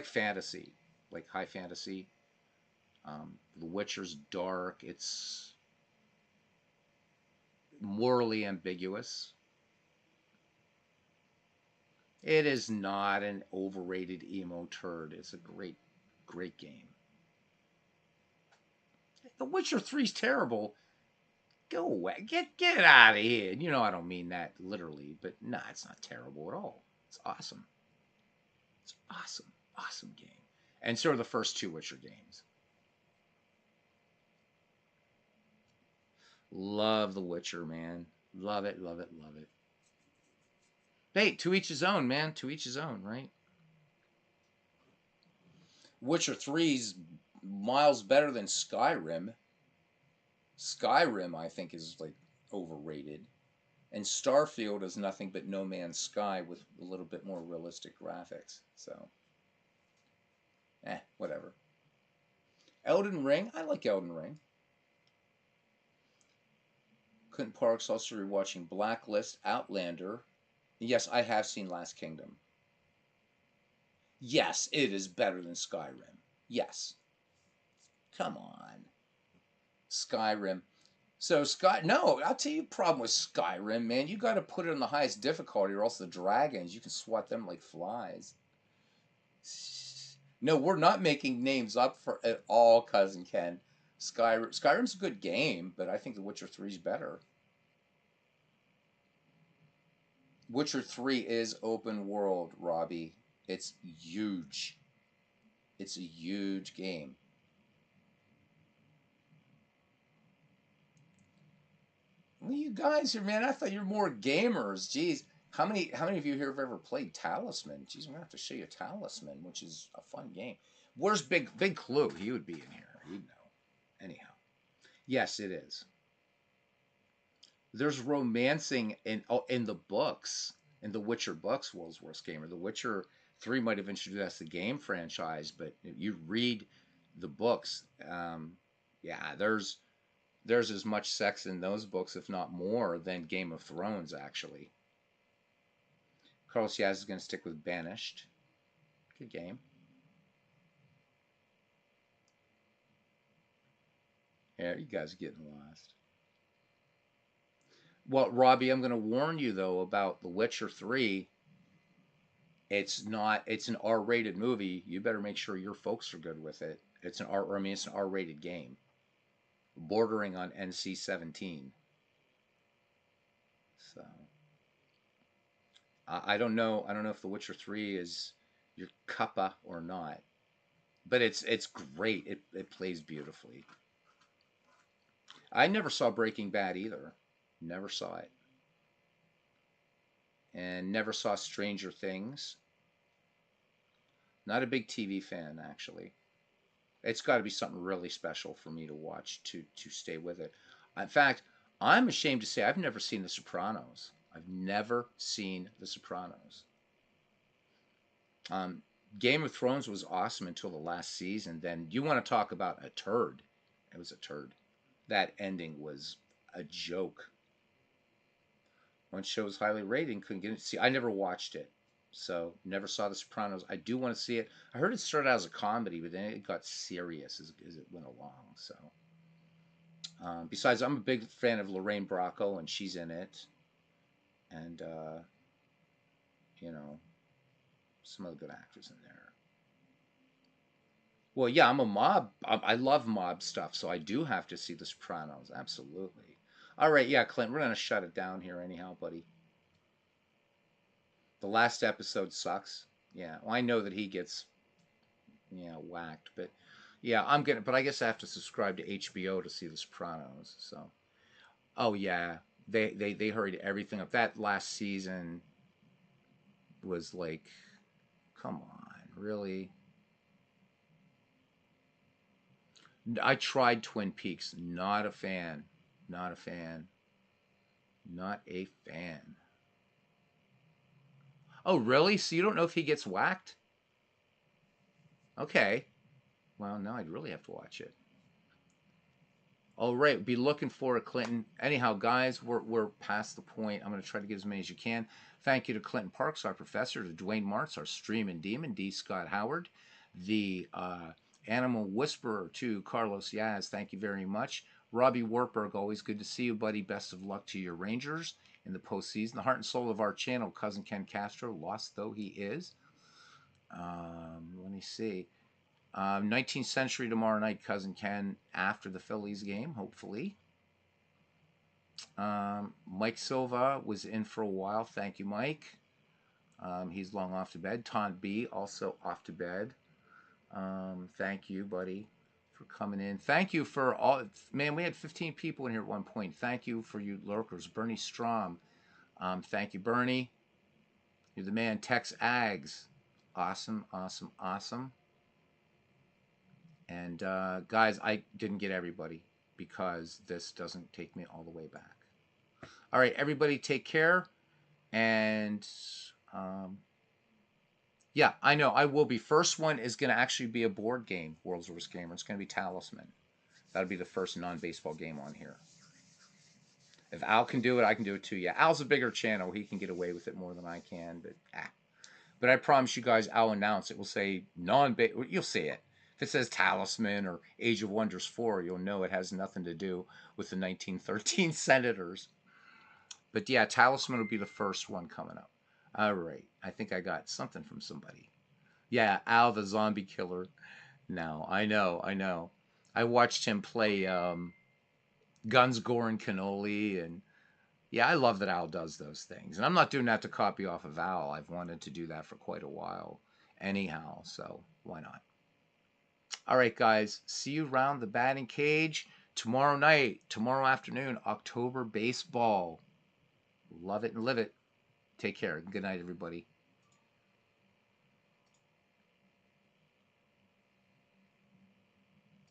fantasy, like high fantasy, The Witcher's dark. It's morally ambiguous. It is not an overrated emo turd. It's a great, great game. The Witcher 3 is terrible. Go away. Get out of here. You know I don't mean that literally, but nah, it's not terrible at all. It's awesome. It's awesome. Awesome game. And so are the first two Witcher games. Love The Witcher, man. Love it, love it, love it. Hey, to each his own, man. To each his own, right? Witcher 3's miles better than Skyrim. Skyrim, I think, is like overrated. And Starfield is nothing but No Man's Sky with a little bit more realistic graphics. So, whatever. Elden Ring, I like Elden Ring. Clint Parks also rewatching Blacklist, Outlander. Yes, I have seen Last Kingdom. Yes, it is better than Skyrim. Yes. Come on. Skyrim. So no, I'll tell you the problem with Skyrim, man. You got to put it on the highest difficulty, or else the dragons, you can swat them like flies. No, we're not making names up for at all, cousin Ken. Skyrim's a good game, but I think The Witcher 3 is better. Witcher 3 is open world, Robbie. It's huge. It's a huge game. Well, you guys are, man, I thought you were more gamers. Jeez. How many of you here have ever played Talisman? Jeez, I'm gonna have to show you Talisman, which is a fun game. Where's Big Clue? He would be in here. He'd know. Anyhow. Yes, it is. There's romancing in the books, in the Witcher books, World's Worst Gamer. The Witcher 3 might have introduced the game franchise, but if you read the books, yeah, there's as much sex in those books, if not more, than Game of Thrones, actually. Carlos Yaz is going to stick with Banished. Good game. Yeah, you guys are getting lost. Well, Robbie, I'm going to warn you, though, about The Witcher 3. It's not, it's an R-rated movie. You better make sure your folks are good with it. It's it's an R-rated game, bordering on NC-17. So I don't know. I don't know if The Witcher 3 is your cuppa or not, but it's great. It plays beautifully. I never saw Breaking Bad either. Never saw it, and never saw Stranger Things. Not a big TV fan, actually. It's got to be something really special for me to watch to stay with it. In fact, I'm ashamed to say I've never seen The Sopranos. I've never seen The Sopranos. Um, Game of Thrones was awesome until the last season. Then you want to talk about a turd? It was a turd. That ending was a joke. One show was highly rated, couldn't get it. See, I never watched it, so never saw The Sopranos. I do want to see it. I heard it started out as a comedy, but then it got serious as it went along. So, besides, I'm a big fan of Lorraine Bracco, and she's in it, and you know, some other good actors in there. Well, yeah, I'm a mob. I love mob stuff, so I do have to see The Sopranos. Absolutely. All right, yeah, Clint, we're gonna shut it down here anyhow, buddy. The last episode sucks. Yeah, well, I know that he gets whacked, but yeah, I'm gonna. But I guess I have to subscribe to HBO to see The Sopranos. So, oh yeah, they hurried everything up. That last season was like, come on, really? I tried Twin Peaks. Not a fan. Not a fan. Not a fan. Oh, really? So you don't know if he gets whacked? Okay. Well, now I'd really have to watch it. All right, be looking for it, Clinton. Anyhow, guys, we're past the point. I'm going to try to get as many as you can. Thank you to Clinton Parks, our professor, to Dwayne Martz, our streaming demon, D. Scott Howard, the animal whisperer, to Carlos Yaz. Thank you very much. Robbie Wartburg, always good to see you, buddy. Best of luck to your Rangers in the postseason. The heart and soul of our channel, cousin Ken Castro, lost though he is. Let me see. 19th century tomorrow night, cousin Ken, after the Phillies game, hopefully. Mike Silva was in for a while. Thank you, Mike. He's long off to bed. Taunt B also off to bed. Thank you, buddy, for coming in. Thank you for all. Man, we had 15 people in here at one point. Thank you for you lurkers. Bernie Strom. Thank you, Bernie. You're the man. Tex Ags. Awesome, awesome, awesome. And guys, I didn't get everybody because this doesn't take me all the way back. All right, everybody take care. And yeah, I know I will be. First one is going to actually be a board game, World's Worst Gamer. It's going to be Talisman. That'll be the first non-baseball game on here. If Al can do it, I can do it too. Yeah, Al's a bigger channel. He can get away with it more than I can. But I promise you guys, I'll announce it. Will say non-baseball. You'll see it. If it says Talisman or Age of Wonders 4, you'll know it has nothing to do with the 1913 Senators. But yeah, Talisman will be the first one coming up. All right. I think I got something from somebody. Yeah, Al the zombie killer. No, I know, I know. I watched him play Guns, Gore, and Cannoli, and yeah, I love that Al does those things. And I'm not doing that to copy off of Al. I've wanted to do that for quite a while anyhow, so why not? All right, guys, see you around the batting cage tomorrow night, tomorrow afternoon, October baseball. Love it and live it. Take care. Good night, everybody.